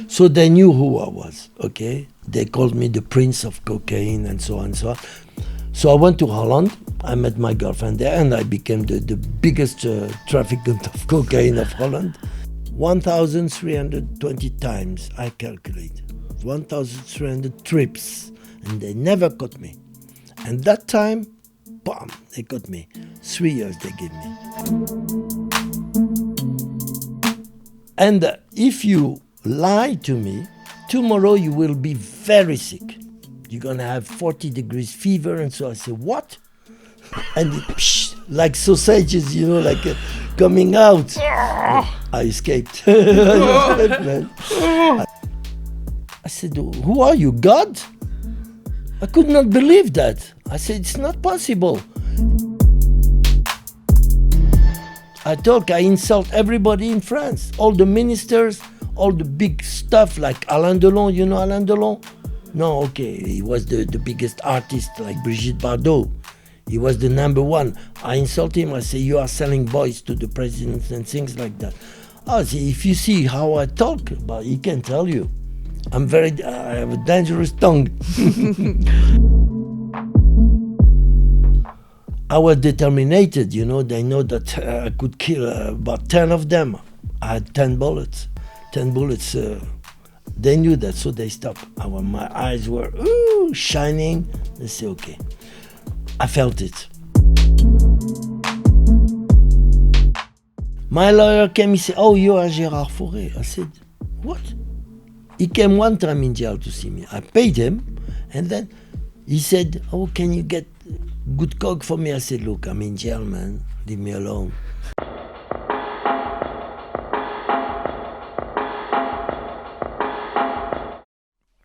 So they knew who I was, okay? They called me the Prince of Cocaine and so on and so on. So I went to Holland, I met my girlfriend there, and I became the biggest trafficant of cocaine of Holland. 1,320 times, I calculate. 1,300 trips, and they never caught me. And that time, bam, they caught me. 3 years they gave me. And if you lie to me, tomorrow you will be very sick. You're gonna have 40 degrees fever, and so I say, what? And it, like sausages, you know, like coming out. I escaped. I escaped, man. I said, who are you, God? I could not believe that. I said, it's not possible. I insult everybody in France, all the ministers, all the big stuff like Alain Delon. You know Alain Delon? No, okay, he was the biggest artist like Brigitte Bardot. He was the number one. I insult him, I say, you are selling boys to the president and things like that. I say, if you see how I talk, but he can tell you. I have a dangerous tongue. I was determined, you know, they know that I could kill about 10 of them. I had 10 bullets. 10 bullets, they knew that, so they stopped. My eyes were shining. They say, okay. I felt it. My lawyer came, he said, oh, you are Gerard Faure. I said, what? He came one time in jail to see me. I paid him, and then he said, oh, can you get good coke for me? I said, look, I'm in jail, man. Leave me alone.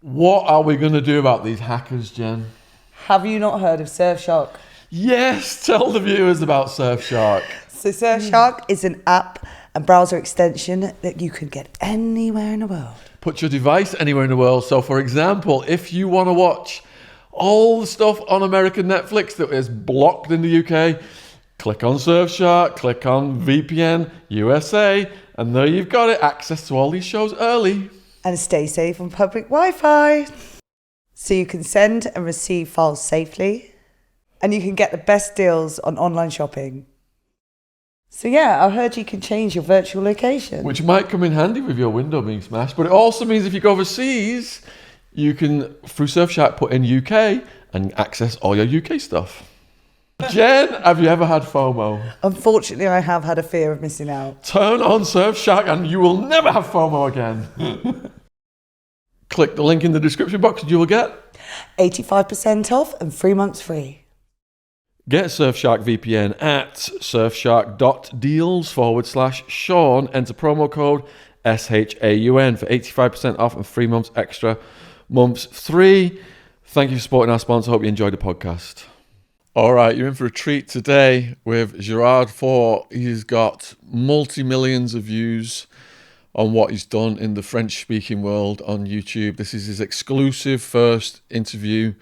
What are we going to do about these hackers, Jen? Have you not heard of Surfshark? Yes, tell the viewers about Surfshark. So Surfshark is an app and browser extension that you can get anywhere in the world. Put your device anywhere in the world. So, for example, if you want to watch all the stuff on American Netflix that is blocked in the UK, click on Surfshark, click on VPN USA, and there you've got it. Access to all these shows early. And stay safe on public Wi-Fi. So you can send and receive files safely. And you can get the best deals on online shopping. So yeah, I heard you can change your virtual location. Which might come in handy with your window being smashed. But it also means if you go overseas, you can, through Surfshark, put in UK and access all your UK stuff. Jen, have you ever had FOMO? Unfortunately, I have had a fear of missing out. Turn on Surfshark and you will never have FOMO again. Click the link in the description box and you will get 85% off and 3 months free. Get Surfshark VPN at surfshark.deals/Shaun. Enter promo code SHAUN for 85% off and 3 months extra. Months free. Thank you for supporting our sponsor. Hope you enjoyed the podcast. All right, you're in for a treat today with Gerard Faure. He's got multi-millions of views on what he's done in the French-speaking world on YouTube. This is his exclusive first interview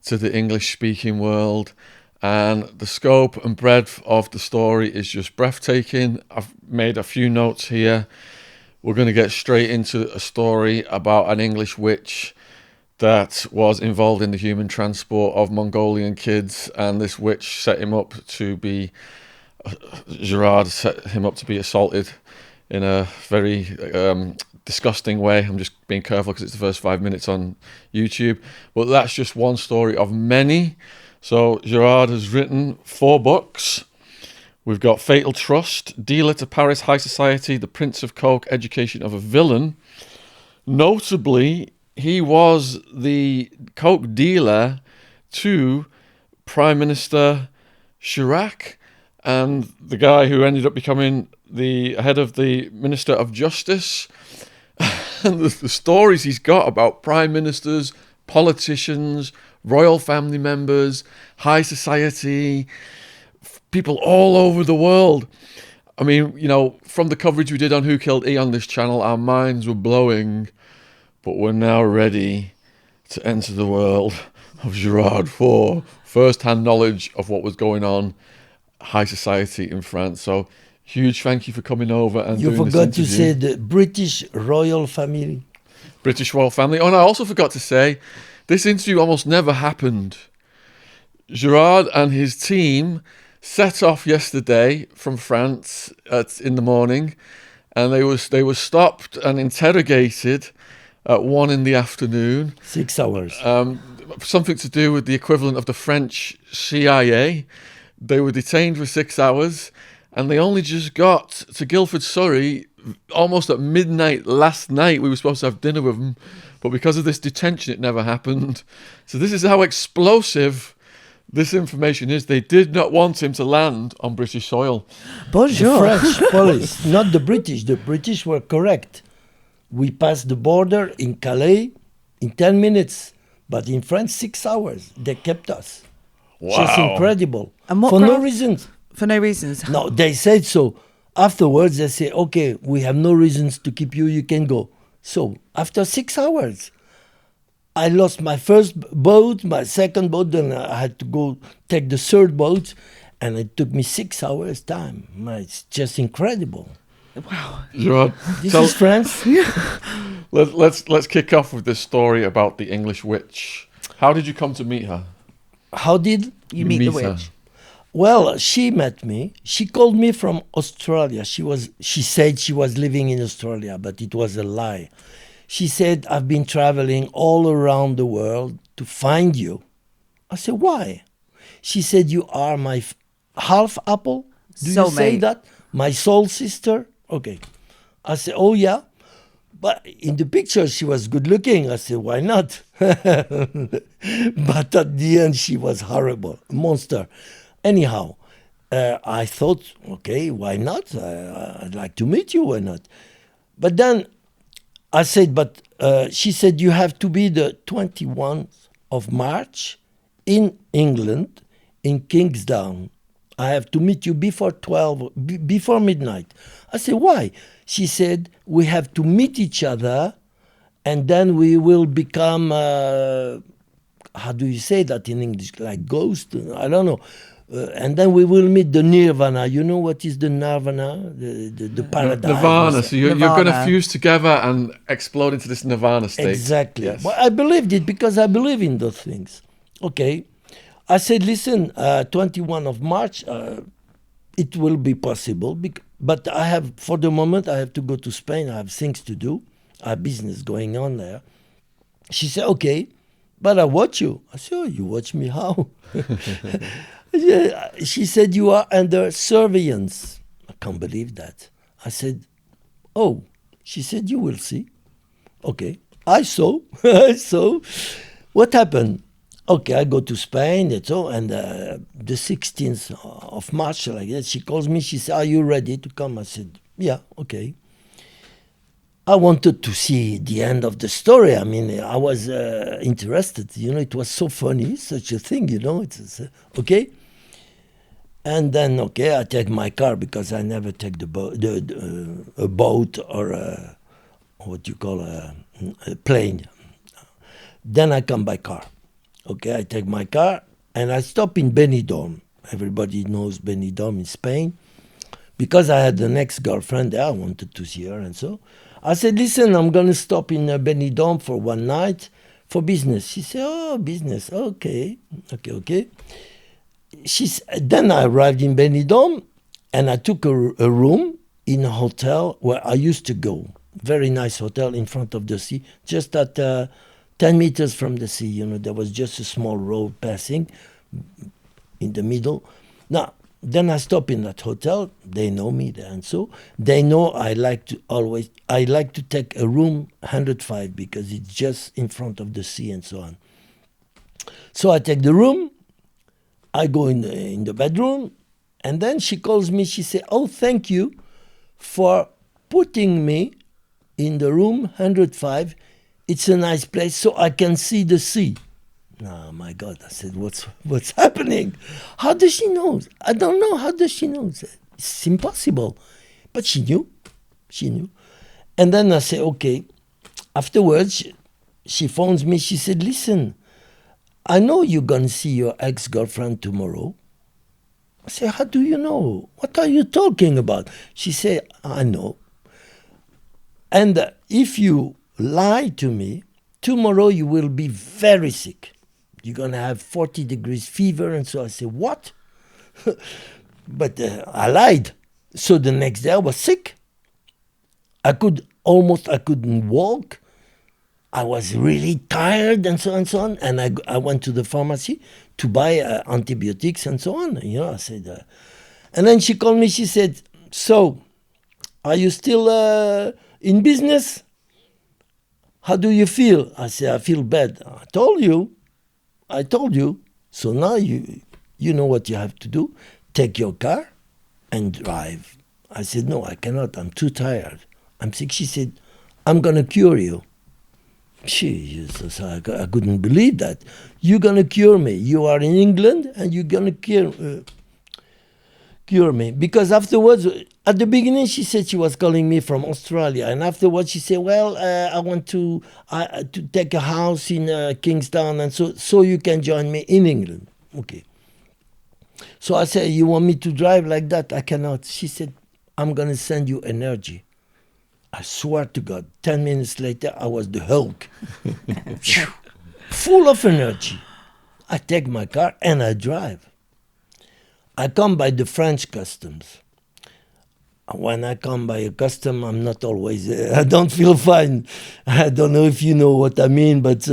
to the English-speaking world. And the scope and breadth of the story is just breathtaking. I've made a few notes here. We're going to get straight into a story about an English witch that was involved in the human transport of Mongolian kids, and this witch set him up to be, Gerard set him up to be assaulted in a very disgusting way. I'm just being careful because it's the first 5 minutes on YouTube. But that's just one story of many. So Gerard has written 4 books. We've got Fatal Trust, Dealer to Paris High Society, The Prince of Coke, Education of a Villain. Notably, he was the coke dealer to Prime Minister Chirac and the guy who ended up becoming the head of the Minister of Justice. And the stories he's got about prime ministers, politicians, royal family members, high society, people all over the world. I mean, you know, from the coverage we did on Who Killed E on this channel, our minds were blowing, but we're now ready to enter the world of Gerard Faure, first-hand knowledge of what was going on, high society in France. So Huge thank you for coming over and You doing this forgot to interview. say the British royal family. British royal family. Oh, and I also forgot to say, this interview almost never happened. Gerard and his team set off yesterday from France in the morning, and they were stopped and interrogated at 1 in the afternoon. 6 hours. Something to do with the equivalent of the French CIA. They were detained for 6 hours, and they only just got to Guildford, Surrey, almost at midnight last night. We were supposed to have dinner with them, but because of this detention, it never happened. So this is how explosive this information is. They did not want him to land on British soil. Bonjour. The French police, not the British. The British were correct. We passed the border in Calais in 10 minutes, but in France, 6 hours. They kept us. Wow. Just incredible. And what For no ground- reasons. For no reasons. No, they said so. Afterwards, they say, okay, we have no reasons to keep you, you can go. So, after 6 hours, I lost my first boat, my second boat, then I had to go take the third boat, and it took me 6 hours time. It's just incredible. Wow. Gerard, This is France. let's kick off with this story about the English witch. How did you come to meet her? How did? You meet the her. witch. Well, she met me. She called me from Australia. She said she was living in Australia, but it was a lie. She said, I've been traveling all around the world to find you. I said, why? She said, you are my half apple. Do you say Soulmate. that? My soul sister? Okay. I said, oh yeah. But in the picture, she was good looking. I said, why not? But at the end, she was horrible, a monster. Anyhow, I thought, okay, why not? I'd like to meet you, why not? But then I said, but she said, you have to be the 21st of March in England, in Kingsdown. I have to meet you before before midnight. I said, why? She said, we have to meet each other, and then we will become, how do you say that in English? Like ghost? I don't know. And then we will meet the nirvana. You know what is the nirvana? The paradise. Nirvana. So you're going to Nirvana. fuse together and explode into this nirvana state. Exactly. Yes. Well, I believed it because I believe in those things. Okay. I said, listen, 21 of March, it will be possible. But I have, for the moment, I have to go to Spain. I have things to do. I have business going on there. She said, okay, but I watch you. I said, oh, you watch me how? She said, you are under surveillance. I can't believe that. I said, oh. She said, you will see. Okay. I saw. I saw. What happened? Okay, I go to Spain and so, and the 16th of March, like that, she calls me. She said, are you ready to come? I said, yeah, okay. I wanted to see the end of the story. I mean, I was interested. You know, it was so funny, such a thing, you know. It's okay. And then, okay, I take my car because I never take the boat, a boat or what you call a plane. Then I come by car. Okay, I take my car and I stop in Benidorm. Everybody knows Benidorm in Spain. Because I had an ex-girlfriend there, I wanted to see her and so. I said, listen, I'm going to stop in Benidorm for one night for business. She said, oh, business, okay. Then I arrived in Benidorm and I took a room in a hotel where I used to go. Very nice hotel in front of the sea, just at 10 meters from the sea. You know, there was just a small road passing in the middle. Now, then I stop in that hotel. They know me there, and so they know I like to take a room 105 because it's just in front of the sea and so on. So I take the room. I go in the bedroom, and then she calls me. She said, "Oh, thank you for putting me in the room 105. It's a nice place, so I can see the sea." Oh my God! I said, "What's happening? How does she know? I don't know. How does she know? It's impossible." But she knew. She knew. And then I said, "Okay." Afterwards, she phones me. She said, "Listen, I know you're gonna see your ex-girlfriend tomorrow." I said, how do you know? What are you talking about? She said, I know. And if you lie to me, tomorrow you will be very sick. You're going to have 40 degrees fever. And so I said, what? But I lied. So the next day I was sick. I couldn't walk. I was really tired and so on and so on. And I went to the pharmacy to buy antibiotics and so on. You know, I said, and then she called me. She said, so are you still in business? How do you feel? I said, I feel bad. I told you. So now you know what you have to do. Take your car and drive. I said, no, I cannot. I'm too tired. I'm sick. She said, I'm going to cure you. Jesus, I couldn't believe that. You're going to cure me. You are in England and you're going to cure me. Because afterwards, at the beginning, she said she was calling me from Australia. And afterwards, she said, well, I want to take a house in Kingstown. And so you can join me in England. Okay. So I said, you want me to drive like that? I cannot. She said, I'm going to send you energy. I swear to God, 10 minutes later, I was the Hulk. Full of energy. I take my car and I drive. I come by the French customs. When I come by a custom, I'm not always, I don't feel fine. I don't know if you know what I mean, but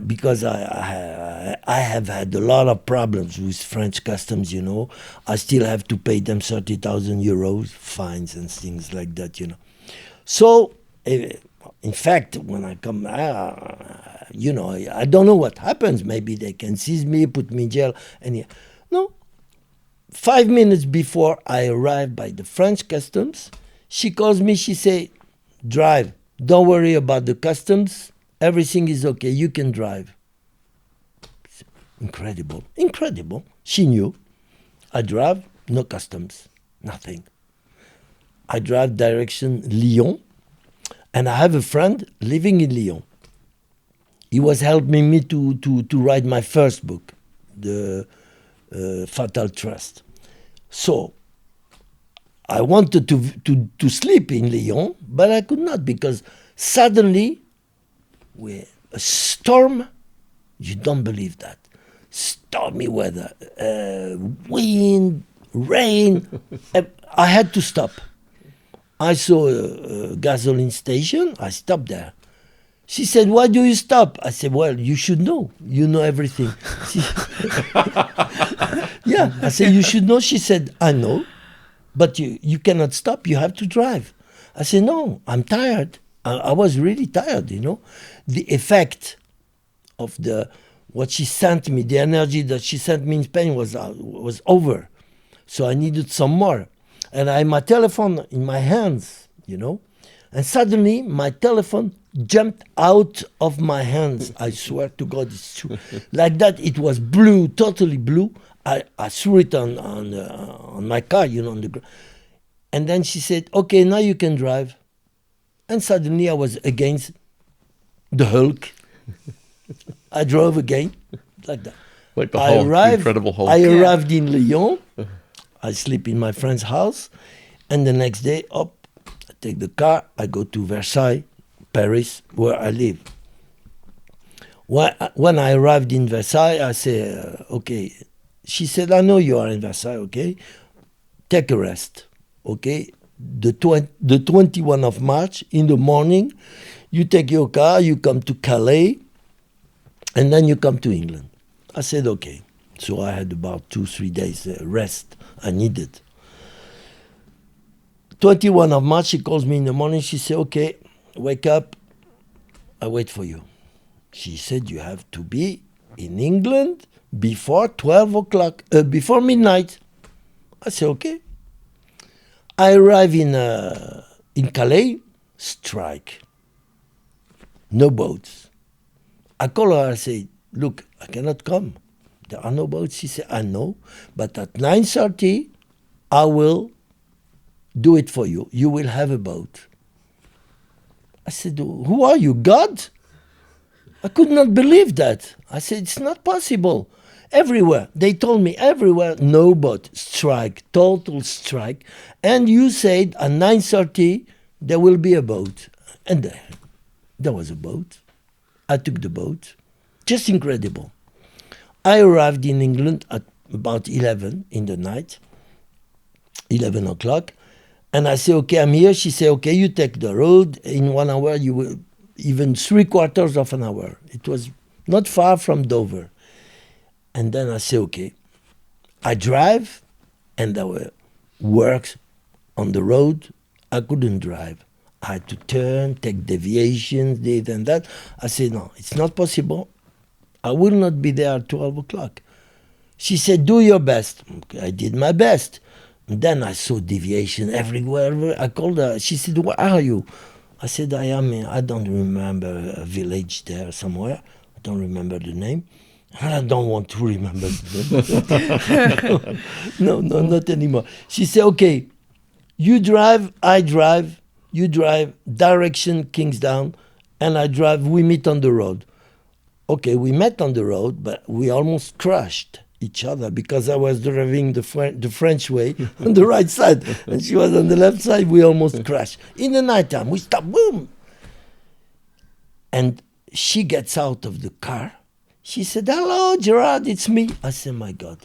because I have had a lot of problems with French customs, you know. I still have to pay them 30,000 euros, fines and things like that, you know. So, in fact, when I come, you know, I don't know what happens. Maybe they can seize me, put me in jail. And no, 5 minutes before I arrive by the French customs, she calls me, she say, drive, don't worry about the customs, everything is okay, you can drive. Incredible. She knew. I drive, no customs, nothing. I drive direction Lyon, and I have a friend living in Lyon. He was helping me to write my first book, The Fatal Trust. So I wanted to sleep in Lyon, but I could not because suddenly, with a storm, you don't believe that. Stormy weather, wind, rain. I had to stop. I saw a gasoline station. I stopped there. She said, why do you stop? I said, well, you should know. You know everything. Yeah, I said, you should know. She said, I know, but you cannot stop. You have to drive. I said, no, I'm tired. I was really tired, you know. The effect of what she sent me, the energy that she sent me in Spain was over. So I needed some more. And I had my telephone in my hands, you know. And suddenly my telephone jumped out of my hands. I swear to God, it's true. Like that, it was blue, totally blue. I threw it on my car, you know, on the ground. And then she said, okay, now you can drive. And suddenly I was against the Hulk. I drove again, like that. Like the Hulk, the Incredible Hulk. I arrived in Lyon. I sleep in my friend's house. And the next day, I take the car. I go to Versailles, Paris, where I live. When I arrived in Versailles, I say, okay. She said, I know you are in Versailles, okay? Take a rest, okay? The 21 of March, in the morning, you take your car, you come to Calais, and then you come to England. I said, okay. So I had about 2-3 days rest I needed. 21 of March, she calls me in the morning. She said, okay, wake up. I wait for you. She said, you have to be in England before 12 o'clock, before midnight. I said, okay. I arrive in Calais, strike. No boats. I call her, I say, look, I cannot come. There are no boats. She said, I know, but at 9:30, I will do it for you. You will have a boat. I said, who are you, God? I could not believe that. I said, it's not possible. everywhere. They told me everywhere, no boat, strike, total strike. And you said at 9:30 there will be a boat. And there was a boat. I took the boat. Just incredible. I arrived in England at about 11 in the night, 11 o'clock. And I say, okay, I'm here. She said, okay, you take the road. In 1 hour, you will, even 3/4 of an hour. It was not far from Dover. And then I say, okay. I drive, and there were works on the road. I couldn't drive. I had to turn, take deviations, this and that. I said, no, it's not possible. I will not be there at 12 o'clock. She said, do your best. Okay, I did my best. And then I saw deviation everywhere. I called her. She said, where are you? I said, I am in, I don't remember, a village there somewhere. I don't remember the name. I don't want to remember the name. No, not anymore. She said, okay, you drive, I drive, you drive, direction Kingsdown, and I drive, we meet on the road. Okay, we met on the road, but we almost crushed each other because I was driving the French way on the right side, and she was on the left side. We almost crashed. In the nighttime, we stop, boom! And she gets out of the car. She said, hello, Gerard, it's me. I said, my God.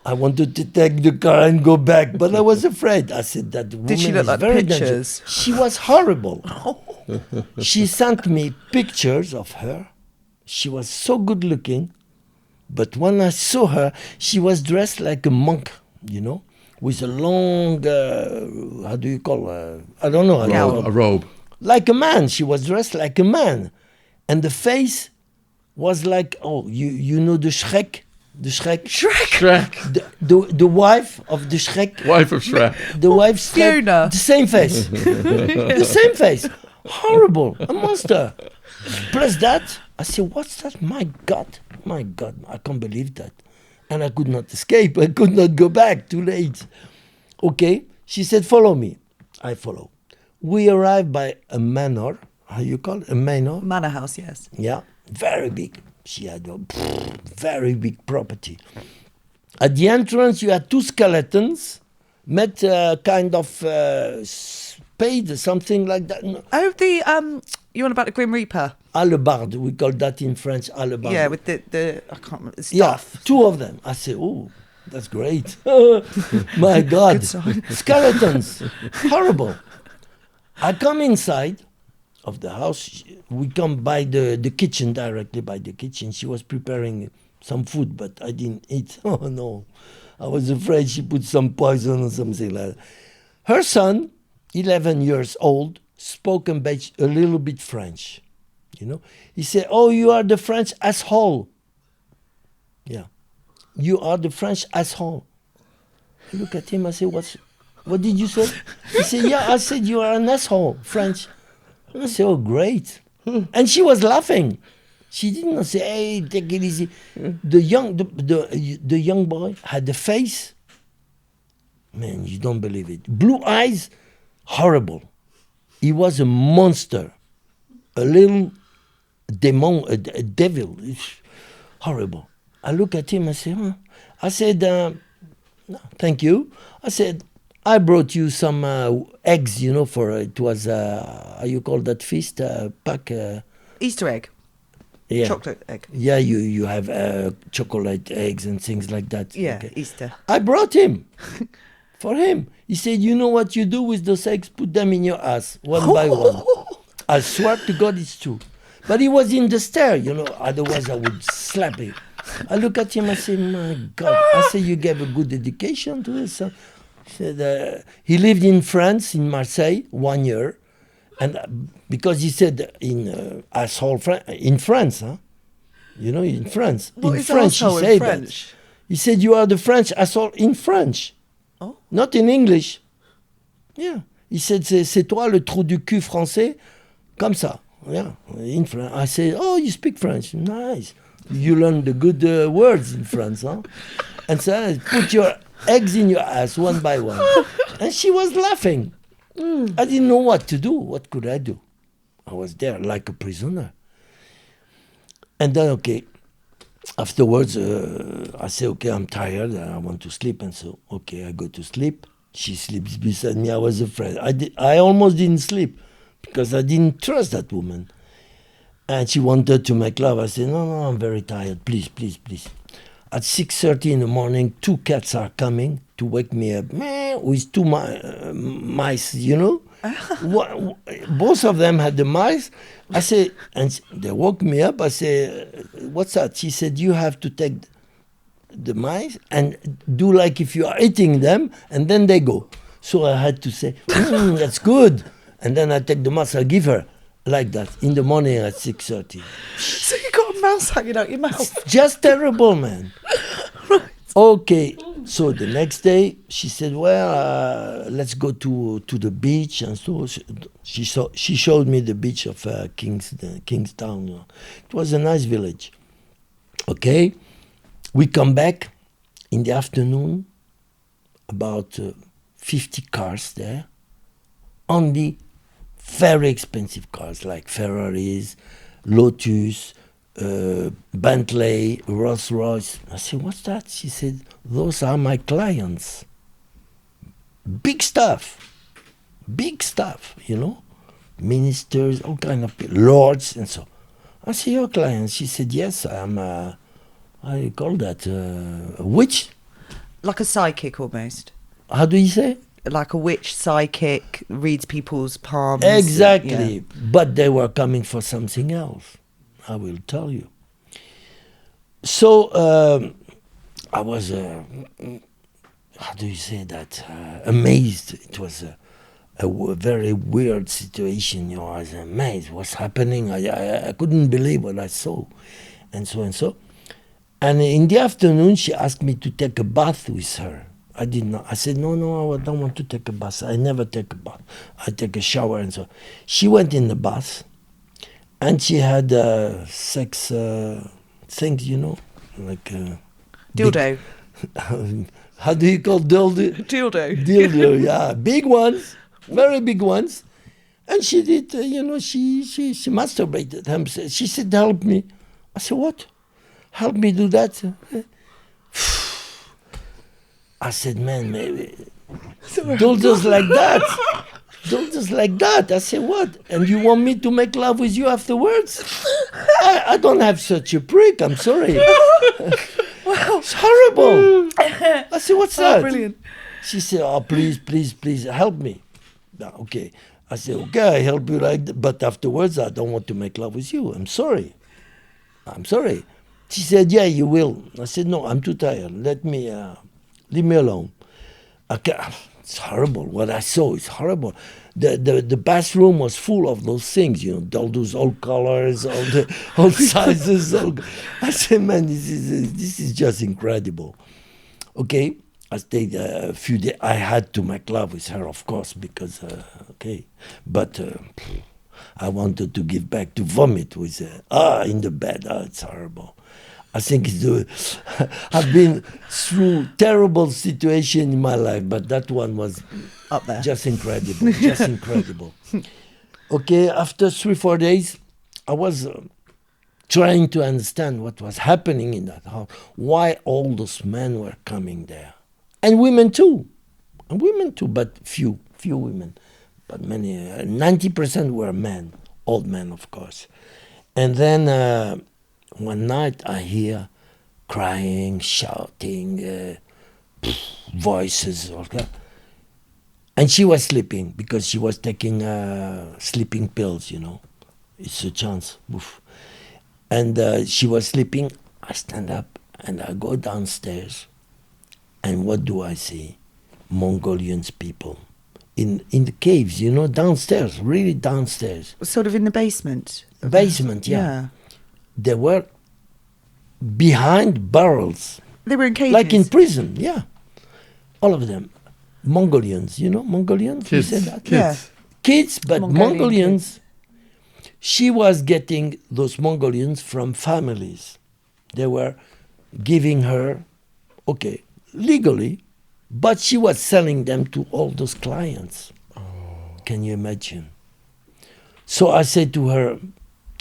I wanted to take the car and go back, but I was afraid. I said, that woman Did she look is like very pictures? dangerous. She was horrible. She sent me pictures of her. She was so good looking. But when I saw her, she was dressed like a monk, you know, with a long, how do you call I don't know. How to call A robe. Like a man. She was dressed like a man. And the face was like, oh, you know the Shrek? The Shrek? Shrek. The wife of the Shrek. Wife of Shrek. The wife slept, Fiona. the same face. The same face. Horrible. A monster. Plus that, I said, what's that? My God, I can't believe that. And I could not escape. I could not go back. Too late. Okay. She said, follow me. I follow. We arrived by a manor. How you call it? A manor? Manor house, yes. Yeah. Very big. She had a very big property. At the entrance, you had two skeletons, met kind of spade, something like that. No. Oh, you on about the Grim Reaper? Hallebarde, we call that in French, hallebarde. Yeah, with the I can't remember, the Yeah, stuff. two of them. I say, oh, that's great. My God. Good sign. Skeletons. Horrible. I come inside of the house. We come by the kitchen, directly by the kitchen. She was preparing some food, but I didn't eat. Oh, no. I was afraid she put some poison or something like that. Her son, 11 years old, spoke a little bit French. You know, he said, "Oh, you are the French asshole." Yeah, you are the French asshole. I look at him. I say, "What did you say?" He said, "Yeah, I said you are an asshole, French." And I said, "Oh, great!" And she was laughing. She did not say, "Hey, take it easy." The young boy had the face. Man, you don't believe it. Blue eyes, horrible. He was a monster, a little demon, a devil. It's horrible. I look at him. I say, huh? I said, no, thank you. I said, I brought you some eggs. You know, for it was how you call that feast? Pack. Easter egg. Yeah. Chocolate egg. Yeah, you have chocolate eggs and things like that. Yeah, Okay. Easter. I brought him for him. He said, you know what you do with those eggs? Put them in your ass, one by one. I swear to God it's true. But he was in the stair, you know, otherwise I would slap him. I look at him, I say, my God. I say, you gave a good education to his son. He said, he lived in France, in Marseille, 1 year. And because he said in asshole in France, huh? You know, in France. What in is French, he asshole in said French? that. He said, you are the French asshole in French. Oh. Not in English. Yeah. He said, c'est toi le trou du cul français. Comme ça. Yeah. In France. I said, oh, you speak French. Nice. You learn the good words in France, huh? And so put your eggs in your ass one by one. And she was laughing. I didn't know what to do. What could I do? I was there like a prisoner. And then, okay, afterwards, I say, okay, I'm tired. I want to sleep. And so, okay, I go to sleep. She sleeps beside me. I was afraid. I almost didn't sleep because I didn't trust that woman. And she wanted to make love. I said, no, I'm very tired. Please, please, please. At 6:30 in the morning, 2 cats are coming to wake me up. With 2 mice, you know. Both of them had the mice. I say, and they woke me up. I say, what's that? She said, you have to take the mice and do like if you are eating them, and then they go. So I had to say, that's good. And then I take the mouse, I give her like that in the morning at 6:30. So you got a mouse hanging out your mouth? Just terrible, man. Right. Okay, so the next day she said, well, let's go to the beach. And so she showed me the beach of Kingstown. It was a nice village. Okay, we come back in the afternoon, about 50 cars there, only very expensive cars like Ferraris, Lotus, Bentley, Rolls Royce. I said, what's that? She said, those are my clients. Big stuff, you know, ministers, all kind of people, lords, and so. I said, your clients? She said, yes, I'm, how do you call that, a witch? Like a psychic almost. How do you say? Like a witch psychic, reads people's palms. Exactly, Yeah. but they were coming for something else. I will tell you. So I was, how do you say that, amazed. It was a very weird situation. You know, I was amazed. What's happening? I couldn't believe what I saw, and so and so. And in the afternoon, she asked me to take a bath with her. I did not. I said, no, I don't want to take a bath. I never take a bath. I take a shower and so. She went in the bath, and she had sex things, you know, like Dildo. How do you call dildo? Dildo. Dildo, yeah, big ones, very big ones. And she did, you know, she masturbated. She said, help me. I said, what? Help me do that? I said, man, maybe dildos like that. Dildos like that. I said, what? And you want me to make love with you afterwards? I don't have such a prick. I'm sorry. Wow. It's horrible. I said, what's that? Brilliant. She said, oh, please, help me. No, okay. I said, okay, I help you like that, but afterwards I don't want to make love with you. I'm sorry. She said, yeah, you will. I said, no, I'm too tired. Leave me alone. It's horrible. What I saw is horrible. The bathroom was full of those things, you know, all those old colors, all sizes. I said, man, this is just incredible. Okay, I stayed a few days. I had to make love with her, of course, because but I wanted to give back, to vomit with her. In the bed. It's horrible. I think I've been through terrible situation in my life, but that one was Up there. just incredible. Okay, after 3-4 days, I was trying to understand what was happening in that house, why all those men were coming there, and women too, but few women, but many, 90% were men, old men, of course. And then one night I hear crying, shouting, voices, all that. And she was sleeping because she was taking sleeping pills, you know. It's a chance. Oof. And she was sleeping. I stand up and I go downstairs. And what do I see? Mongolian people in the caves, you know, downstairs, really downstairs. Sort of in the basement. Basement, yeah. They were behind barrels. They were in cages. Like in prison, yeah. All of them. Mongolians, you know, Mongolians? Kids. You said that? Yeah. Kids, but Mongolian Mongolians. She was getting those Mongolians from families. They were giving her, okay, legally, but she was selling them to all those clients. Oh. Can you imagine? So I said to her,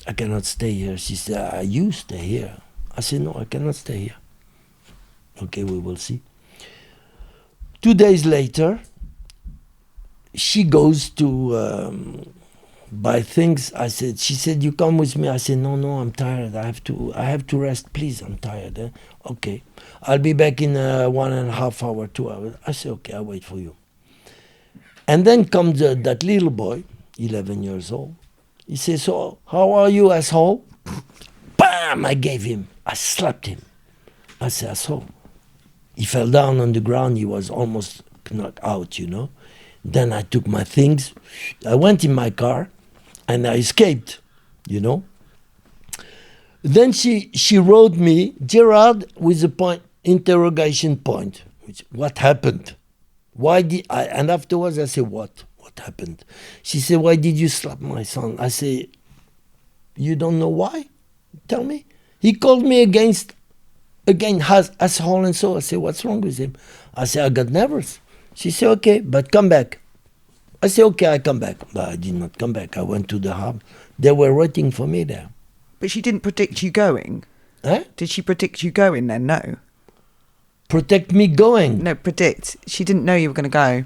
I cannot stay here. She said, you stay here. I said, no, I cannot stay here. Okay, we will see. 2 days later, she goes to buy things. She said, you come with me. I said, no, I'm tired. I have to rest. Please, I'm tired. Okay, I'll be back in 1.5 hours, 2 hours. I said, okay, I'll wait for you. And then comes that little boy, 11 years old. He says, so how are you, asshole? Bam! I slapped him. I said, asshole. He fell down on the ground. He was almost knocked out, Then I took my things. I went in my car and I escaped, Then she wrote me, Gerard, with a interrogation point. What happened? Why did I? And afterwards I said, what? What happened? She said, why did you slap my son? I say, you don't know why? Tell me. He called me again, asshole and so. I said, what's wrong with him? I said, I got nervous. She said, okay, but come back. I said, okay, I come back. But I did not come back. I went to the hub. They were waiting for me there. But she didn't predict you going? Huh? Did she predict you going then? No. Protect me going? No, predict. She didn't know you were going to go.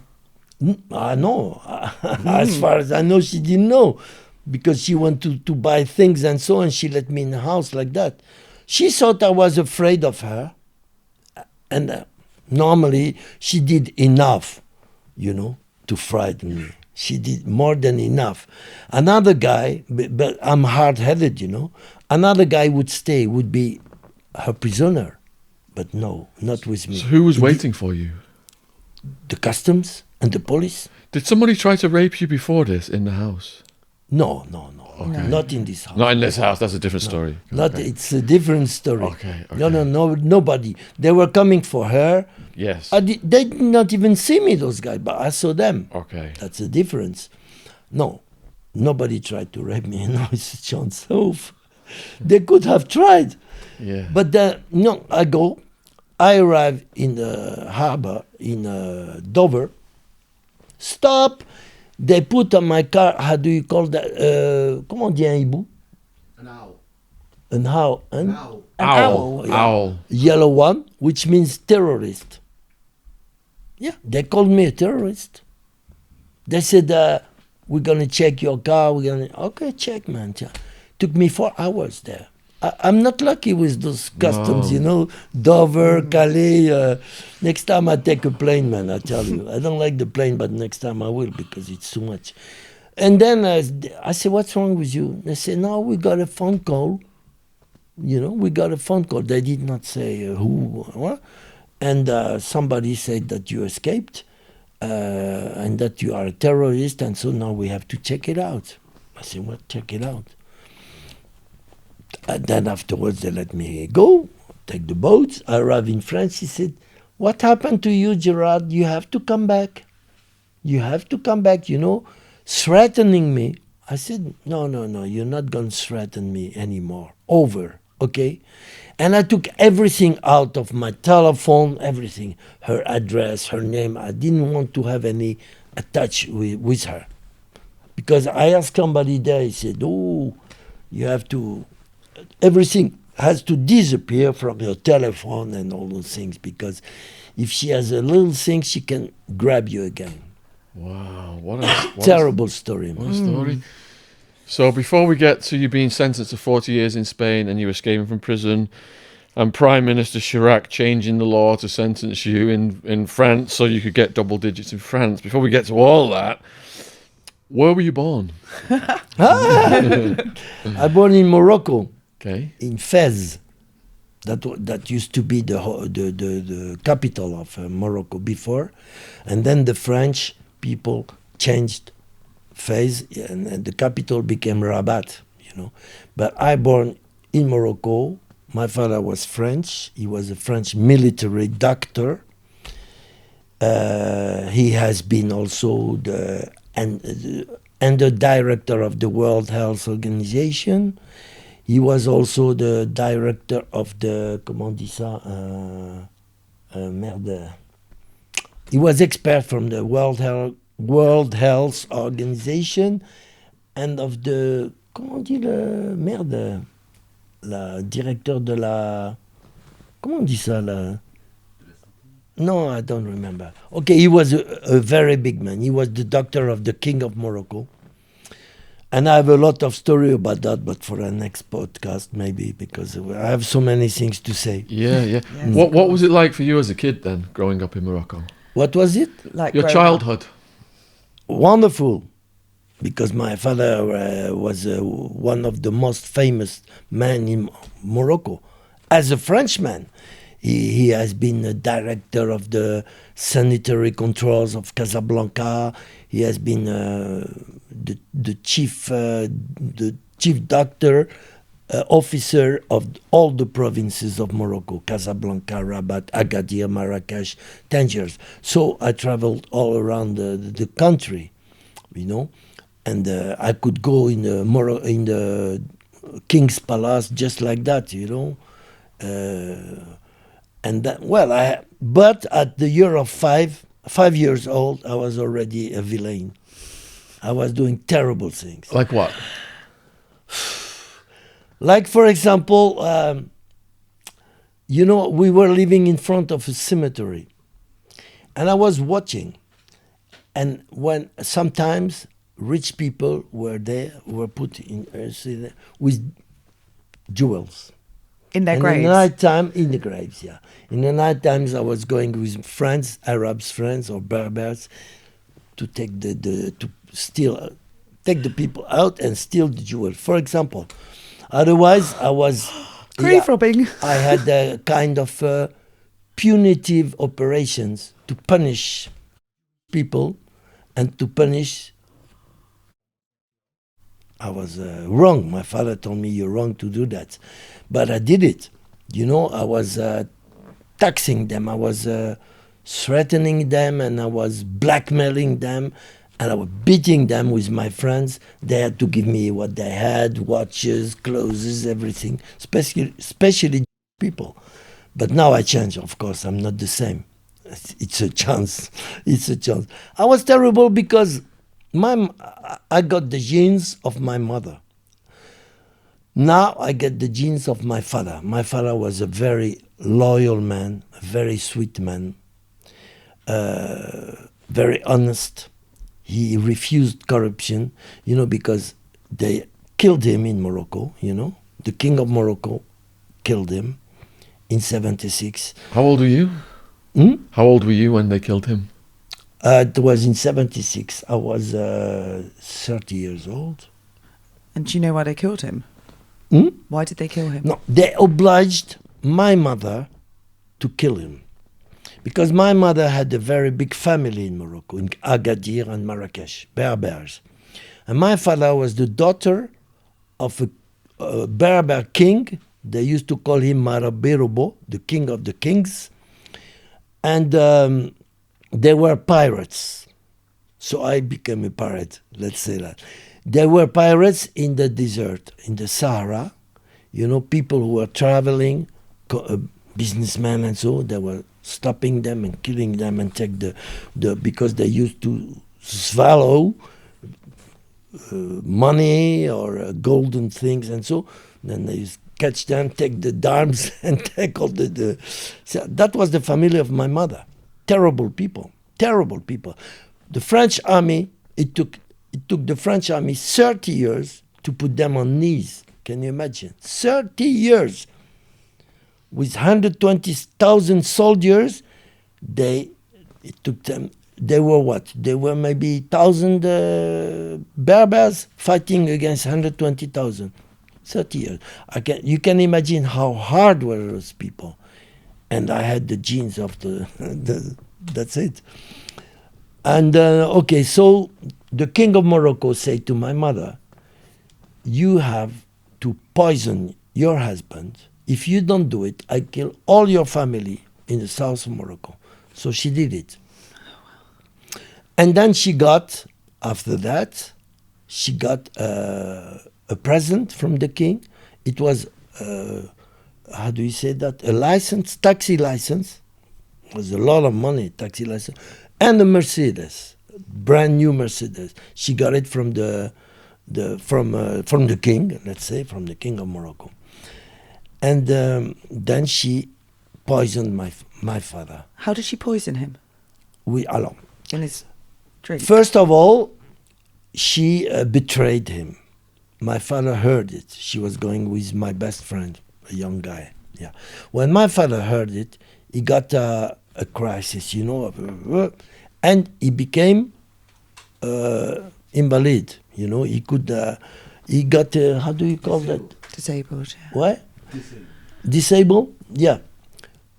I know. As far as I know, she didn't know. Because she wanted to buy things and so on. She let me in the house like that. She thought I was afraid of her. And normally, she did enough, to frighten me. She did more than enough. Another guy, but I'm hard-headed, Another guy would be her prisoner. But no, not with me. So who was waiting for you? The customs and the police. Did somebody try to rape you before this in the house? No. Okay. Not in this house. Not in this house. That's a different story. It's a different story. Okay. No, nobody. They were coming for her. Yes. They did not even see me, those guys, but I saw them. Okay. That's the difference. No, nobody tried to rape me. No, it's Shaun Attwood. They could have tried. Yeah. But I arrive in the harbor in Dover. Stop. They put on my car, how do you call that? Comment on dit un hibou? An owl. An owl. An owl. Owl. Yeah. Owl. Yellow one, which means terrorist. Yeah, they called me a terrorist. They said, we're going to check your car. Okay, check, man. Took me 4 hours there. I'm not lucky with those customs, Dover, Calais. Next time I take a plane, man, I tell you. I don't like the plane, but next time I will because it's too much. And then I said, what's wrong with you? They said, no, we got a phone call. We got a phone call. They did not say who. What? And somebody said that you escaped and that you are a terrorist, and so now we have to check it out. I said, what, check it out? And then afterwards they let me go, take the boat. I arrived in France. He said, what happened to you, Gerard? You have to come back. You have to come back, threatening me. I said, no, you're not going to threaten me anymore. Over, okay? And I took everything out of my telephone, everything, her address, her name. I didn't want to have any touch with her. Because I asked somebody there, he said, oh, you have to... Everything has to disappear from your telephone and all those things, because if she has a little thing, she can grab you again. Wow, what a terrible story. What a story. So before we get to you being sentenced to 40 years in Spain and you escaping from prison, and Prime Minister Chirac changing the law to sentence you in France so you could get double digits in France, before we get to all that, where were you born? I born in Morocco. Okay. In Fez. That used to be the capital of Morocco before, and then the French people changed Fez, and the capital became Rabat. But I born in Morocco. My father was French. He was a French military doctor. He has been also the director of the World Health Organization. He was also the director of the, comment on dit ça, merde. He was expert from the World Health Organization and of the, comment on dit le, merde, directeur de la... Comment on dit ça là? No, I don't remember. Okay, he was a very big man. He was the doctor of the King of Morocco. And I have a lot of story about that, but for a next podcast maybe, because I have so many things to say. Yeah. Yes, What was it like for you as a kid then, growing up in Morocco? What was it? Like Your growing up. childhood? Wonderful, because my father was one of the most famous men in Morocco. As a Frenchman, he has been a director of the sanitary controls of Casablanca. He has been the chief doctor officer of all the provinces of Morocco: Casablanca, Rabat, Agadir, Marrakesh, Tangiers. So I traveled all around the country, you know, and I could go in the King's Palace just like that, you know. And that, but at the year of 5 years old, I was already a villain. I was doing terrible things. Like what? Like, for example, you know, we were living in front of a cemetery, and I was watching. And when sometimes rich people were put in with jewels. In their And graves. in the night time, in the graves, yeah. In the night times, I was going with friends, Arabs friends or Berbers, to take take the people out and steal the jewel. For example, otherwise I was Grave robbing. I had a kind of punitive operations to punish people and to punish. I was wrong. My father told me you're wrong to do that, but I did it. You know, I was taxing them. I was threatening them, and I was blackmailing them, and I was beating them with my friends. They had to give me what they had: watches, clothes, everything. Especially people. But now I changed. Of course, I'm not the same. It's a chance. It's a chance. I was terrible because I got the genes of my mother. Now I get the genes of my father. My father was a very loyal man, a very sweet man, very honest. He refused corruption, you know, because they killed him in Morocco, you know. The king of Morocco killed him in 76. How old were you? How old were you when they killed him? It was in 76. I was 30 years old. And do you know why they killed him? Why did they kill him? No, they obliged my mother to kill him. Because my mother had a very big family in Morocco, in Agadir and Marrakesh, Berbers. And my father was the daughter of a Berber king. They used to call him Marabirobo, the king of the kings. And they were pirates. So I became a pirate, let's say that. There were pirates in the desert, in the Sahara. You know, people who were traveling, businessmen and so, they were stopping them and killing them and take because they used to swallow money or golden things and so. Then they used catch them, take the arms and take all so that was the family of my mother. Terrible people. The French army, it took the French army 30 years to put them on knees. Can you imagine? 30 years. With 120,000 soldiers, it took them, they were what? They were maybe 1,000 Berbers fighting against 120,000. 30 years. You can imagine how hard were those people. And I had the genes of that's it. And okay, so the king of Morocco said to my mother, you have to poison your husband. If you don't do it, I kill all your family in the south of Morocco. So she did it. And then after that, she got a present from the king. It was, how do you say that? A license, taxi license. It was a lot of money, taxi license. And a Mercedes, brand new Mercedes. She got it from the king, let's say, from the king of Morocco. And then she poisoned my father. How did she poison him? Alors, In his drink? first of all, she betrayed him. My father heard it. She was going with my best friend, a young guy. Yeah. When my father heard it, he got a crisis, and he became invalid. He could. He got how do you call that? Disabled, yeah. What? Disabled? Yeah.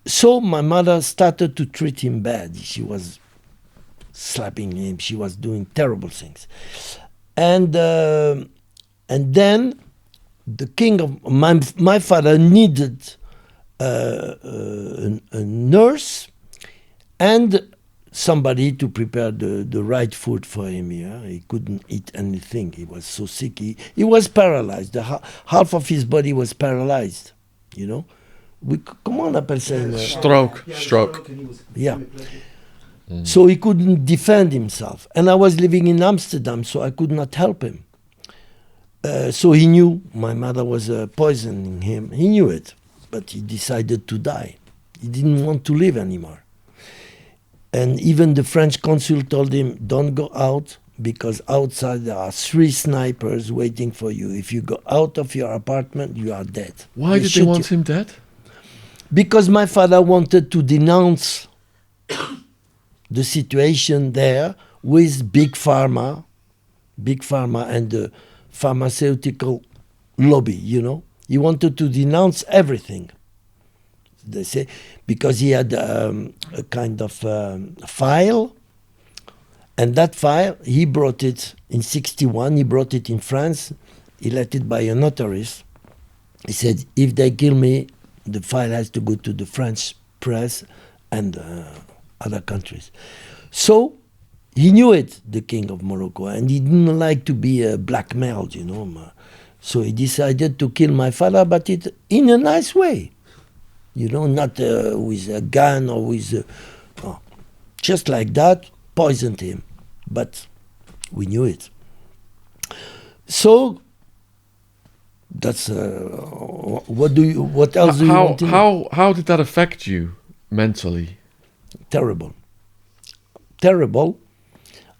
So my mother started to treat him bad. She was slapping him. She was doing terrible things. And then the king of my father needed a nurse and somebody to prepare the right food for him. Yeah, he couldn't eat anything. He was so sick. He was paralyzed. Half of his body was paralyzed. Comment on appelle ça? Stroke. Yeah. So he couldn't defend himself. And I was living in Amsterdam, so I could not help him. So he knew my mother was poisoning him. He knew it, but he decided to die. He didn't want to live anymore. And even the French consul told him, don't go out, because outside there are 3 snipers waiting for you. If you go out of your apartment, you are dead. Why did they want him dead? Because my father wanted to denounce the situation there with Big Pharma and the pharmaceutical lobby, He wanted to denounce everything. They say, because he had a kind of file, and that file, he brought it in 1961, he brought it in France, he let it by a notarist. He said, if they kill me, the file has to go to the French press and other countries. So he knew it, the king of Morocco, and he didn't like to be blackmailed, So he decided to kill my father, but it in a nice way. Not with a gun or with... just like that, poisoned him. But we knew it. So, that's... what else do you want to know? How did that affect you mentally? Terrible.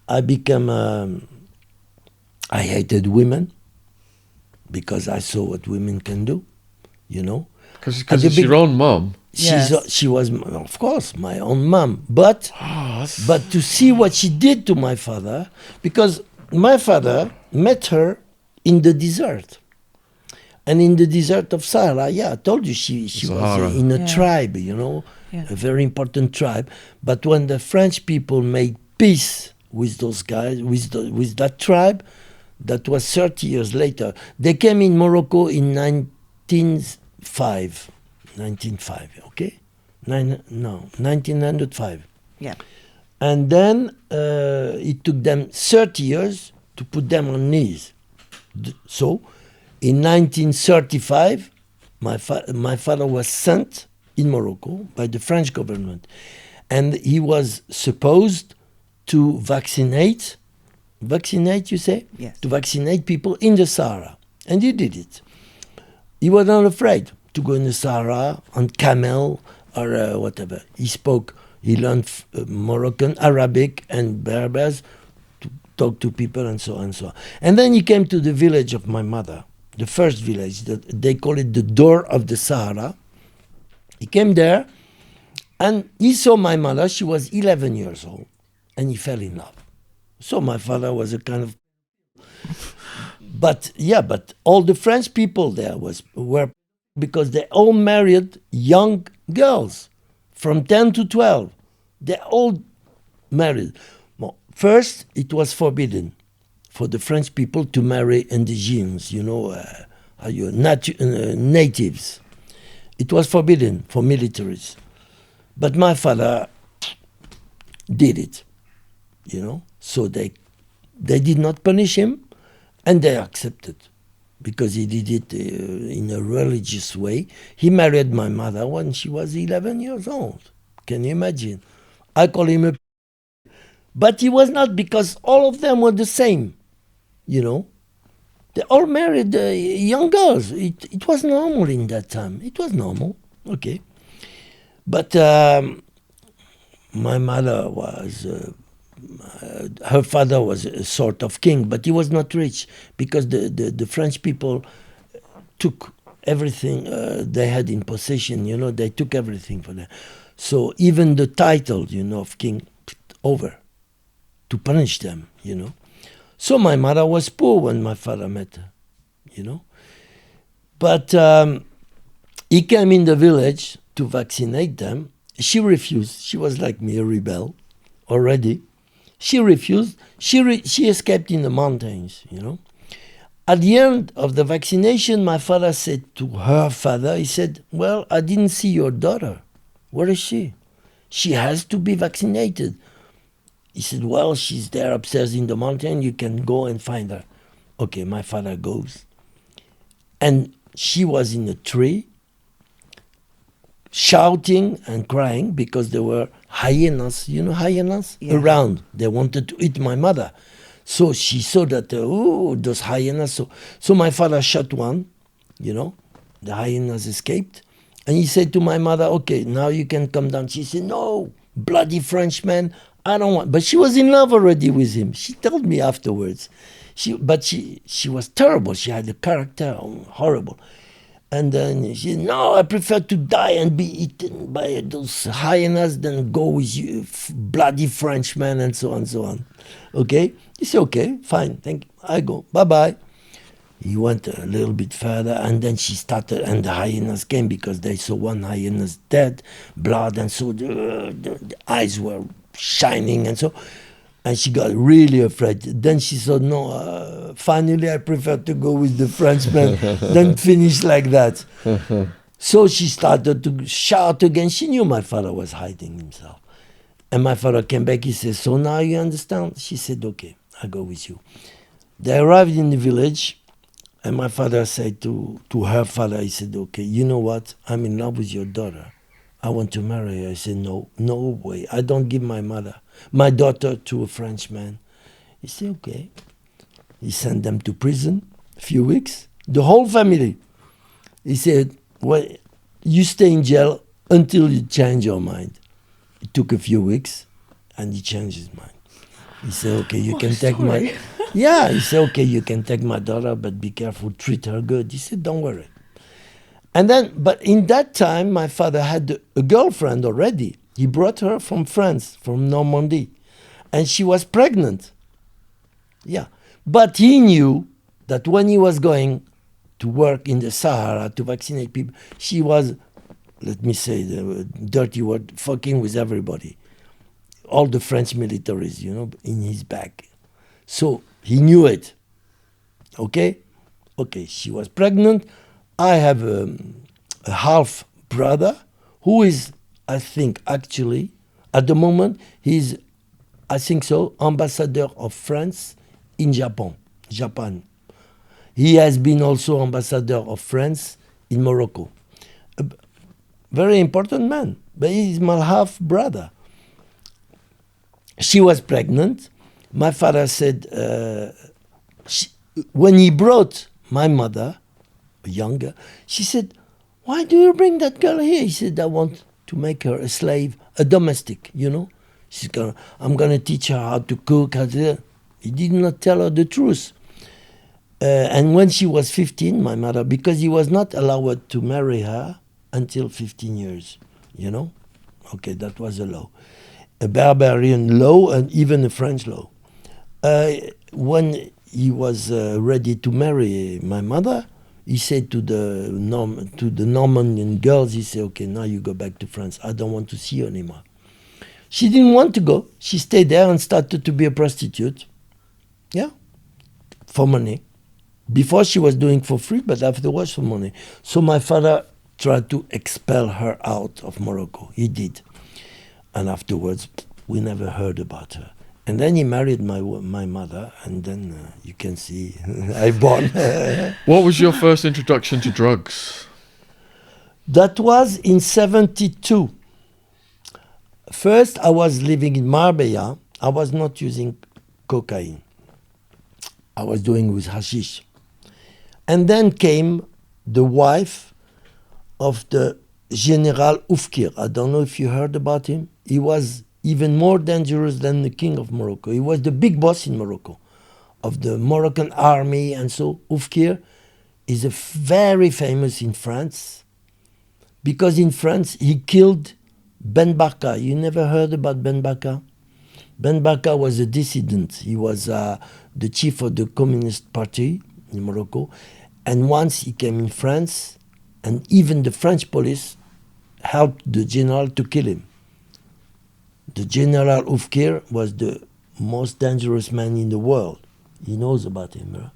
I became... I hated women because I saw what women can do, Because it's your own mum. She was, of course, my own mum. But to see what she did to my father, because my father met her in the desert. And in the desert of Sahara, I told you she was in a tribe, a very important tribe. But when the French people made peace with those guys, with that tribe, that was 30 years later. They came in Morocco in 1905, okay? 1905. Yeah. And then it took them 30 years to put them on knees. So, in 1935, my father was sent in Morocco by the French government. And he was supposed to vaccinate, you say? Yes. To vaccinate people in the Sahara. And he did it. He was not afraid to go in the Sahara on camel or whatever. He learned Moroccan, Arabic, and Berbers to talk to people and so on and so on. And then he came to the village of my mother, the first village. They call it the door of the Sahara. He came there and he saw my mother. She was 11 years old and he fell in love. So my father was a kind of... But all the French people there were because they all married young girls from 10 to 12. They all married. Well, first, it was forbidden for the French people to marry indigenes, natives. It was forbidden for militaries. But my father did it, So they did not punish him, and they accepted, because he did it in a religious way. He married my mother when she was 11 years old. Can you imagine? I call him a... But he was not, because all of them were the same, They all married young girls. It was normal in that time. It was normal, okay. But my mother was, her father was a sort of king, but he was not rich because the French people took everything they had in possession, they took everything for them. So even the title, of king, over to punish them, So my mother was poor when my father met her, But he came in the village to vaccinate them. She refused. She was like me, a rebel already. She refused. She escaped in the mountains, At the end of the vaccination, my father said to her father, he said, well, I didn't see your daughter. Where is she? She has to be vaccinated. He said, well, she's there upstairs in the mountain. You can go and find her. Okay, my father goes. And she was in a tree, shouting and crying because there were hyenas, hyenas? Yeah. Around. They wanted to eat my mother. So she saw that, those hyenas. So my father shot one, the hyenas escaped. And he said to my mother, okay, now you can come down. She said, no, bloody Frenchman, I don't want. But she was in love already with him. She told me afterwards. She was terrible. She had a character, horrible. And then she said, no, I prefer to die and be eaten by those hyenas than go with you, bloody Frenchman, and so on and so on. Okay? He said, okay, fine, thank you. I go, bye-bye. He went a little bit further, and then she started, and the hyenas came because they saw one hyena's dead, blood, and so the eyes were shining, and so. And she got really afraid. Then she said, no, finally I prefer to go with the Frenchman than finish like that. So she started to shout again. She knew my father was hiding himself. And my father came back. He said, so now you understand? She said, okay, I'll go with you. They arrived in the village. And my father said to her father, he said, okay, you know what? I'm in love with your daughter. I want to marry her. I said, no way. I don't give my daughter to a Frenchman. He said, okay. He sent them to prison, a few weeks, the whole family. He said, well, you stay in jail until you change your mind. It took a few weeks, and he changed his mind. He said, okay, you can take my... Yeah, he said, okay, you can take my daughter, but be careful, treat her good. He said, don't worry. And then, but in that time, my father had a girlfriend already. He brought her from France, from Normandy. And she was pregnant. Yeah. But he knew that when he was going to work in the Sahara to vaccinate people, she was, let me say the dirty word, fucking with everybody. All the French militaries, in his back. So he knew it. Okay, she was pregnant. I have a half brother who is, I think, actually, at the moment, he's, I think so, ambassador of France in Japan. He has been also ambassador of France in Morocco. A very important man, but he's my half brother. She was pregnant. My father said, when he brought my mother, younger, she said, why do you bring that girl here? He said, I want to make her a slave, a domestic, I'm going to teach her how to cook. He did not tell her the truth. And when she was 15, my mother, because he was not allowed to marry her until 15 years, Okay, that was a law. A barbarian law and even a French law. When he was ready to marry my mother, he said to the Normandian girls, he said, okay, now you go back to France. I don't want to see you anymore. She didn't want to go. She stayed there and started to be a prostitute. Yeah, for money. Before she was doing for free, but afterwards for money. So my father tried to expel her out of Morocco. He did. And afterwards, we never heard about her. And then he married my mother, and then you can see I born. What was your first introduction to drugs? That was in 1972. First, I was living in Marbella. I was not using cocaine. I was doing with hashish. And then came the wife of the General Oufkir. I don't know if you heard about him. He was even more dangerous than the king of Morocco. He was the big boss in Morocco of the Moroccan army. And so Oufkir is very famous in France because in France he killed Ben Barka. You never heard about Ben Barka? Ben Barka was a dissident. He was the chief of the Communist Party in Morocco. And once he came in France, and even the French police helped the general to kill him. The General Oufkir was the most dangerous man in the world. He knows about him. Right?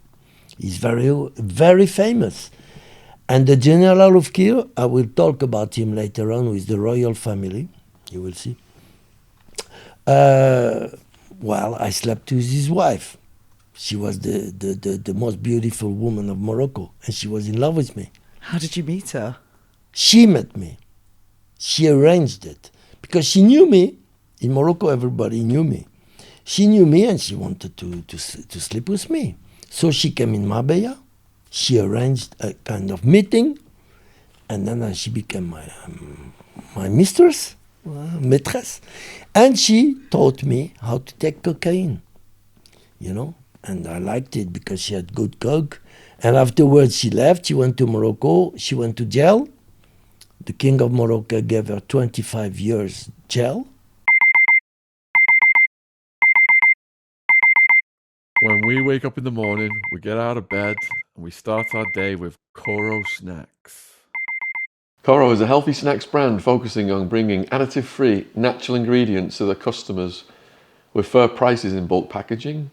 He's very, very famous. And the General Oufkir, I will talk about him later on with the royal family. You will see. Well, I slept with his wife. She was the most beautiful woman of Morocco, and she was in love with me. How did you meet her? She met me. She arranged it. Because she knew me. In Morocco, everybody knew me. She knew me, and she wanted to sleep with me. So she came in Marbella. She arranged a kind of meeting, and then she became my mistress, maîtresse. And she taught me how to take cocaine, you know. And I liked it because she had good coke. And afterwards she left, she went to Morocco, she went to jail. The king of Morocco gave her 25 years jail. When we wake up in the morning, we get out of bed and we start our day with Coro Snacks. Coro is a healthy snacks brand focusing on bringing additive-free, natural ingredients to their customers with fair prices in bulk packaging.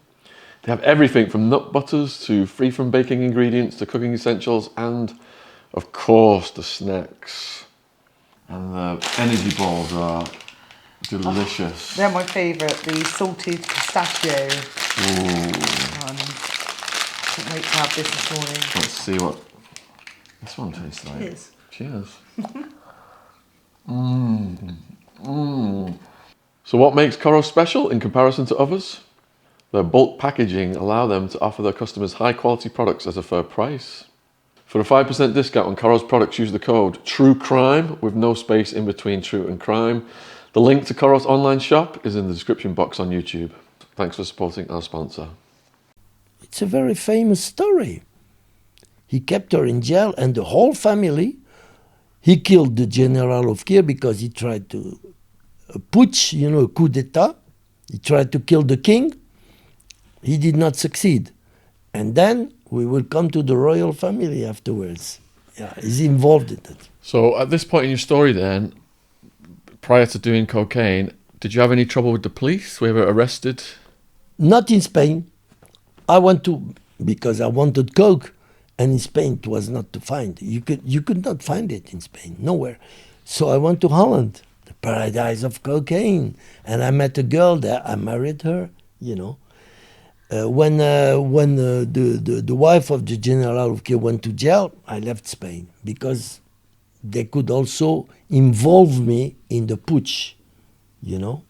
They have everything from nut butters to free from baking ingredients to cooking essentials and, of course, the snacks. And the energy balls are delicious. They're my favourite, the salted pistachio. Can't wait to have this morning. Let's see what this one tastes like. Cheers. Cheers. So what makes Coro special in comparison to others? Their bulk packaging allow them to offer their customers high quality products at a fair price. For a 5% discount on Coro's products, use the code TRUECRIME with no space in between true and crime. The link to Coro's online shop is in the description box on YouTube. Thanks for supporting our sponsor. It's a very famous story. He kept her in jail and the whole family. He killed the General Oufkir because he tried to putsch, you know, a coup d'etat. He tried to kill the king. He did not succeed. And then we will come to the royal family afterwards. Yeah, he's involved in it. So at this point in your story then, prior to doing cocaine, did you have any trouble with the police? Were you ever arrested? Not in Spain. I went to, because I wanted coke, and in Spain it was not to find. You could not find it in Spain, nowhere. So I went to Holland, the paradise of cocaine. And I met a girl there, I married her, you know. When the wife of the General Oufkir went to jail, I left Spain because they could also involve me in the putsch, you know.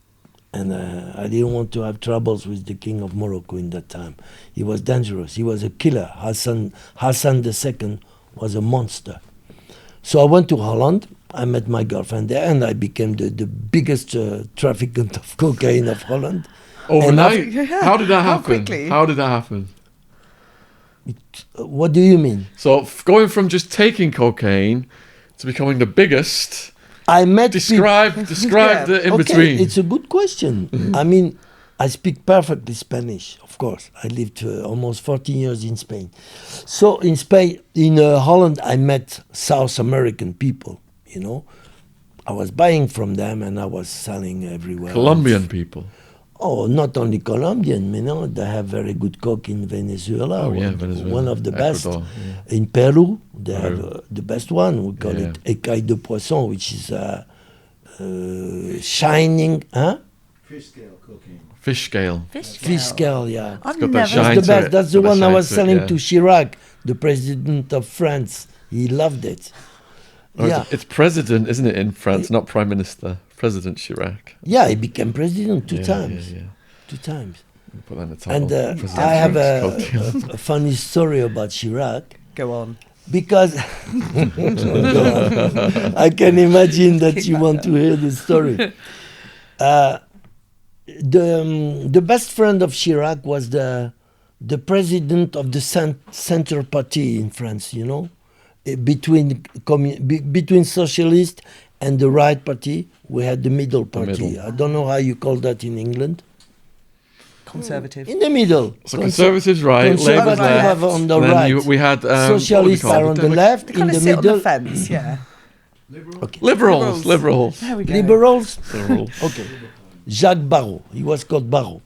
And I didn't want to have troubles with the king of Morocco in that time. He was dangerous. He was a killer. Hassan II was a monster. So I went to Holland. I met my girlfriend there, and I became the biggest trafficant of cocaine of Holland. Overnight? How did that happen? How quickly? How did that happen? What do you mean? So going from just taking cocaine to becoming the biggest, I met describe the in between. It's a good question. I mean, I speak perfectly Spanish, of course. I lived almost 14 years in Spain. So in Spain, in Holland, I met South American people, you know. I was buying from them and I was selling everywhere. Colombian people. Oh, not only Colombian, you know, they have very good coke in Venezuela. Oh, yeah, Venezuela. One of the Ecuador, best. yeah. In Peru, they have the best one. We call Yeah. it écaille de poisson, which is shining, huh? Fish scale cocaine. Fish scale. Fish scale, yeah. I've got that never. shine. That's the to best. it. That's the Got that one I shine was to it, selling yeah. to Chirac, the president of France. He loved it. Oh, Yeah. it's president, isn't it, in France, not prime minister. President Chirac. Yeah, he became president two Yeah, times. Yeah, yeah. 2 times. Put that in the title. And President I have Chirac's cocaine. a funny story about Chirac. Go on. Because I can imagine that you want to hear the story. The best friend of Chirac was the president of the Center Party in France. You know, between socialist and the right party, we had the middle party. I don't know how you call that in England. Conservative. In the middle. So Conservatives right, Conservative Labour's left. on the And then right. we had Socialists are on the left. They In kind of the sit middle. on the fence, yeah. Okay. Liberals. There we go. Liberals. Liberals. Okay. Jacques Barrault. He was called Barrault.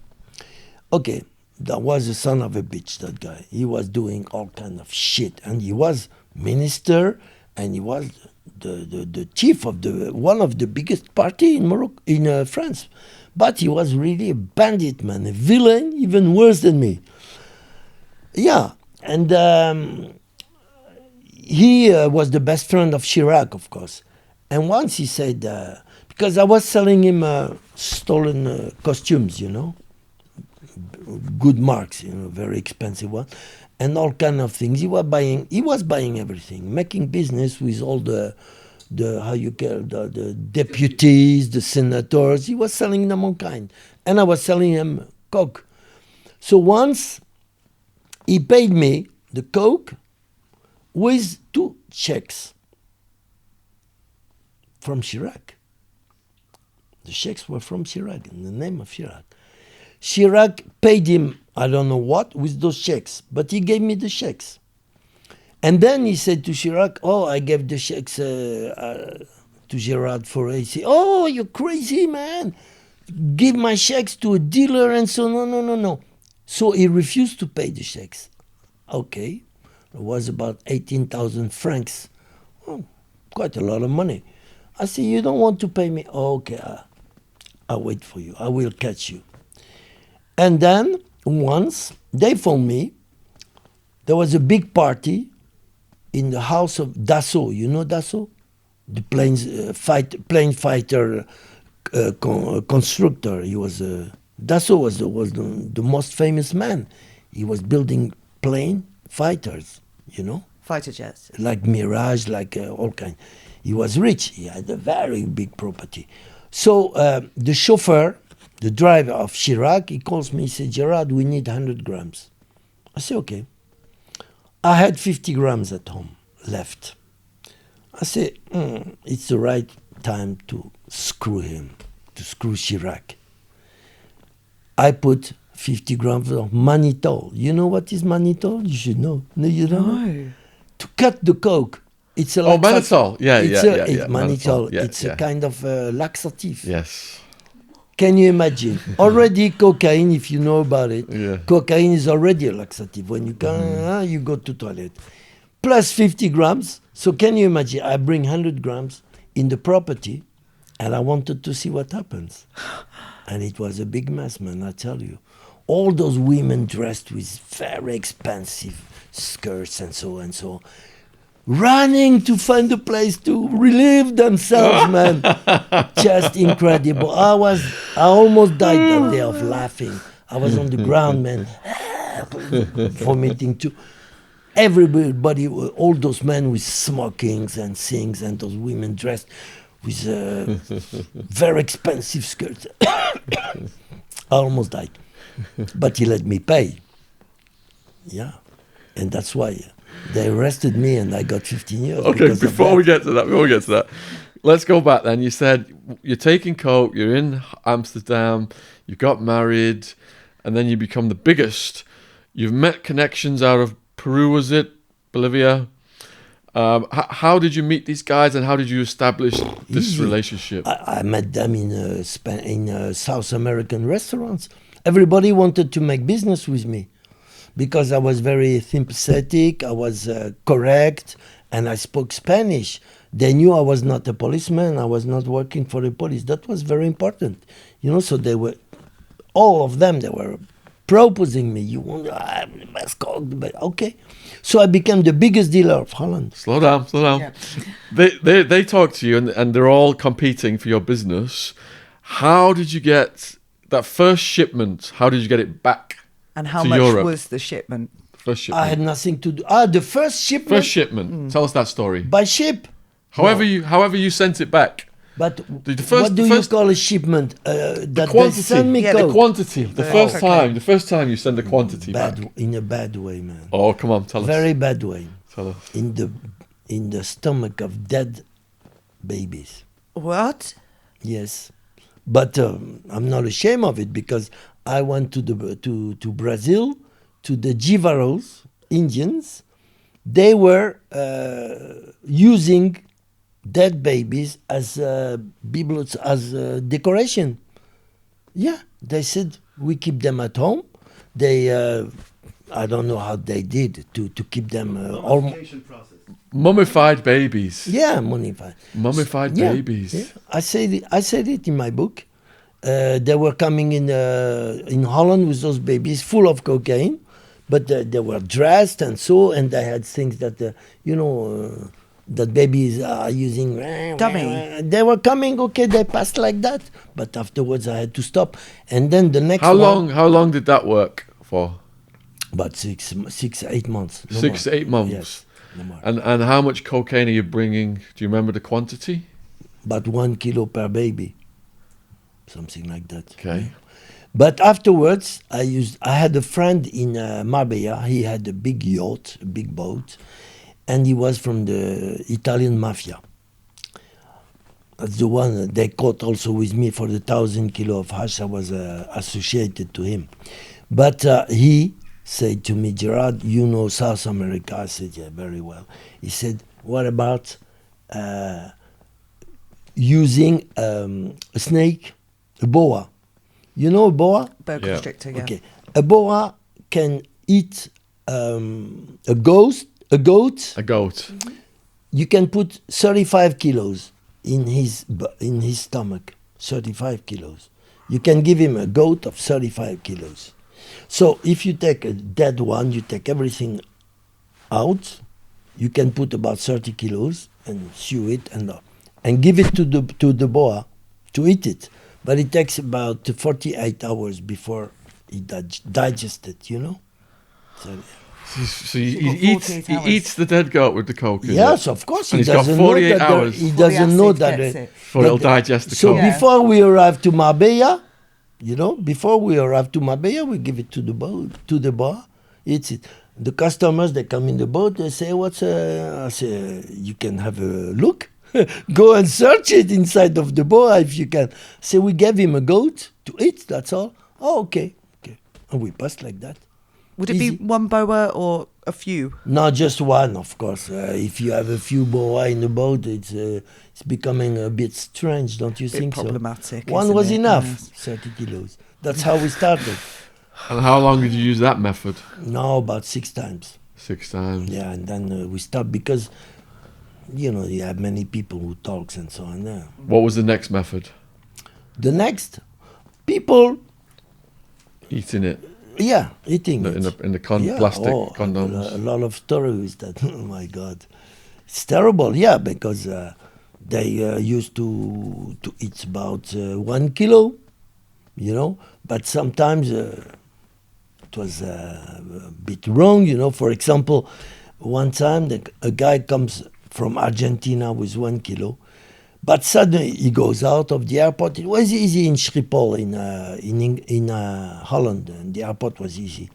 Okay. That was the son of a bitch, that guy. He was doing all kind of shit. And he was minister, and he was the chief of one of the biggest party in France. But he was really a bandit, man, a villain, even worse than me. Yeah, and he was the best friend of Chirac, of course. And once he said, because I was selling him stolen costumes, you know, good marks, you know, very expensive one, and all kind of things. He was buying everything, making business with all the deputies, the senators. He was selling them all kind, and I was selling him coke. So once he paid me the coke with 2 checks from Chirac. The checks were from Chirac, in the name of Chirac. Chirac paid him, I don't know what, with those checks, but he gave me the checks. And then he said to Chirac, oh, I gave the checks to Gerard Faure. He said, oh, you're crazy, man. Give my checks to a dealer and so no. So he refused to pay the checks. Okay. It was about 18,000 francs. Oh, quite a lot of money. I said, you don't want to pay me? Oh, okay, I'll wait for you. I will catch you. And then once they phoned me, there was a big party in the house of Dassault. You know Dassault? The plane fighter constructor. He was Dassault was the most famous man. He was building plane fighters, you know? Fighter jets. Like Mirage, like all kind. He was rich. He had a very big property. So the chauffeur, the driver of Chirac, he calls me, he said, Gerard, we need 100 grams. I said, okay. I had 50 grams at home left. I said, it's the right time to screw him, to screw Chirac. I put 50 grams of mannitol. You know what is mannitol? You should know. No, you don't know? To cut the coke. It's a mannitol. Yeah. Mannitol. Yeah, it's a kind of laxative. Yes. Can you imagine? Already cocaine, if you know about it, cocaine is already a laxative. When you you go to toilet. Plus 50 grams. So can you imagine? I bring 100 grams in the property, and I wanted to see what happens. And it was a big mess, man, I tell you. All those women dressed with very expensive skirts and so and so, running to find a place to relieve themselves, man. Just incredible. I almost died that day of laughing. I was on the ground, man, vomiting too. Everybody, all those men with smokings and things, and those women dressed with very expensive skirts. I almost died. But he let me pay. Yeah. And that's why they arrested me and I got 15 years. Okay, before we get to that, let's go back then. You said you're taking coke, you're in Amsterdam, you got married, and then you become the biggest. You've met connections out of Peru, was it? Bolivia? How did you meet these guys and how did you establish this relationship? I met them in South American restaurants. Everybody wanted to make business with me because I was very sympathetic, I was correct, and I spoke Spanish. They knew I was not a policeman, I was not working for the police. That was very important. You know, so they were, all of them, they were proposing me, you want the best coke, okay. So I became the biggest dealer of Holland. Slow down. Yeah. They talk to you and they're all competing for your business. How did you get that first shipment? How did you get it back And how to much Europe? was the shipment First shipment. I had nothing to do. The first shipment First shipment. Tell us that story. by ship. However you sent it back. But first- what do the you first- call a shipment? That they Quantity. send me Yeah, The coke. quantity. The first time you send the quantity back. In a bad way, man. Oh, come on, tell us. Very bad way. Tell us. In the stomach of dead babies. What? Yes, but I'm not ashamed of it because I went to Brazil, to the Jivaros, Indians. They were using dead babies as bibelots, as decoration. Yeah, they said we keep them at home. They, I don't know how they did to keep them Mummified babies. Yeah, mummified. Mummified babies. Yeah. I said it in my book. They were coming in Holland with those babies full of cocaine, but they were dressed and they had things that that babies are using. Dummy. They were coming, okay, they passed like that, but afterwards I had to stop. And then the next How long did that work for? About 6, 8 months. No 6 to more. 8 months. Yes, no more. And how much cocaine are you bringing? Do you remember the quantity? About 1 kilo per baby, something like that. Okay. But afterwards, I had a friend in Marbella. He had a big yacht, a big boat, and he was from the Italian mafia. That's the one they caught also with me for the 1,000 kilo of hash. I was associated to him. But he said to me, Gerard, you know South America? I said, yeah, very well. He said, what about using a snake, a boa? You know a boa? Boa constrictor, yeah. Okay. A boa can eat a goat. A goat. You can put 35 kilos in his stomach. 35 kilos. You can give him a goat of 35 kilos. So if you take a dead one, you take everything out. You can put about 30 kilos and sew it and give it to the boa to eat it. But it takes about 48 hours before it digests it, you know? So he eats the dead goat with the coke in Yes, it. of course. And he's got 48 hours He doesn't know that. before it'll digest the So coke. before we arrive to Marbella, before we arrive to Marbella, we give it to the boat, eats it. The customers, they come in the boat, they say, I say, you can have a look. Go and search it inside of the boa if you can. So we gave him a goat to eat, that's all. Oh, okay. And we passed like that. Would it Easy. be one boa or a few? Not just one, of course. If you have a few boa in the boat, it's becoming a bit strange, don't you think problematic, so? One isn't was it? enough, Yes. 30 kilos. That's how we started. And how long did you use that method? No, about 6 times. 6 times. Yeah, and then we stopped because, you have many people who talks and so on. What was the next method? The next, people, Eating it eating it. in the plastic condoms. A lot of stories that, oh my God. It's terrible, because they used to eat about 1 kilo, but sometimes it was a bit wrong, For example, one time a guy comes from Argentina with 1 kilo, but suddenly he goes out of the airport. It was easy in Schiphol in Holland, and the airport was easy.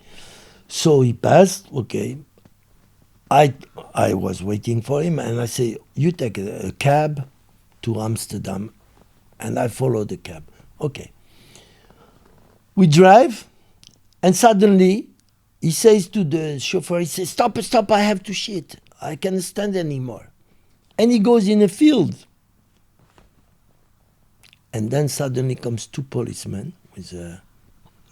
So he passed, okay. I was waiting for him, and I say, you take a cab to Amsterdam, and I follow the cab. Okay. We drive, and suddenly he says to the chauffeur, he says, stop, I have to shit. I can't stand anymore. And he goes in a field. And then suddenly comes 2 policemen with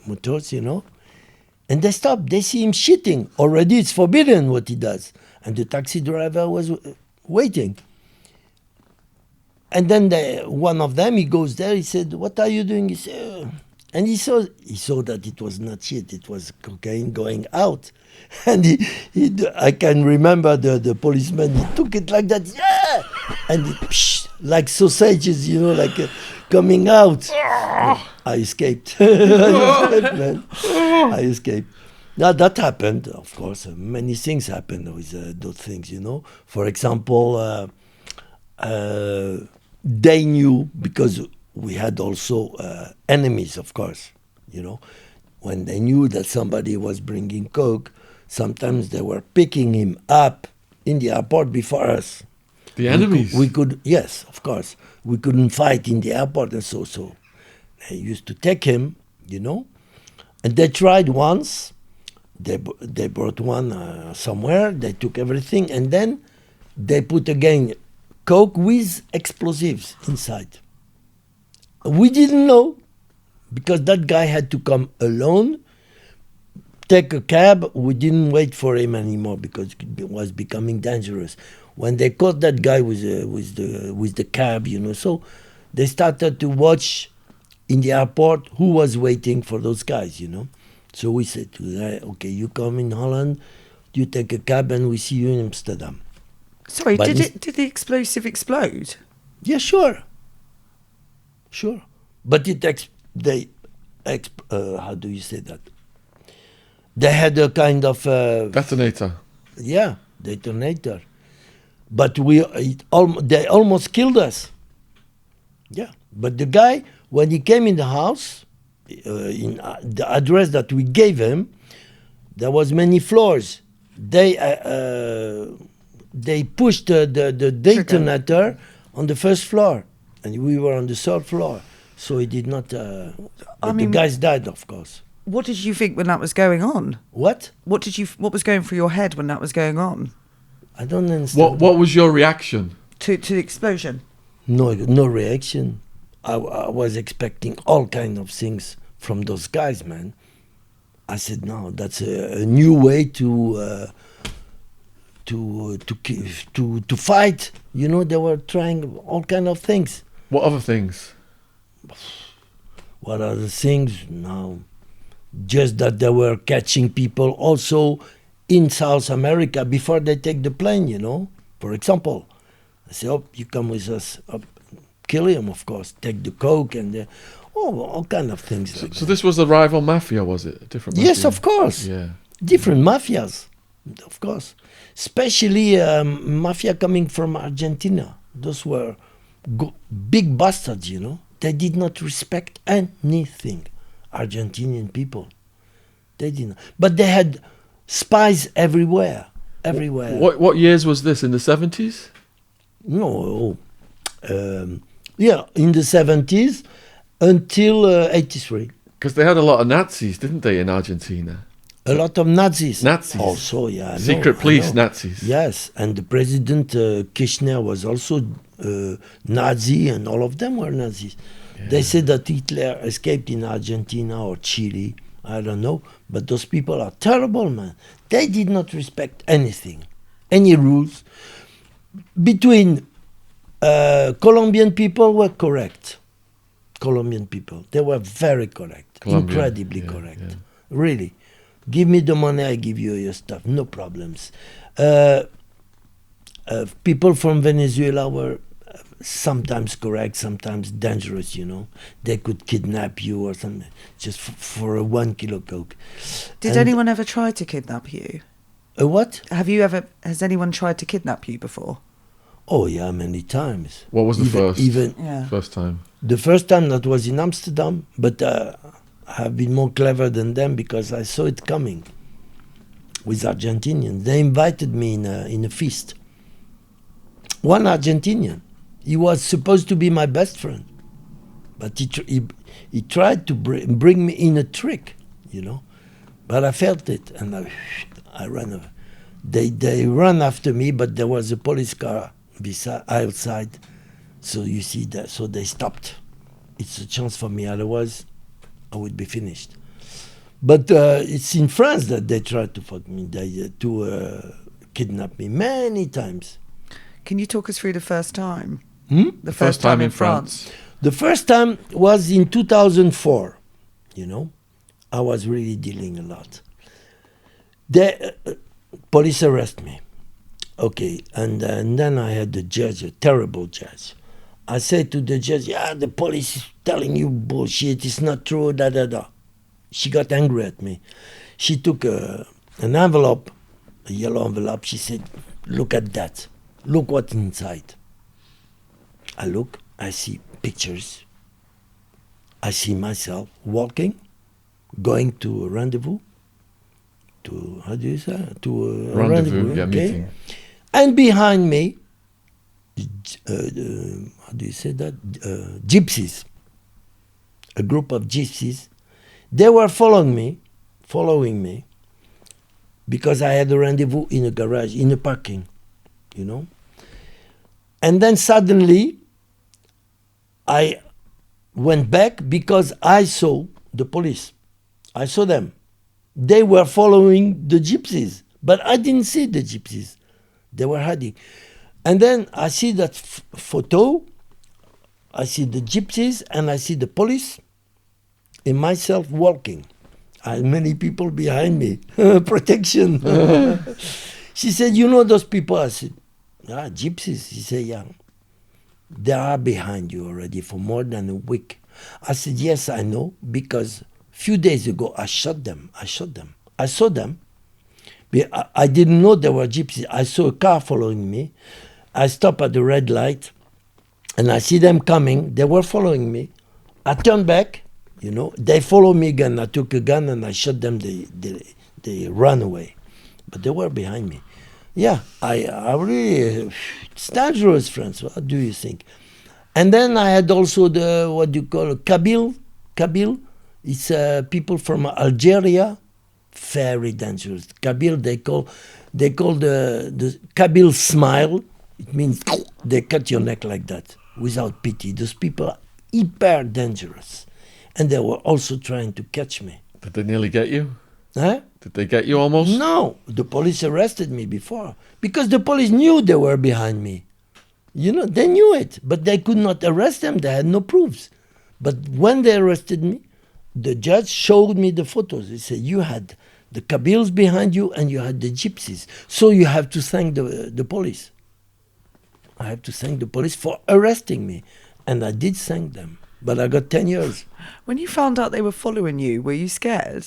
motors, and they stop. They see him shitting. Already it's forbidden what he does. And the taxi driver was waiting. And then one of them, he goes there, he said, what are you doing? He said, and he saw that it was not shit, it was cocaine going out. And I can remember the policeman, he took it like that, and it, like sausages, coming out. I escaped. Man. I escaped. Now that happened, of course. Many things happened with those things, For example, they knew, because we had also enemies, of course, When they knew that somebody was bringing coke, sometimes they were picking him up in the airport before us. The enemies? We could, yes, of course. We couldn't fight in the airport and so. They used to take him, And they tried once. They brought one somewhere. They took everything. And then they put again coke with explosives inside. We didn't know, because that guy had to come alone, take a cab. We didn't wait for him anymore because it was becoming dangerous. When they caught that guy with the cab, so they started to watch in the airport who was waiting for those guys, So we said to them, okay, you come in Holland, you take a cab, and we see you in Amsterdam. Sorry, But did the explosive explode? Yeah, sure. But how do you say that? They had a kind of Detonator. Yeah, detonator. But they almost killed us. Yeah, but the guy, when he came in the house, in the address that we gave him, there was many floors. They pushed the detonator on the first floor, and we were on the third floor. So he did not. The guys died, of course. What did you think when that was going on? What? What was going through your head when that was going on? I don't understand. What was your reaction to the explosion? No reaction. I was expecting all kind of things from those guys, man. I said, no, that's a new way to fight. They were trying all kind of things. What other things? What other things? No, just that they were catching people also in South America before they take the plane. For example, I say, oh, you come with us. Kill him, of course. Take the coke and all kind of things. So this was the rival mafia, was it? Different mafia? Yes, of course. Yeah. Different mafias, of course. Especially mafia coming from Argentina. Those were big bastards, They did not respect anything. Argentinian people. They didn't. But they had spies everywhere. Everywhere. What years was this? In the 70s? No. Yeah, in the 70s until 83. Because they had a lot of Nazis, didn't they, in Argentina? A lot of Nazis. Nazis. Also, yeah. Secret police Nazis. Yes, and the president Kirchner was also Nazi, and all of them were Nazis. Yeah. They said that Hitler escaped in Argentina or Chile. I don't know. But those people are terrible, man. They did not respect anything, any rules. Between Colombian people were correct. Colombian people. They were very correct. Incredibly correct. Yeah. Really. Give me the money, I give you your stuff. No problems. People from Venezuela were sometimes correct, sometimes dangerous, They could kidnap you or something, just for a 1 kilo coke. Did anyone ever try to kidnap you? A what? Has anyone tried to kidnap you before? Oh, yeah, many times. What was the first time? The first time that was in Amsterdam, but I have been more clever than them because I saw it coming with Argentinians. They invited me in a feast. One Argentinian. He was supposed to be my best friend, but he tried to bring me in a trick, But I felt it, and I ran over. They ran after me, but there was a police car outside, so you see that. So they stopped. It's a chance for me, otherwise I would be finished. But it's in France that they tried to fuck me, to kidnap me many times. Can you talk us through the first time? The first time in France. The first time was in 2004. I was really dealing a lot. The police arrest me. Okay, and then I had the judge, a terrible judge. I said to the judge, yeah, the police is telling you bullshit, it's not true, da da da. She got angry at me. She took an envelope, a yellow envelope. She said, "Look at that. Look what's inside." I look, I see pictures. I see myself walking, going to a rendezvous. To, how do you say? To a rendezvous, yeah, okay? meeting. And behind me, how do you say that? Gypsies. A group of gypsies. They were following me, because I had a rendezvous in a garage, in a parking, you know. And then suddenly, I went back because I saw the police. I saw them. They were following the gypsies, but I didn't see the gypsies. They were hiding. And then I see that photo, I see the gypsies, and I see the police, and myself walking. I had many people behind me. Protection. She said, "You know those people?" I said, "Gypsies." She said, "Yeah. They are behind you already for more than a week." I said, "Yes, I know, because a few days ago I shot them. I saw them. I didn't know they were gypsies. I saw a car following me. I stopped at the red light, and I see them coming. They were following me. I turned back, you know. They followed me again. I took a gun and I shot them. They ran away. But they were behind me. Yeah, I really, it's dangerous, friends. What do you think?" And then I had also the, what you call, Kabyle. It's people from Algeria. Very dangerous. Kabyle, they call the Kabyle smile. It means they cut your neck like that, without pity. Those people are hyper dangerous. And they were also trying to catch me. Did they nearly get you? Huh? Did they get you almost? No, the police arrested me before. Because the police knew they were behind me. You know, they knew it, but they could not arrest them. They had no proofs. But when they arrested me, the judge showed me the photos. He said, "You had the Kabyles behind you and you had the gypsies. So you have to thank the police." I have to thank the police for arresting me. And I did thank them. But I got 10 years. When you found out they were following you, were you scared?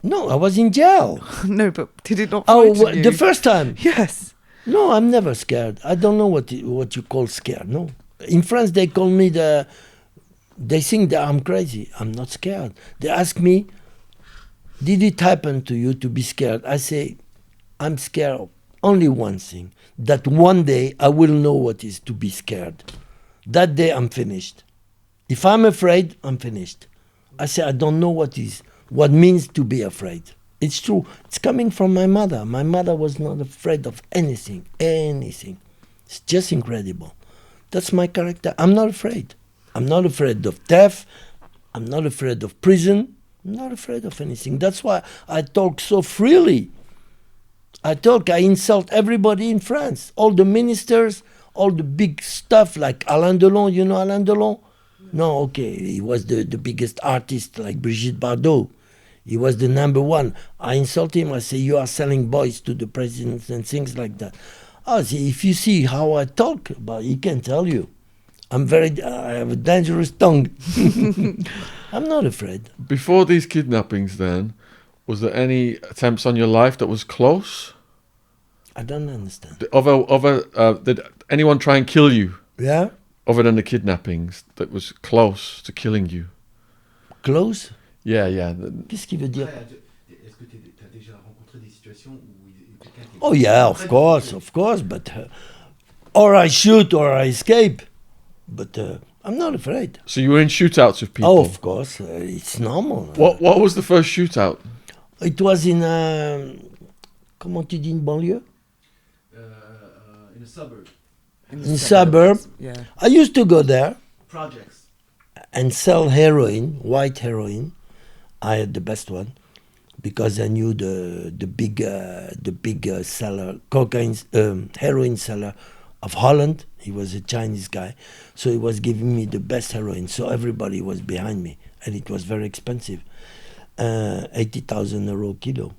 No, I was in jail. No, but did it not Oh, frighten you? the first time? Yes. No, I'm never scared. I don't know what you call scared, no. In France, they call me they think that I'm crazy. I'm not scared. They ask me, "Did it happen to you to be scared?" I say, "I'm scared of only one thing, that one day I will know what is to be scared. That day I'm finished. If I'm afraid, I'm finished." I say, "I don't know what means to be afraid." It's true. It's coming from my mother. My mother was not afraid of anything. It's just incredible. That's my character. I'm not afraid. I'm not afraid of death. I'm not afraid of prison. I'm not afraid of anything. That's why I talk so freely. I insult everybody in France. All the ministers, all the big stuff like Alain Delon. You know Alain Delon? No, okay. He was the biggest artist like Brigitte Bardot. He was the number one. I insult him. I say, "You are selling boys to the president," and things like that. Oh, see, if you see how I talk, but he can tell you. I have a dangerous tongue. I'm not afraid. Before these kidnappings then, was there any attempts on your life that was close? I don't understand. Did anyone try and kill you? Yeah? Other than the kidnappings that was close to killing you? Close? Yeah. Qu'est-ce qu'il veut dire? Est-ce que tu as déjà rencontré des situations où quelqu'un qui... Oh yeah, of course, but or I shoot or I escape, but I'm not afraid. So you were in shootouts with people? Oh, of course, it's normal. What was the first shootout? It was in, comment tu dis, une banlieue? In a suburb. In suburb. Yeah. I used to go there Projects. and sell heroin, white heroin. I had the best one because I knew the big seller, heroin seller of Holland. He was a Chinese guy, so he was giving me the best heroin. So everybody was behind me, and it was very expensive, 80,000 euro kilo.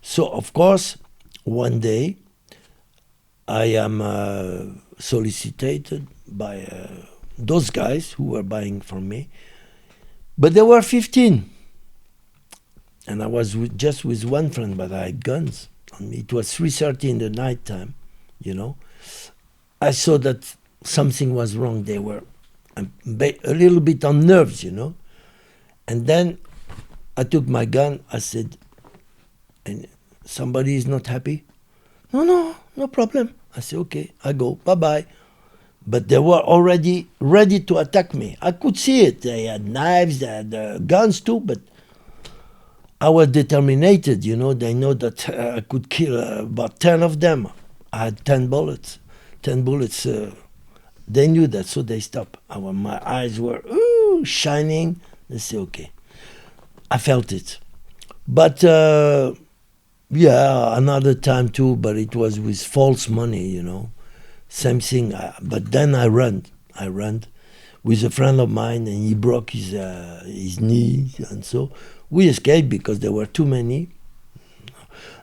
So of course, one day I am solicited by those guys who were buying from me, but there were 15. and I was just with one friend, but I had guns on me. It was 3:30 in the night time, you know. I saw that something was wrong. They were a little bit on nerves, you know. And then I took my gun. I said, and somebody is not happy? No problem. I said, okay, I go, bye-bye. But they were already ready to attack me. I could see it. They had knives, they had guns too, but I was determined, you know. They know that I could kill about 10 of them. I had 10 bullets. 10 bullets. They knew that, so they stopped. My eyes were shining. They say, okay. I felt it. But, yeah, another time too, but it was with false money, you know. Same thing. But then I ran with a friend of mine, and he broke his knee, and so we escaped because there were too many.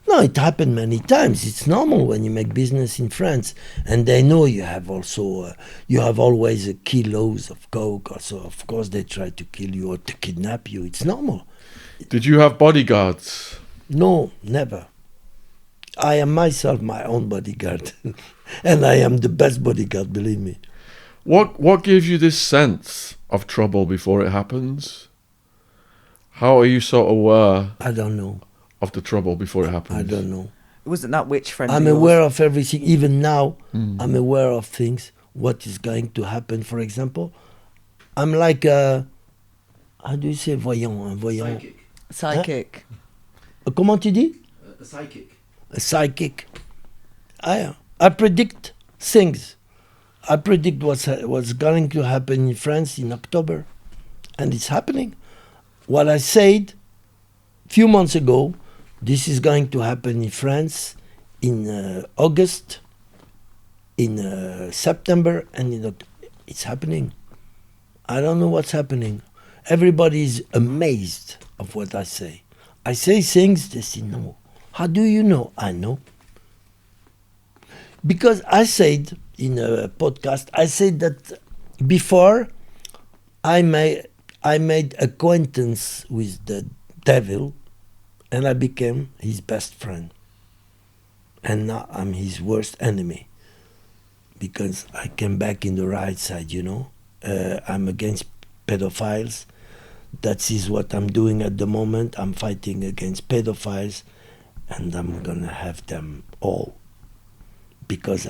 No, it happened many times. It's normal when you make business in France, and they know you have also you have always kilos of coke. So of course they try to kill you or to kidnap you. It's normal. Did you have bodyguards? No, never. I am myself my own bodyguard, and I am the best bodyguard. Believe me. What gives you this sense of trouble before it happens? How are you so aware? I don't know. Of the trouble before it happens? I don't know. Wasn't that witch friend? I'm aware of everything. Even now, I'm aware of things. What is going to happen? For example, I'm like how do you say voyant? Psychic. Psychic. Comment tu dis? A psychic. A psychic. I predict things. I predict what's going to happen in France in October, and it's happening. What I said a few months ago, this is going to happen in France in August, in September, and it's happening. I don't know what's happening. Everybody is amazed of what I say. I say things, they say, no. How do you know? I know. Because I said in a podcast, I said that before I made acquaintance with the devil, and I became his best friend. And now I'm his worst enemy, because I came back in the right side, you know. I'm against pedophiles. That is what I'm doing at the moment. I'm fighting against pedophiles, and I'm gonna have them all, because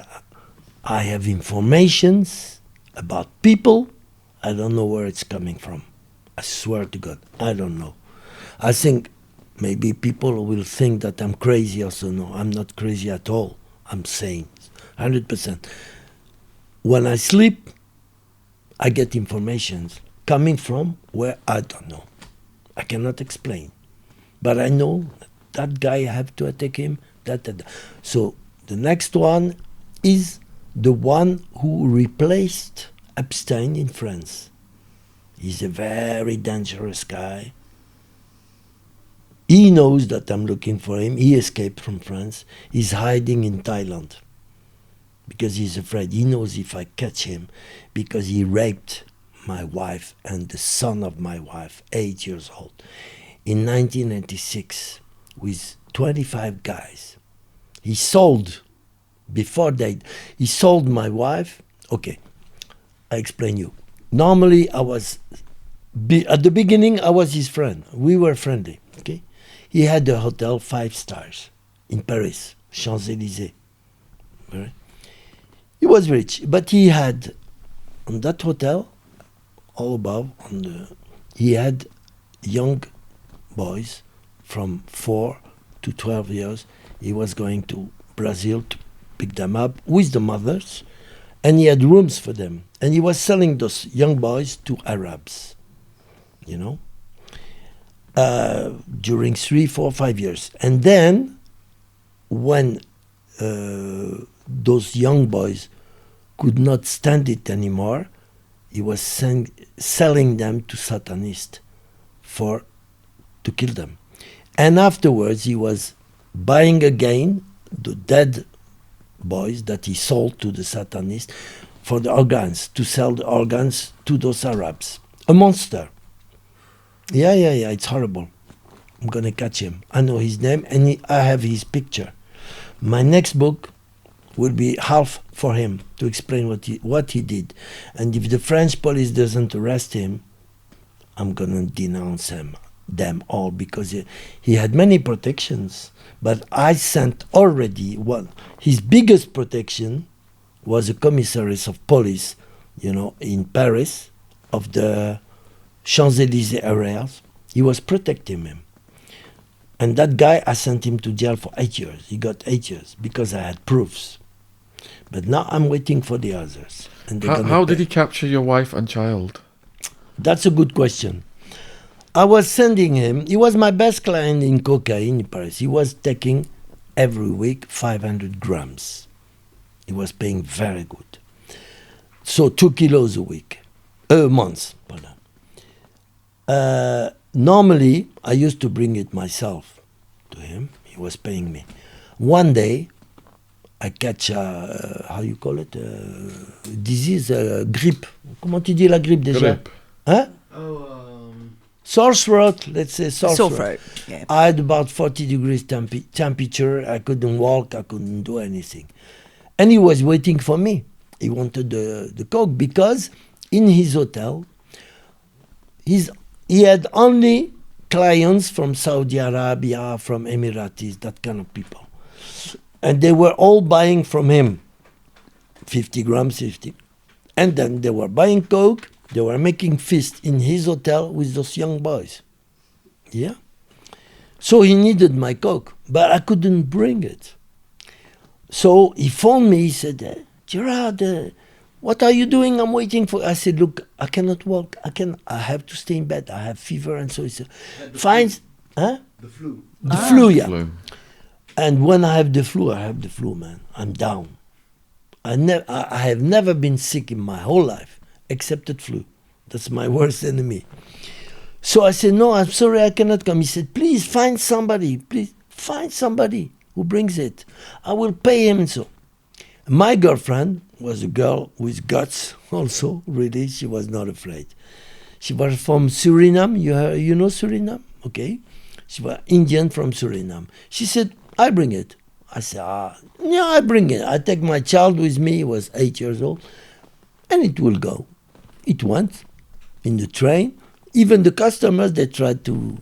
I have informations about people. I don't know where it's coming from. I swear to God, I don't know. I think maybe people will think that I'm crazy also. No, I'm not crazy at all. I'm sane, 100%. When I sleep, I get informations coming from where I don't know. I cannot explain. But I know that guy, I have to attack him. That. So the next one is the one who replaced Epstein in France. He's a very dangerous guy. He knows that I'm looking for him. He escaped from France. He's hiding in Thailand because he's afraid. He knows if I catch him, because he raped my wife and the son of my wife, 8 years old, in 1996 with 25 guys. He sold, before that, he sold my wife. Okay, I explain you. Normally, at the beginning, I was his friend. We were friendly, okay? He had a hotel 5 stars in Paris, Champs-Élysées. Right? He was rich, but he had, on that hotel, all above, he had young boys from 4 to 12 years. He was going to Brazil to pick them up with the mothers, and he had rooms for them. And he was selling those young boys to Arabs, you know, during 3, 4, 5 years. And then, when those young boys could not stand it anymore, he was selling them to Satanists to kill them. And afterwards, he was buying again the dead boys that he sold to the Satanists for the organs, to sell the organs to those Arabs. A monster. Yeah, it's horrible. I'm going to catch him. I know his name, and I have his picture. My next book will be half for him to explain what he did. And if the French police doesn't arrest him, I'm going to denounce them all, because he had many protections. But I sent already one. His biggest protection was a commissariat of police, in Paris, of the Champs-Élysées areas. He was protecting him. And that guy, I sent him to jail for 8 years. He got 8 years because I had proofs. But now I'm waiting for the others. And How did he capture your wife and child? That's a good question. I was sending him, he was my best client in cocaine in Paris. He was taking every week 500 grams. He was paying very good. So 2 kilos a month. Normally, I used to bring it myself to him. He was paying me. One day, I catch how you call it, disease, grippe. Comment tu dis la grippe déjà? Grippe. Hein? Sore throat, let's say sore Sore throat. throat, yeah. I had about 40 degrees temperature. I couldn't walk. I couldn't do anything. And he was waiting for me. He wanted the coke because in his hotel, he had only clients from Saudi Arabia, from Emiratis, that kind of people. And they were all buying from him 50 grams, 50. And then they were buying coke. They were making feast in his hotel with those young boys. Yeah. So he needed my coke, but I couldn't bring it. So he phoned me. He said, Gerard, what are you doing? I'm waiting for. I said, look, I cannot walk. I have to stay in bed. I have fever. And so he said, fine. Huh? The flu. The flu, yeah. Flu. And when I have the flu, man. I'm down. I have never been sick in my whole life, except the flu. That's my worst enemy. So I said, no, I'm sorry, I cannot come. He said, please find somebody. Please find somebody who brings it. I will pay him and so. My girlfriend was a girl with guts also, really. She was not afraid. She was from Suriname. You know Suriname? Okay. She was Indian from Suriname. She said, I bring it. I said, yeah, I bring it. I take my child with me. He was 8 years old. And it will go. It went in the train. Even the customers, they tried to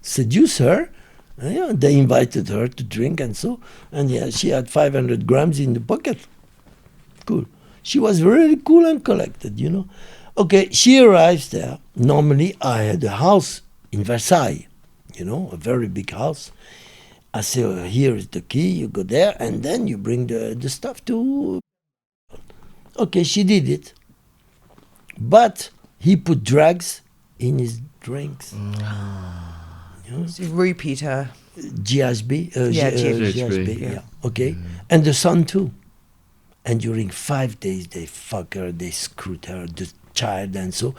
seduce her. They invited her to drink and so. And yeah, she had 500 grams in the pocket. Cool. She was really cool and collected, Okay, she arrives there. Normally, I had a house in Versailles, a very big house. I say, here is the key, you go there, and then you bring the stuff to... Okay, she did it. But he put drugs in his drinks. So you repeat her. GHB? GHB. Yeah. Okay. And the son too. And during 5 days, they fuck her, they screwed her, the child and so.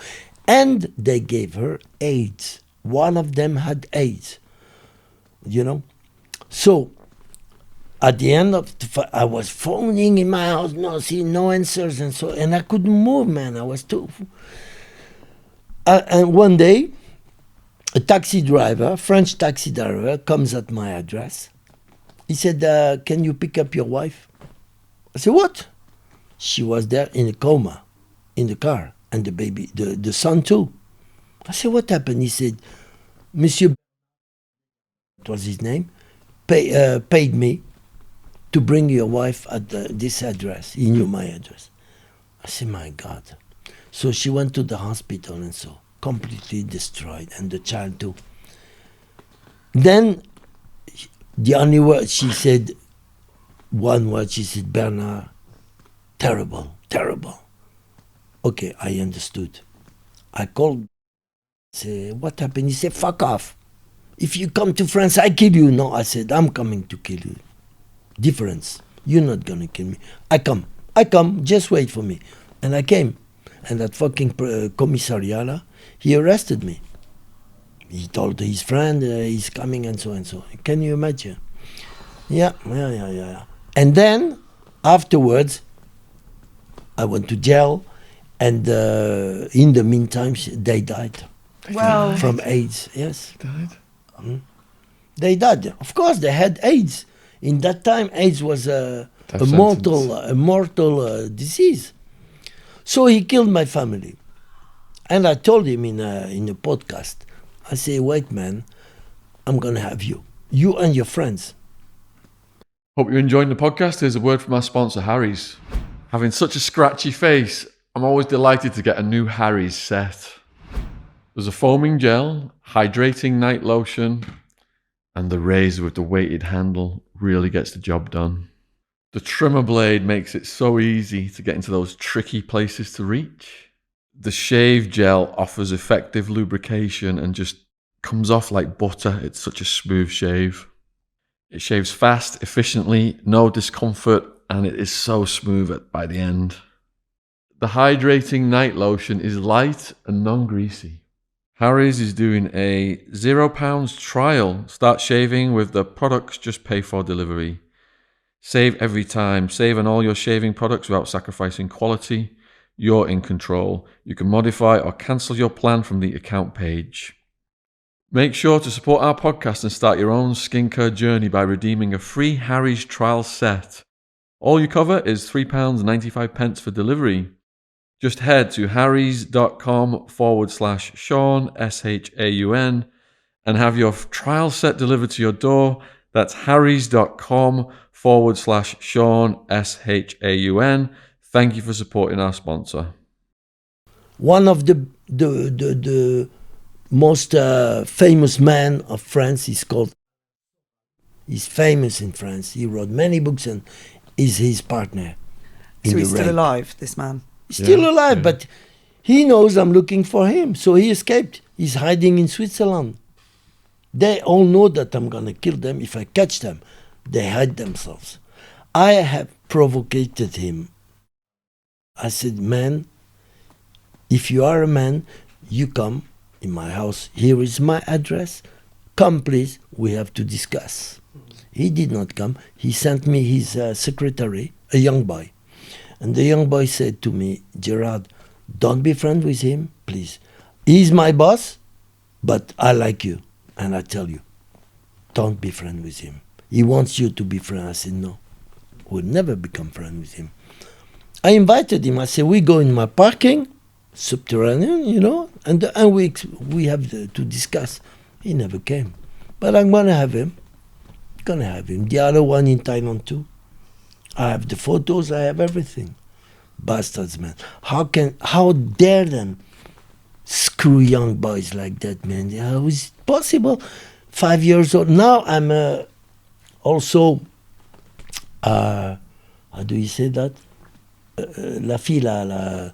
And they gave her AIDS. One of them had AIDS. So, at the end of I was phoning in my house, no answers and so, and I couldn't move, man. I was too. And one day, a French taxi driver, comes at my address. He said, can you pick up your wife? I said, what? She was there in a coma, in the car, and the baby, the son too. I said, what happened? He said, Monsieur, what was his name, paid me to bring your wife at this address. He knew my address. I said, my God. So she went to the hospital and so, completely destroyed, and the child too. Then, the only word she said, one word, she said, Bernard, terrible, terrible. Okay, I understood. I called, say, what happened? He said, fuck off. If you come to France, I kill you. No, I said, I'm coming to kill you. Difference. You're not going to kill me. I come, just wait for me. And I came. And that fucking commissariat, he arrested me. He told his friend he's coming and so and so. Can you imagine? Yeah. And then, afterwards, I went to jail. And in the meantime, they died. Well, From AIDS, yes. Died? They died. Of course, they had AIDS. In that time, AIDS was a Death mortal disease. So he killed my family. And I told him in a podcast, I say, wait, man, I'm going to have you. You and your friends. Hope you're enjoying the podcast. Here's a word from our sponsor, Harry's. Having such a scratchy face, I'm always delighted to get a new Harry's set. There's a foaming gel, hydrating night lotion, and the razor with the weighted handle really gets the job done. The trimmer blade makes it so easy to get into those tricky places to reach. The shave gel offers effective lubrication and just comes off like butter. It's such a smooth shave. It shaves fast, efficiently, no discomfort, and it is so smooth by the end. The hydrating night lotion is light and non-greasy. Harry's is doing a £0 trial. Start shaving with the products, just pay for delivery. Save every time. Save on all your shaving products without sacrificing quality. You're in control. You can modify or cancel your plan from the account page. Make sure to support our podcast and start your own skincare journey by redeeming a free Harry's trial set. All you cover is £3.95 for delivery. Just head to harrys.com/Shaun, SHAUN, and have your trial set delivered to your door. That's harrys.com/Shaun, SHAUN. Thank you for supporting our sponsor. One of the most famous man of France is called. He's famous in France. He wrote many books and is his partner. So he's still rape. alive, this man. He's still alive, but he knows I'm looking for him. So he escaped. He's hiding in Switzerland. They all know that I'm going to kill them. If I catch them, they hide themselves. I have provoked him. I said, man, if you are a man, you come in my house. Here is my address. Come, please. We have to discuss. He did not come. He sent me his secretary, a young boy. And the young boy said to me, Gerard, don't be friends with him, please. He's my boss, but I like you. And I tell you, don't be friends with him. He wants you to be friends. I said, no, we'll never become friends with him. I invited him. I said, we go in my parking, subterranean, and we have to discuss. He never came. But I'm going to have him. The other one in Thailand too. I have the photos, I have everything. Bastards, man. How dare them screw young boys like that, man? How is it possible? 5 years old. Now I'm also, how do you say that? La fille,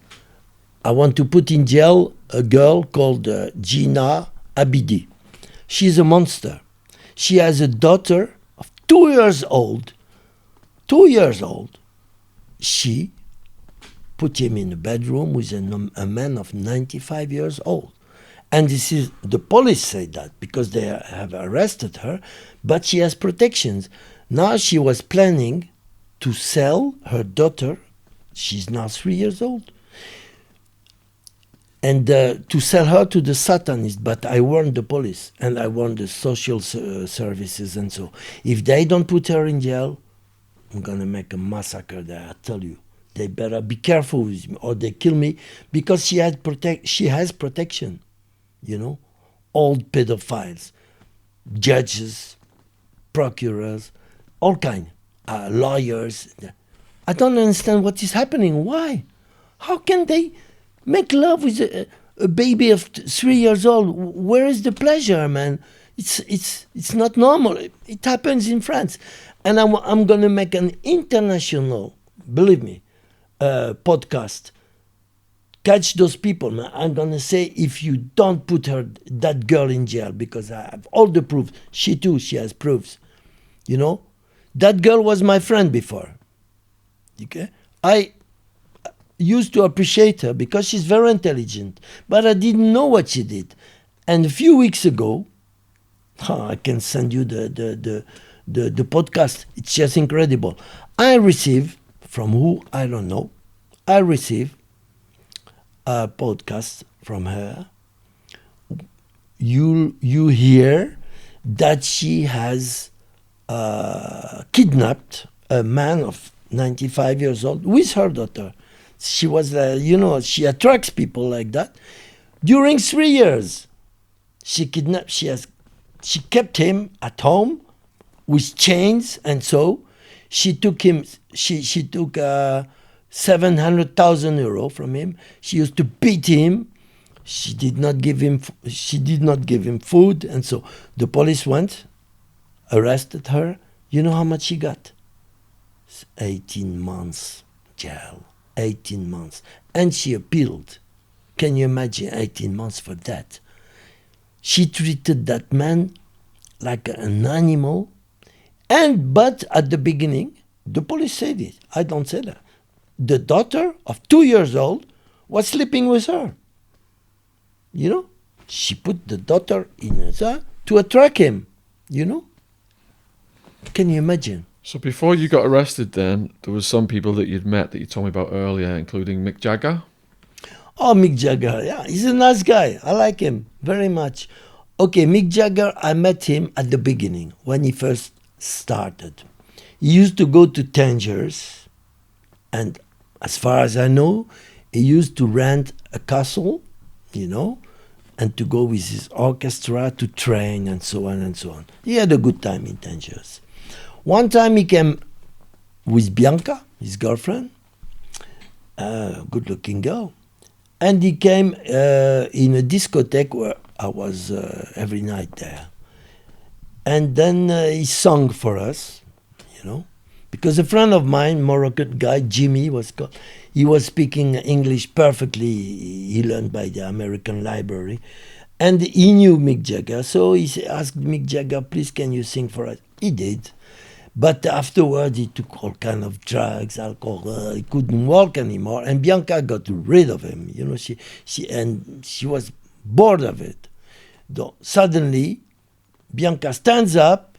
I want to put in jail a girl called Gina Abidi. She's a monster. She has a daughter of 2 years old. 2 years old. She put him in a bedroom with a man of 95 years old. And this is, the police say that because they have arrested her, but she has protections. Now she was planning to sell her daughter, she's now 3 years old, and to sell her to the Satanists. But I warned the police and I warned the social services and so. If they don't put her in jail, I'm going to make a massacre there, I tell you. They better be careful with me or they kill me because she has protection, Old pedophiles, judges, procurers, all kind, lawyers. I don't understand what is happening. Why? How can they make love with a baby of 3 years old? Where is the pleasure, man? It's not normal. It happens in France. And I'm going to make an international, believe me, podcast. Catch those people, man. I'm going to say if you don't put that girl in jail, because I have all the proof. She has proofs. That girl was my friend before. Okay? I used to appreciate her because she's very intelligent, but I didn't know what she did. And a few weeks ago, I can send you the podcast. It's just incredible. I receive from who I don't know. I receive a podcast from her. You hear that she has kidnapped a man of 95 years old with her daughter. She was, she attracts people like that. During 3 years, she kept him at home with chains, and so she took 700,000 euro from him. She used to beat him. She did not give him food, and so the police went, arrested her. You know how much she got? 18 months jail. 18 months. And she appealed. Can you imagine 18 months for that? She treated that man like an animal. But at the beginning, the police said it. I don't say that. The daughter of 2 years old was sleeping with her. She put the daughter in her to attract him. Can you imagine? So before you got arrested then, there was some people that you'd met that you told me about earlier, including Mick Jagger. Oh, Mick Jagger, yeah, he's a nice guy. I like him very much. Okay, Mick Jagger, I met him at the beginning, when he first started. He used to go to Tangiers, and as far as I know, he used to rent a castle, and to go with his orchestra to train and so on and so on. He had a good time in Tangiers. One time he came with Bianca, his girlfriend, good-looking girl, and he came in a discotheque where I was every night there. And then he sung for us, because a friend of mine, Moroccan guy, Jimmy was called, he was speaking English perfectly. He learned by the American Library. And he knew Mick Jagger, so he asked Mick Jagger, please, can you sing for us? He did. But afterwards, he took all kind of drugs, alcohol. He couldn't walk anymore, and Bianca got rid of him. She was bored of it. Suddenly, Bianca stands up.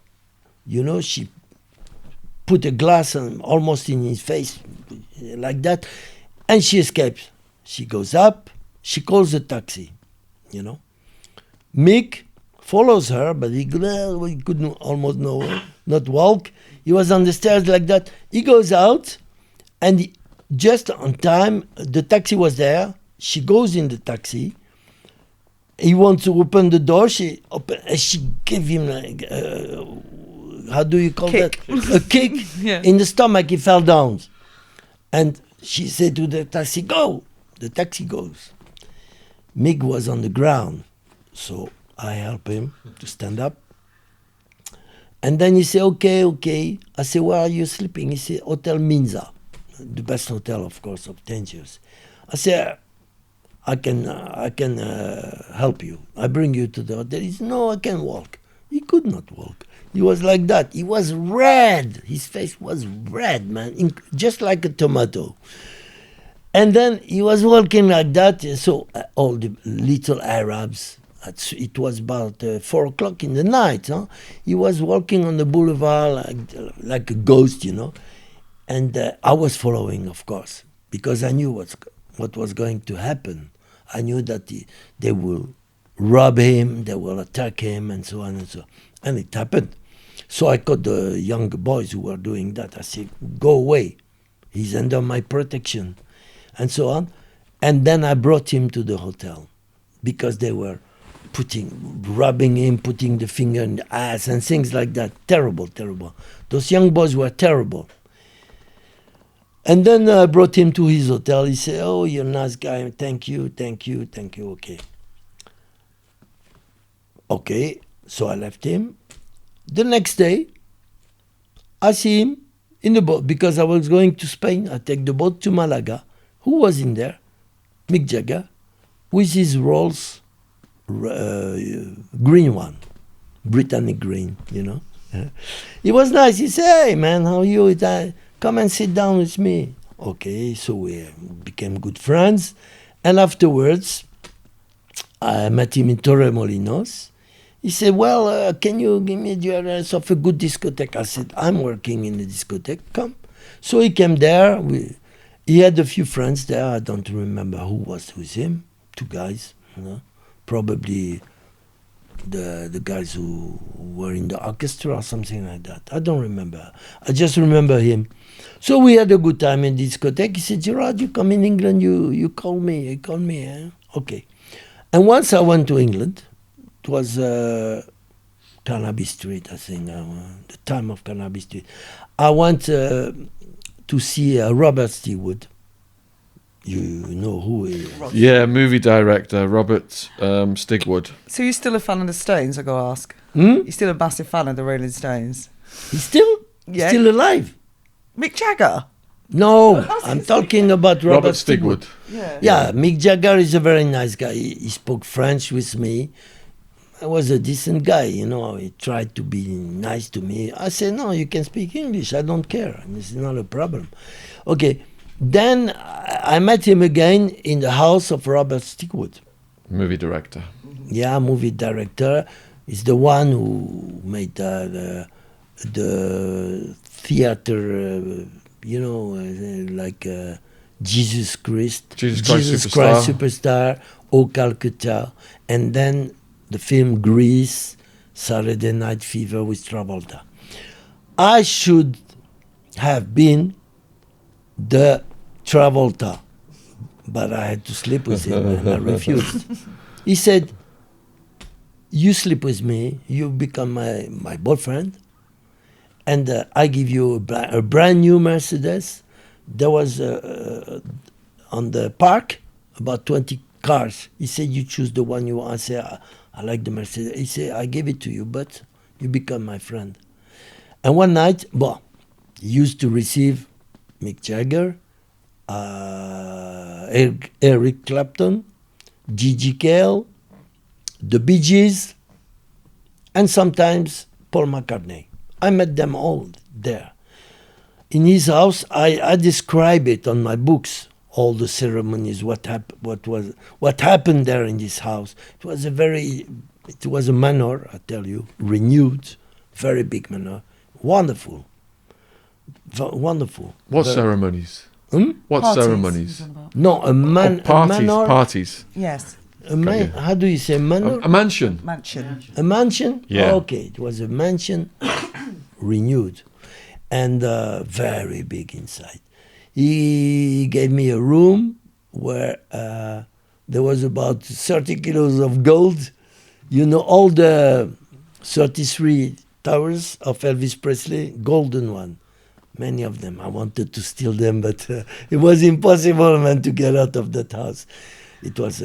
She put a glass almost in his face, like that, and she escapes. She goes up. She calls a taxi. Mick follows her, but he couldn't almost not walk. He was on the stairs like that. He goes out, and just on time, the taxi was there. She goes in the taxi. He wants to open the door. She gave him how do you call that? A kick in the stomach. He fell down, and she said to the taxi, "Go." The taxi goes. Mick was on the ground, so I help him to stand up. And then he said, okay. I said, where are you sleeping? He said, Hotel Minza, the best hotel, of course, of Tangiers. I said, I can help you. I bring you to the hotel. He said, no, I can walk. He could not walk. He was like that. He was red. His face was red, man, just like a tomato. And then he was walking like that. So all the little Arabs, it was about 4 o'clock in the night. He was walking on the boulevard like a ghost, And I was following, of course, because I knew what was going to happen. I knew that they will rob him, they will attack him, and so on and so on. And it happened. So I caught the young boys who were doing that. I said, go away. He's under my protection, and so on. And then I brought him to the hotel because they were rubbing him, putting the finger in the ass and things like that. Terrible, terrible. Those young boys were terrible. And then I brought him to his hotel. He said, oh, you're a nice guy. Thank you. Okay, so I left him. The next day, I see him in the boat because I was going to Spain. I take the boat to Malaga. Who was in there? Mick Jagger, with his Rolls green one, Britannic green, He was nice. He said, hey, man, how are you? Come and sit down with me. Okay, so we became good friends. And afterwards, I met him in Torremolinos. He said, well, can you give me the address of a good discotheque? I said, I'm working in a discotheque. Come. So he came there. He had a few friends there. I don't remember who was with him. 2 guys, probably the guys who were in the orchestra or something like that. I don't remember. I just remember him. So we had a good time in discotheque. He said, Gerard, you come in England, you call me. You call me, eh? Okay. And once I went to England, it was Carnaby Street, I think, the time of Carnaby Street. I went to see Robert Stewart. You know who he is. Yeah, movie director Robert Stigwood. So you're still a fan of the Stones, I got to ask? Hmm? You're still a massive fan of the Rolling Stones? He's still alive. Mick Jagger? No, I'm talking about Robert Stigwood. Yeah, Mick Jagger is a very nice guy. He spoke French with me. I was a decent guy, you know. He tried to be nice to me. I said, no, you can speak English. I don't care. It's not a problem. Okay. Then I met him again in the house of Robert Stigwood. Movie director. Yeah, movie director. He's the one who made the theater, you know, like Jesus Christ Superstar, O Calcutta, and then the film Grease, Saturday Night Fever with Travolta. I should have been the Travolta, but I had to sleep with him and I refused. He said, you sleep with me, you become my boyfriend, and I give you a brand new Mercedes. There was on the park about 20 cars. He said, you choose the one you want. I said, I like the Mercedes. He said, I gave it to you, but you become my friend. And one night, he used to receive Mick Jagger, Eric Clapton, Gigi Cale, the Bee Gees, and sometimes Paul McCartney. I met them all there. In his house, I describe it on my books, all the ceremonies, what happened there in this house. It was a manor, I tell you, renewed, very big manor, wonderful. Wonderful. What ceremonies? What Parties, ceremonies? No, Parties. Yes. How do you say manor? A mansion. Mansion. A mansion? Yeah. Okay, it was a mansion renewed and very big inside. He gave me a room where there was about 30 kilos of gold. You know, all the 33 towers of Elvis Presley, golden one. Many of them. I wanted to steal them, but it was impossible, man, to get out of that house. It was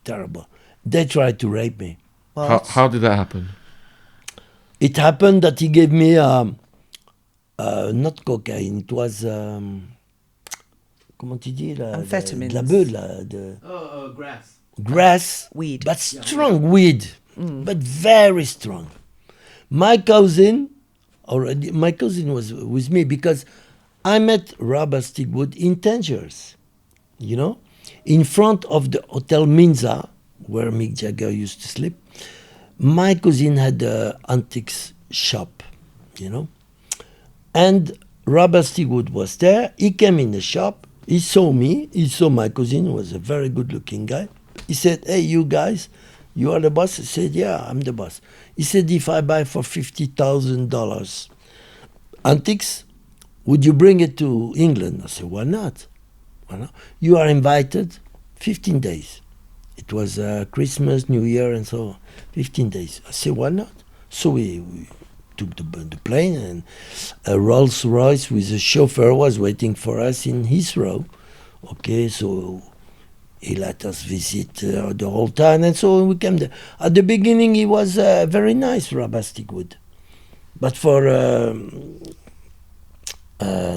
terrible. They tried to rape me. How did that happen? It happened that he gave me not cocaine. It was comment tu dis là? Amphetamines. La bulle là, Grass. grass. Weed. But strong weed, but very strong. My cousin was with me because I met Robert Stigwood in Tangiers, you know, in front of the Hotel Minza, where Mick Jagger used to sleep. My cousin had an antiques shop, you know, and Robert Stigwood was there. He came in the shop. He saw me. He saw my cousin, who was a very good-looking guy. He said, hey, you guys, you are the boss? I said, yeah, I'm the boss. He said, if I buy for $50,000 antiques, would you bring it to England? I said, why not? Why not? You are invited 15 days. It was Christmas, New Year, and so on. 15 days. I said, why not? So we took the plane, and a Rolls Royce with a chauffeur was waiting for us in Heathrow. Okay, so he let us visit the whole time, and so we came there. At the beginning, he was very nice, Robert Stigwood. But for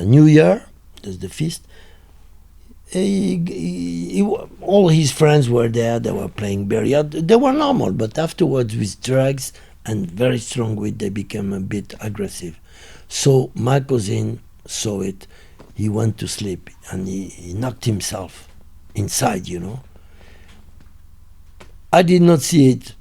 New Year, that's the feast, all his friends were there. They were playing billiard. They were normal, but afterwards, with drugs and very strong weed, they became a bit aggressive. So my cousin saw it. He went to sleep, and he knocked himself inside, you know. I did not see it.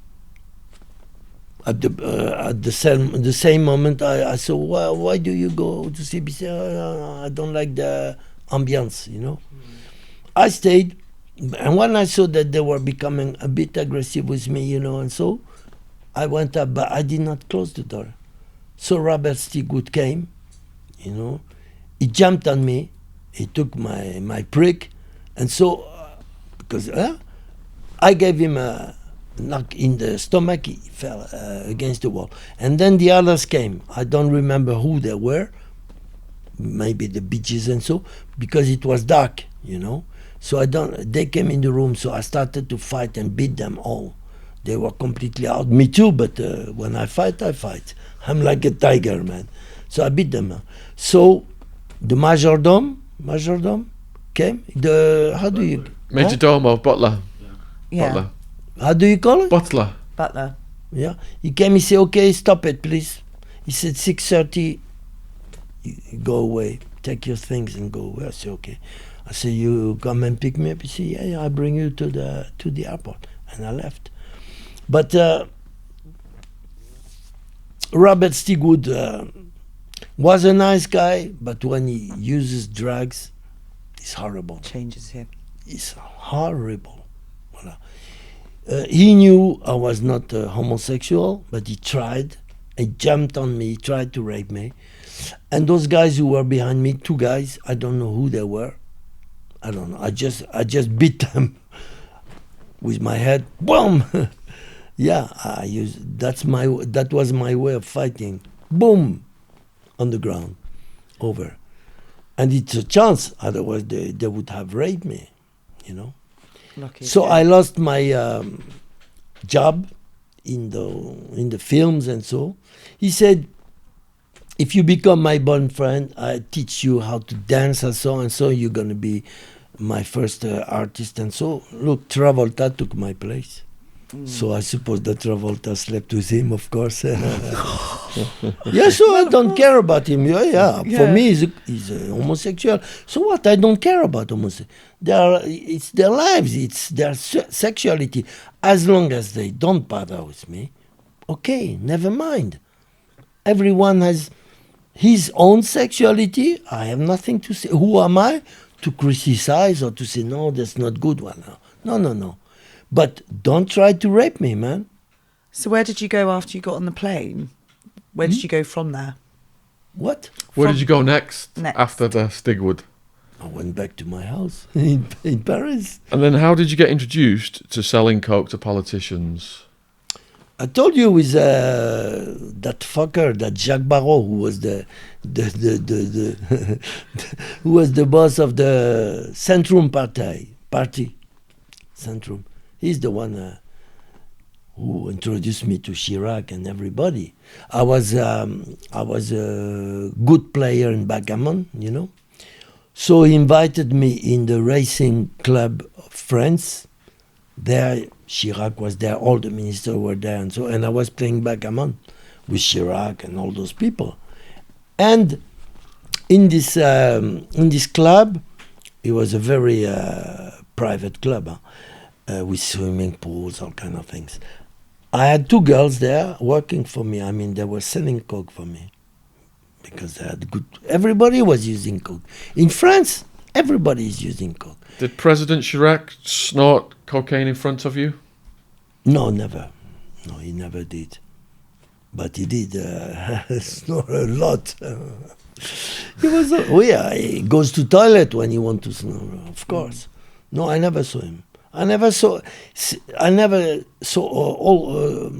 At the same moment, I saw, why do you go to sleep? He said, I don't like the ambience, you know. I stayed, and when I saw that they were becoming a bit aggressive with me, you know, and so I went up, but I did not close the door. So Robert Stigwood came, you know. He jumped on me. He took my prick. And so, because I gave him a knock in the stomach, he fell against the wall. And then the others came. I don't remember who they were. Maybe the bitches and so, because it was dark, you know. So they came in the room, so I started to fight and beat them all. They were completely out. Me too, but when I fight, I fight. I'm like a tiger, man. So I beat them. So the majordome came. How do you... Major Domo, butler. Yeah. Butler. How do you call it? Butler. Butler. Yeah. He came, he said, okay, stop it, please. He said, 6:30, you go away. Take your things and go away. I said, okay. I said, you come and pick me up? He said, yeah, I'll bring you to the airport. And I left. But Robert Stigwood was a nice guy, but when he uses drugs, it's horrible. Changes him. It's horrible. Voilà. He knew I was not homosexual, but he tried. He jumped on me. He tried to rape me. And those guys who were behind me, 2 guys, I don't know who they were. I don't know. I just beat them with my head. Boom! Yeah, that was my way of fighting. Boom! On the ground. Over. And it's a chance, otherwise they would have raped me, you know. Lucky. So I lost my job in the films and so. He said, if you become my boyfriend, I teach you how to dance and so you're going to be my first artist and so. Look, Travolta took my place. So I suppose that Travolta slept with him, of course. Yeah, so I don't care about him. Yeah. For me, he's a homosexual. So what? I don't care about homosexual. It's their lives. It's their sexuality. As long as they don't bother with me, okay, never mind. Everyone has his own sexuality. I have nothing to say. Who am I to criticize or to say, no, that's not good one? No. But don't try to rape me, man. So where did you go after you got on the plane? Where did you go from there? What? Where did you go next Next. after the Stigwood? I went back to my house in Paris. And then how did you get introduced to selling coke to politicians? I told you with that fucker, that Jacques Barrot, who was the who was the boss of the Centrum party. Centrum. He's the one who introduced me to Chirac and everybody. I was a good player in backgammon, you know. So he invited me in the racing club of France. There, Chirac was there, all the ministers were there, and I was playing backgammon with Chirac and all those people. And in this club, it was a very private club, with swimming pools, all kind of things. I had 2 girls there working for me. I mean, they were selling coke for me because they had good. Everybody was using coke in France. Everybody is using coke. Did President Chirac snort cocaine in front of you? No, never. No, he never did. But he did snore a lot. He was. He goes to toilet when he wants to snore, of course. No, I never saw him. I never saw all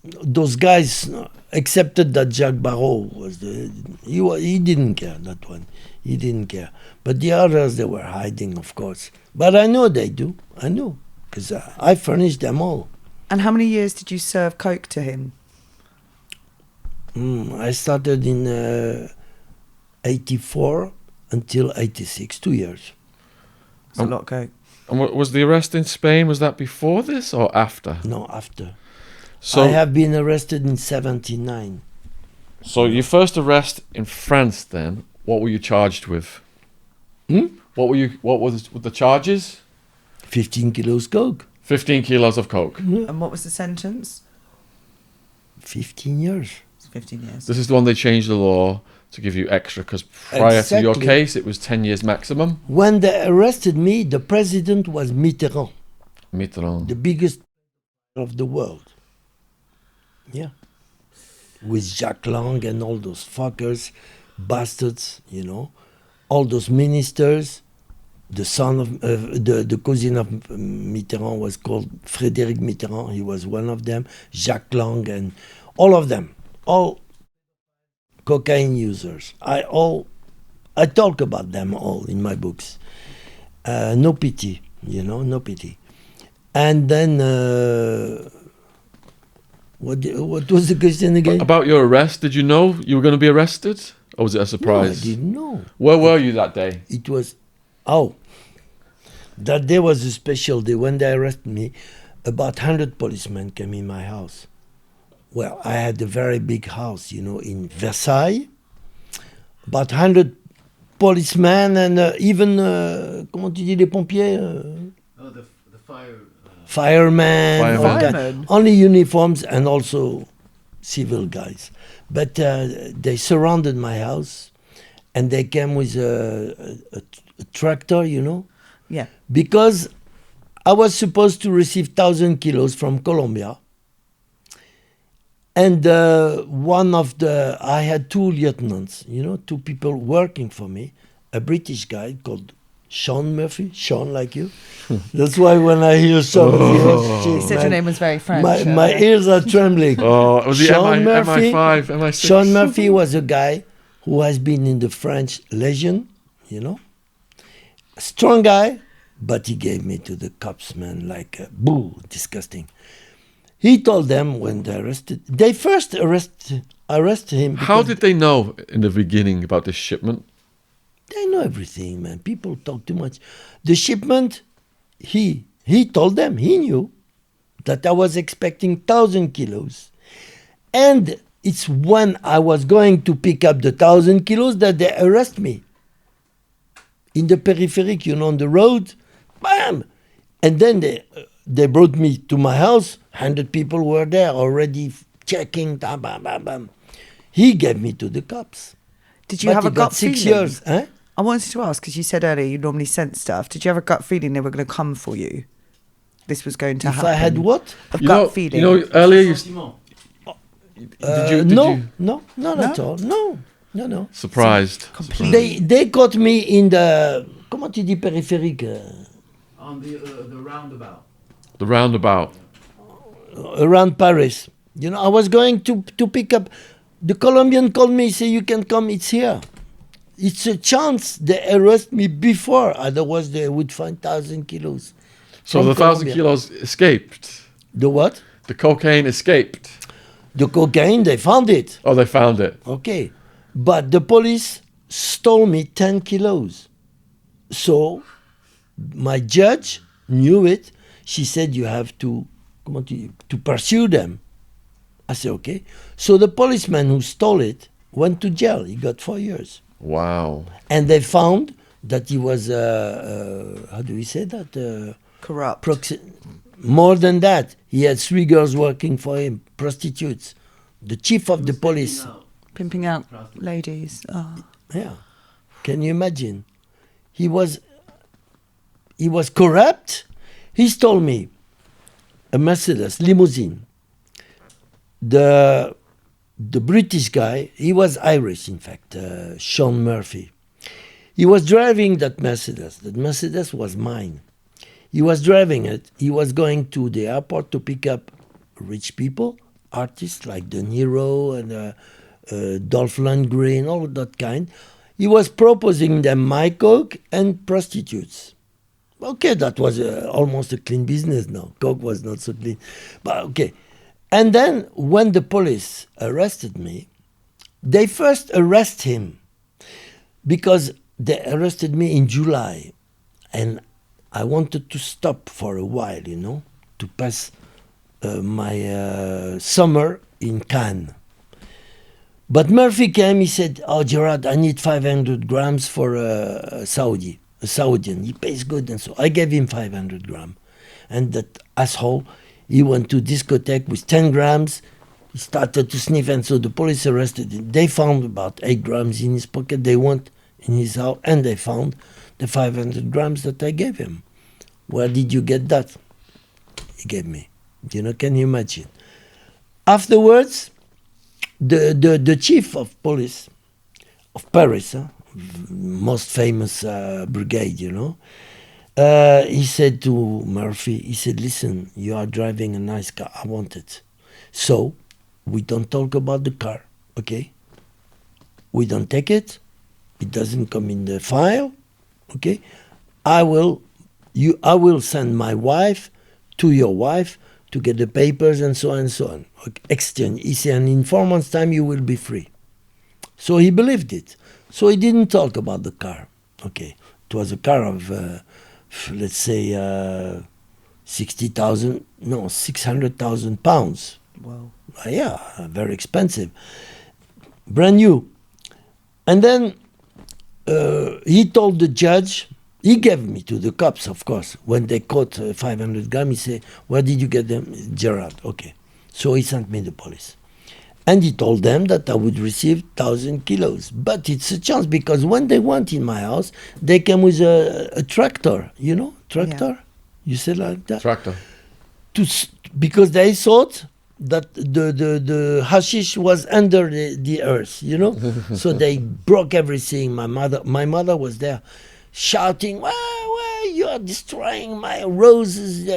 those guys accepted that Jacques Barrot was he didn't care, that one. He didn't care. But the others, they were hiding, of course. But I know they do. I know. Because I furnished them all. And how many years did you serve coke to him? I started in 84 until 86, 2 years. It's a lot of coke. And was the arrest in Spain, was that before this or after? No, after. So I have been arrested in 79. So your first arrest in France then, what were you charged with? What was the charges? 15 kilos coke. 15 kilos of coke. And what was the sentence? 15 years. It's 15 years. This is the one they changed the law to give you extra, because prior to your Exactly. case, it was 10 years maximum. When they arrested me, the president was Mitterrand, Mitterrand. the biggest of the world. Yeah. With Jacques Lang and all those fuckers, bastards, you know, all those ministers. The son of the cousin of Mitterrand was called Frédéric Mitterrand. He was one of them. Jacques Lang and all of them, all cocaine users. I talk about them all in my books. No pity, you know, no pity. And then what was the question again? About your arrest, did you know you were going to be arrested? Or was it a No, I surprise? didn't know. Where were you that day? It was, that day was a special day. When they arrested me, about 100 policemen came in my house. Well, I had a very big house, you know, in Versailles. About 100 policemen and even, comment tu dis les pompiers? Oh, the fire. Firemen. Firemen. all that. Firemen. Only uniforms and also civil guys. But they surrounded my house and they came with a tractor, you know, Yeah. because I was supposed to receive 1,000 kilos from Colombia. And I had two lieutenants, you know, two people working for me, a British guy called Shaun Murphy, Shaun like you. That's why when I hear Shaun, You said your name was very French. my ears are trembling. Oh, was he Shaun Murphy, MI5, MI6? Shaun Murphy was a guy who has been in the French Legion, you know. A strong guy, but he gave me to the cops, man, like, boo, disgusting. He told them when they first arrested him. How because did they know in the beginning about this shipment? They know everything, man. People talk too much. The shipment, he told them, he knew that I was expecting 1,000 kilos. And it's when I was going to pick up the 1,000 kilos that they arrest me. In the peripheric, you know, on the road, bam! And then they brought me to my house. 100 people were there already checking, bam, bam, bam, bam. He gave me to the cops. Did you But have he a got gut 6 feeling? years. Huh? I wanted to ask, because you said earlier you normally sense stuff. Did you have a gut feeling they were going to come for you? This was going to If happen? I had what? A gut feeling. Earlier you... Sentiment. No, not at all. No. Surprised. They caught me in the, comment tu dis périphérique? On the roundabout. The roundabout. Around Paris. You know, I was going to pick up. The Colombian called me, say you can come, it's here. It's a chance they arrest me before, otherwise they would find 1,000 kilos. So From the 1,000 Colombia. kilos escaped. The what? The cocaine escaped. The cocaine, they found it. Oh, they found it. Okay. But the police stole me 10 kilos. So my judge knew it. She said you have to pursue them. I said, okay. So the policeman who stole it went to jail. He got 4 years. Wow. And they found that he was, how do we say that? Corrupt. More than that, he had 3 girls working for him, prostitutes. The chief of the police. Pimping out ladies. Oh. Yeah. Can you imagine? He was corrupt. He stole me a Mercedes limousine. The British guy, he was Irish, in fact, Shaun Murphy. He was driving that Mercedes. That Mercedes was mine. He was driving it. He was going to the airport to pick up rich people, artists like De Niro and Dolph Lundgren, all of that kind. He was proposing them my coke and prostitutes. Okay, that was almost a clean business now. Coke was not so clean. But okay. And then when the police arrested me, they first arrest him because they arrested me in July. And I wanted to stop for a while, you know, to pass my summer in Cannes. But Murphy came, he said, oh, Gerard, I need 500 grams for a Saudian. He pays good. And so I gave him 500 grams. And that asshole, he went to discotheque with 10 grams. He started to sniff, and so the police arrested him. They found about 8 grams in his pocket. They went in his house, and they found the 500 grams that I gave him. Where did you get that? He gave me. You know, can you imagine? Afterwards, the chief of police of Paris, most famous brigade, you know, he said to Murphy, he said, listen, you are driving a nice car, I want it. So, we don't talk about the car, okay? We don't take it, it doesn't come in the file, okay? I will send my wife to your wife to get the papers and so on and so on. Okay. Exchange. He said, and in 4 months' time you will be free. So he believed it. So he didn't talk about the car. Okay. It was a car of, let's say, 600,000 pounds. Wow. Yeah, very expensive. Brand new. And then he told the judge, he gave me to the cops, of course. When they caught 500 grams, he said, where did you get them? Gerard. Okay. So he sent me the police. And he told them that I would receive 1,000 kilos. But it's a chance because when they went in my house, they came with a tractor, you know, tractor? Yeah. You say like that? Tractor. Because they thought that the hashish was under the earth, you know? So they broke everything. My mother was there shouting, well, you are destroying my roses.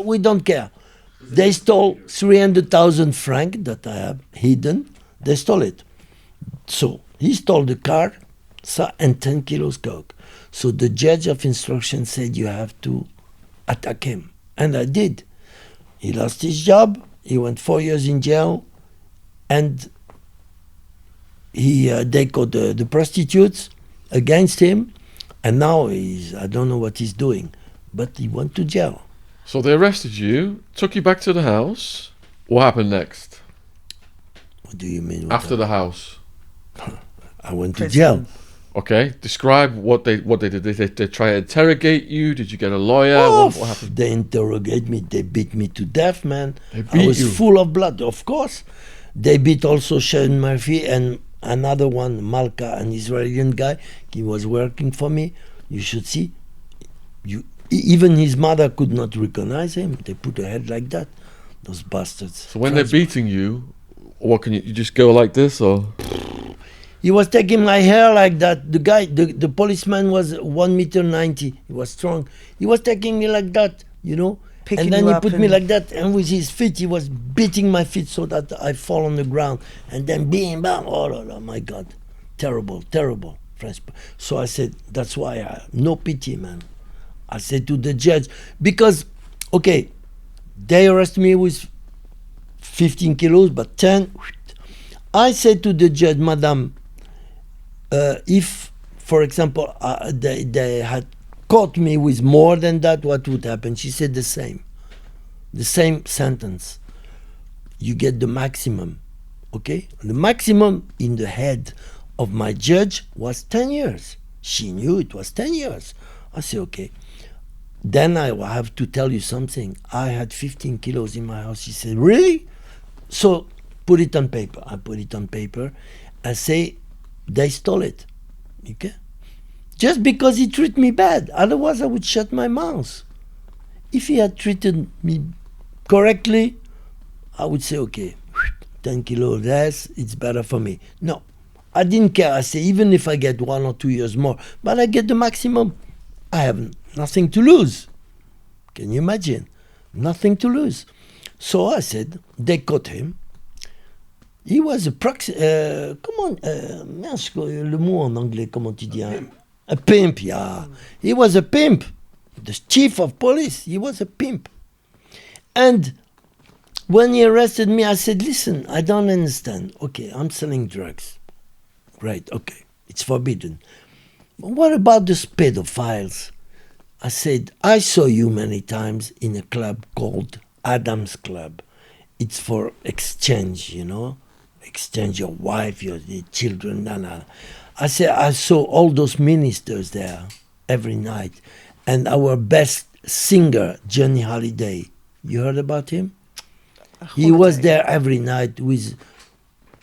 We don't care. They stole 300,000 francs that I have hidden. They stole it. So he stole the car and 10 kilos coke. So the judge of instruction said you have to attack him. And I did. He lost his job. He went 4 years in jail. And they caught the prostitutes against him. And now I don't know what he's doing. But he went to jail. So they arrested you, took you back to the house. What happened next? What do you mean? After the house? I went to jail. Okay, describe what they did. Did they try to interrogate you? Did you get a lawyer? Oh, what happened? They interrogate me. They beat me to death, man. They beat I was you? full of blood, of course. They beat also Shaun Murphy and another one, Malka, an Israeli guy. He was working for me. You should see. Even his mother could not recognize him. They put a head like that. Those bastards. So when they're beating you, what can you just go like this or? He was taking my hair like that. The guy, the policeman was 1.90 meters. He was strong. He was taking me like that, you know. Picking and then you he up put me and- like that, and with his feet, he was beating my feet so that I fall on the ground. And then bam, bam, oh my God. Terrible, terrible. French. So I said, that's why no pity, man. I said to the judge, because, okay, they arrested me with 15 kilos, but 10. I said to the judge, Madam, if, for example, they had caught me with more than that, what would happen? She said the same sentence. You get the maximum, okay? The maximum in the head of my judge was 10 years. She knew it was 10 years. I said, okay. Then I will have to tell you something. I had 15 kilos in my house. She said, really? So put it on paper. I put it on paper. I say, they stole it. Okay? Just because he treated me bad. Otherwise, I would shut my mouth. If he had treated me correctly, I would say, okay, 10 kilos less, it's better for me. No, I didn't care. I say, even if I get 1 or 2 years more, but I get the maximum, I have nothing to lose. Can you imagine? Nothing to lose. So I said, they caught him. He was a proxy. Mince, le mot en anglais, comment tu dis? A pimp, yeah. He was a pimp. The chief of police, he was a pimp. And when he arrested me, I said, listen, I don't understand. Okay, I'm selling drugs. Great, okay, it's forbidden. But what about the pedophiles? I said, I saw you many times in a club called Adam's Club. It's for exchange, you know, exchange your wife, your children, I said, I saw all those ministers there every night. And our best singer, Johnny Hallyday, you heard about him? He was there every night with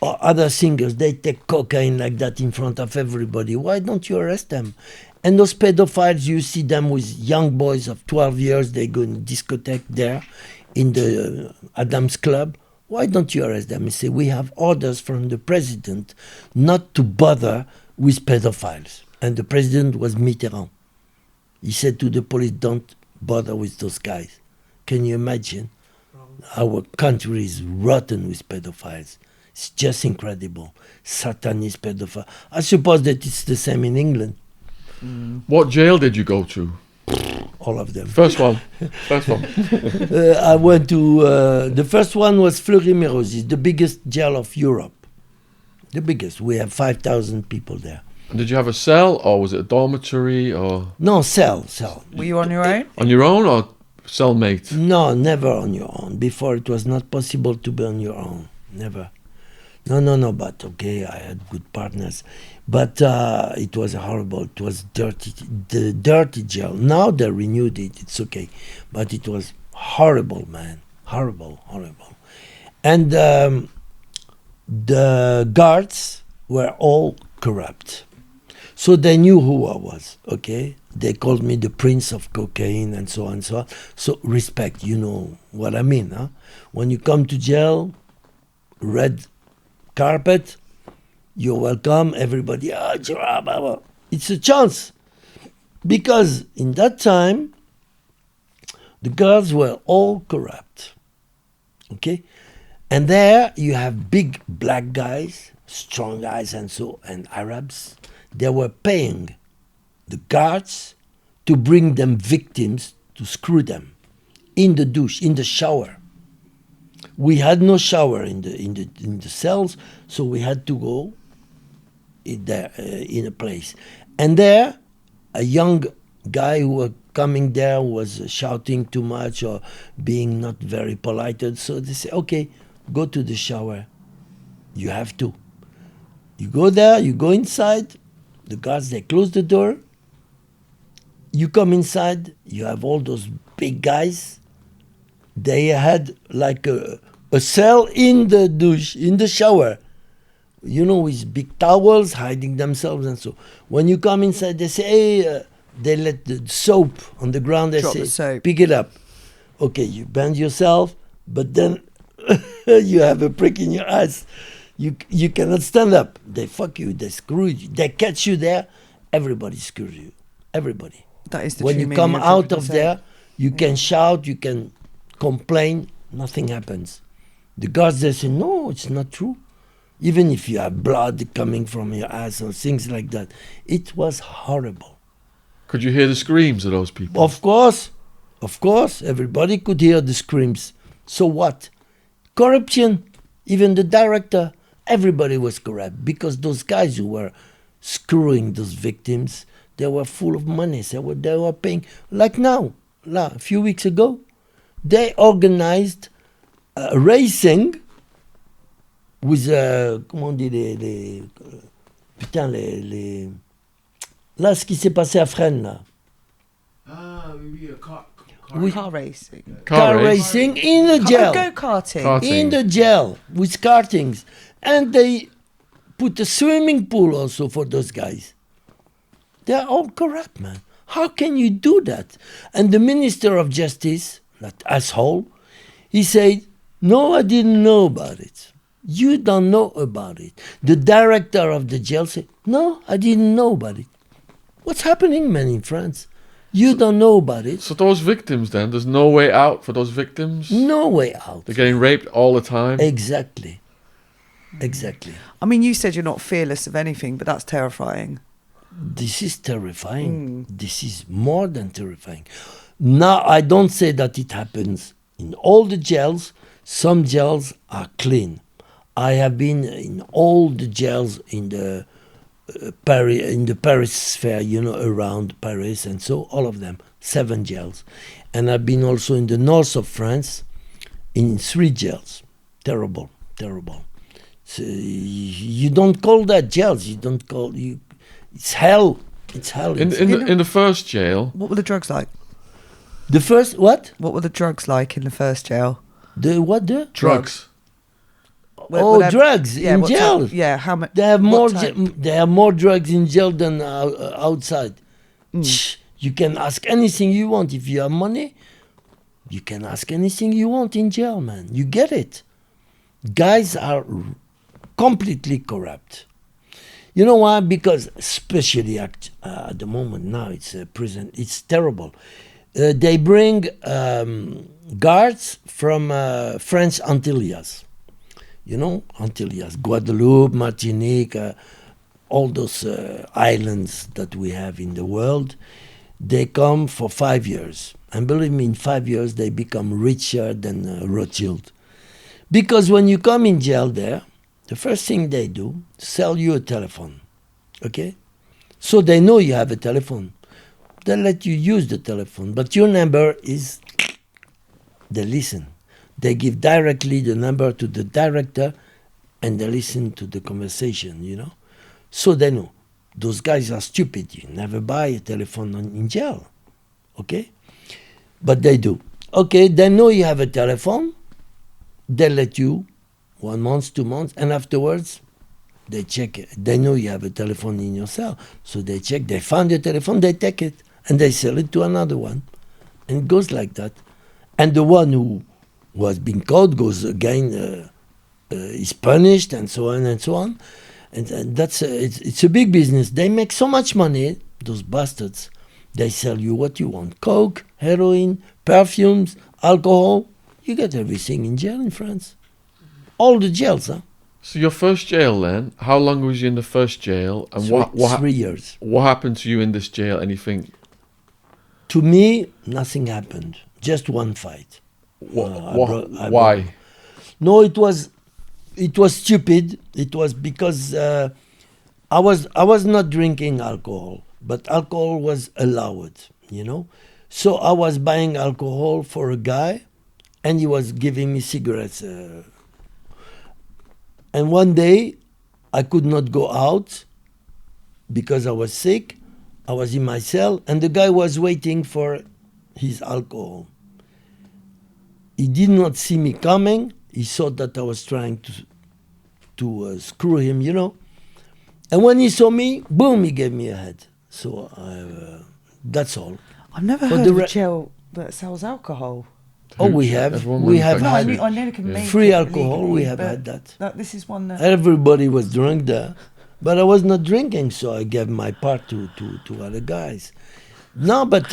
other singers. They take cocaine like that in front of everybody. Why don't you arrest them? And those pedophiles, you see them with young boys of 12 years. They go in discotheque there in the Adam's Club. Why don't you arrest them? He said, we have orders from the president not to bother with pedophiles. And the president was Mitterrand. He said to the police, don't bother with those guys. Can you imagine? Our country is rotten with pedophiles. It's just incredible. Satanist pedophile. I suppose that it's the same in England. What jail did you go to? All of them. First one. First one. I went to, the first one was Fleury-Mérogis, the biggest jail of Europe. The biggest. We have 5,000 people there. And did you have a cell, or was it a dormitory, or No, cell. Were you on your own? on your own, or cellmate? No, never on your own. Before it was not possible to be on your own. Never. No, but okay, I had good partners. But it was horrible. It was dirty, the dirty jail. Now they renewed it, it's okay. But it was horrible, man. Horrible. And the guards were all corrupt. So they knew who I was, okay? They called me the prince of cocaine and so on and so on. So respect, you know what I mean, huh? When you come to jail, red carpet, you're welcome, everybody, Gerard, blah, blah. It's a chance. Because in that time, the guards were all corrupt, okay? And there you have big black guys, strong guys and Arabs. They were paying the guards to bring them victims to screw them in the douche, in the shower. We had no shower in the cells, so we had to go in there in a place. And there, a young guy who was coming there was shouting too much or being not very polite. So they say, okay, go to the shower. You have to. You go there, you go inside. The guards, they close the door. You come inside, you have all those big guys. They had like a cell in the douche, in the shower. You know, with big towels hiding themselves and so. When you come inside, they say, hey, they let the soap on the ground. They Drop say, the soap. pick it up. Okay, you bend yourself, but then you have a prick in your ass. You cannot stand up. They fuck you. They screw you. They catch you there. Everybody screws you. Everybody. That is the When true you meaning come of out dropping of the there, soap. you can shout. You can complain. Nothing happens. The guards, they say, no, it's not true. Even if you have blood coming from your ass or things like that. It was horrible. Could you hear the screams of those people? Of course. Everybody could hear the screams. So what? Corruption. Even the director. Everybody was corrupt because those guys who were screwing those victims, they were full of money. They were paying. Like now, a few weeks ago, they organized racing with, comment on dit, là, ce qui s'est passé à Fresnes, là. Ah, oui, car Oui. Car racing. Car racing in the jail. Go-karting. Karting. In the jail with kartings. And they put a swimming pool also for those guys. They're all corrupt, man. How can you do that? And the Minister of Justice, that asshole, he said, no, I didn't know about it. You don't know about it. The director of the jail said, no, I didn't know about it. What's happening, man, in France? You don't know about it. So those victims then, there's no way out for those victims? No way out. They're getting raped all the time? Exactly. I mean, you said you're not fearless of anything, but that's terrifying. This is terrifying. This is more than terrifying. Now, I don't say that it happens in all the jails. Some jails are clean. I have been in all the jails in the Paris sphere, you know, around Paris, and so all of them, 7 jails. And I've been also in the north of France in 3 jails. Terrible. So you don't call that jails. You don't call you. It's hell. It's hell. In the first jail, What were the drugs like? The first what? What were the drugs like in the first jail? The what? The drugs. drugs in what jail. type- yeah, how much? They have more. What type? They have more drugs in jail than outside. You can ask anything you want if you have money. You can ask anything you want in jail, man. You get it. guys are completely corrupt. You know why? Because especially at the moment now, it's a prison. It's terrible. They bring guards from French Antilles. You know, Antilles, Guadeloupe, Martinique, all those islands that we have in the world. They come for 5 years. And believe me, in 5 years, they become richer than Rothschild. Because when you come in jail there, the first thing they do, sell you a telephone. Okay? So they know you have a telephone. They let you use the telephone. But your number is, they listen. They give directly the number to the director and they listen to the conversation, you know. So they know. Those guys are stupid. You never buy a telephone in jail. Okay? But they do. Okay, they know you have a telephone. They let you 1 month, 2 months, and afterwards they check it. They know you have a telephone in your cell. So they check, they find your telephone, they take it, and they sell it to another one. And it goes like that. And the one who has been caught goes again, is punished, and so on and so on. And that's it's a big business. They make so much money, those bastards. They sell you what you want. Coke, heroin, perfumes, alcohol. You get everything in jail in France. All the jails, huh? So your first jail then, how long was you in the first jail? And what 3 years. What happened to you in this jail? Anything? To me, nothing happened. Just one fight. Why? No, it was stupid. It was because I was not drinking alcohol, but alcohol was allowed, you know. So I was buying alcohol for a guy, and he was giving me cigarettes. And one day, I could not go out because I was sick. I was in my cell, and the guy was waiting for his alcohol. He did not see me coming. He thought that I was trying to screw him, you know. And when he saw me, boom, he gave me a head. So that's all. I've never For heard the of a re- jail that sells alcohol. Oh, we have. Everyone We went have back No, to- I nearly can make free it alcohol. legally, We have but had that. This is one that... Everybody was drunk there, but I was not drinking, so I gave my part to other guys. No, but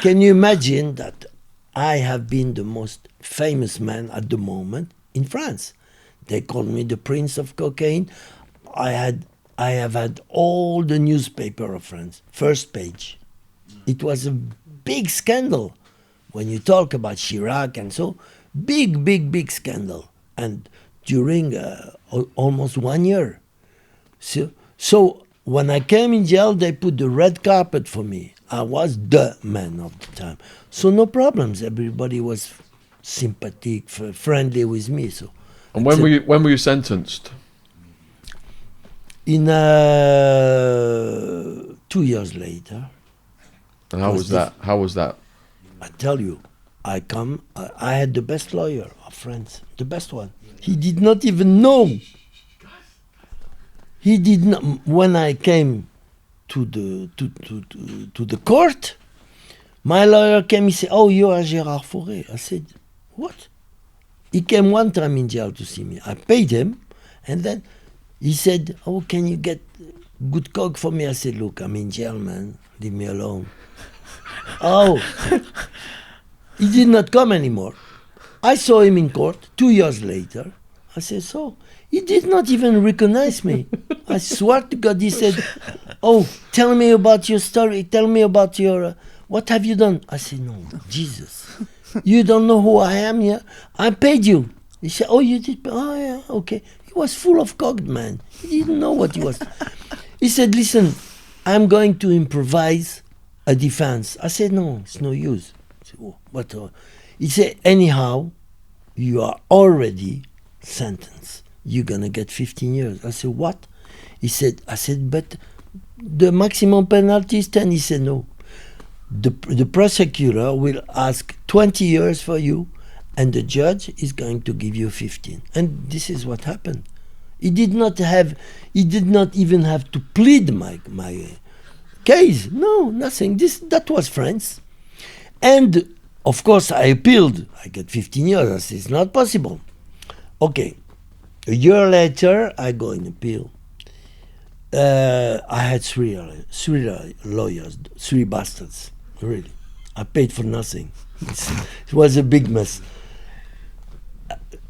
can you imagine that I have been the most famous man at the moment in France? They called me the Prince of Cocaine. I have had all the newspaper of France, first page. It was a big scandal. When you talk about Chirac and so, big scandal. And during almost 1 year. So when I came in jail, they put the red carpet for me. I was the man of the time. So no problems. Everybody was sympathetic, friendly with me. So. And when were you sentenced? In 2 years later. And how was that? How was that? I tell you, I had the best lawyer of France, the best one. He did not even know. He did not. When I came to the court, my lawyer came. He said, "Oh, you are Gerard Faure." I said, "What?" He came one time in jail to see me. I paid him, and then he said, "Oh, can you get good coke for me?" I said, "Look, I'm in jail, man. Leave me alone." Oh, he did not come anymore. I saw him in court 2 years later. I said, "So?" He did not even recognize me. I swear to God, he said, "Oh, tell me about your story. Tell me about your, what have you done?" I said, "No, Jesus. You don't know who I am, yeah? I paid you." He said, "Oh, you did? Oh, yeah, okay." He was full of coke, man. He didn't know what he was. He said, "Listen, I'm going to improvise a defense." I said, "No, it's no use." I said, "Oh, but," he said, "Anyhow, you are already sentenced. You're going to get 15 years. I said, "What?" I said, "But the maximum penalty is 10. He said, "No. The prosecutor will ask 20 years for you, and the judge is going to give you 15. And this is what happened. He did not even have to plead my case. No, nothing. That was France. And of course I appealed. I get 15 years. I said, "It's not possible." Okay. A year later, I go in appeal. I had three lawyers, three bastards, really. I paid for nothing. It was a big mess.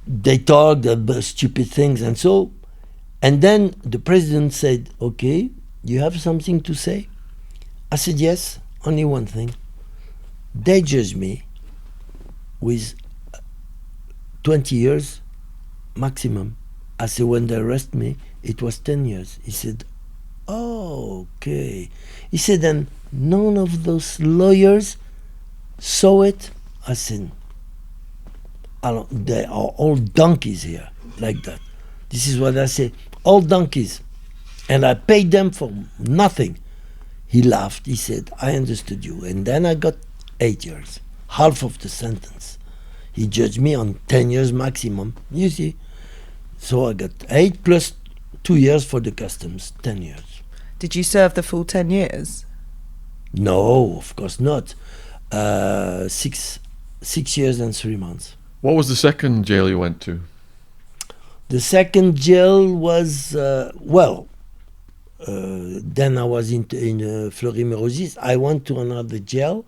They talked about stupid things and so. And then the president said, okay, you have something to say? I said, yes, only one thing. They judged me with 20 years maximum. I said, when they arrested me, it was 10 years. He said, oh, okay. He said, and none of those lawyers saw it? I said, they are all donkeys here, like that. This is what I say, all donkeys. And I paid them for nothing. He laughed, he said, I understood you. And then I got 8 years, half of the sentence. He judged me on 10 years maximum, you see. So I got 8 plus 2 years for the customs, 10 years. Did you serve the full 10 years? No, of course not. 6 years and 3 months. What was the second jail you went to? The second jail was, then I was in Fleury-Mérogis. I went to another jail,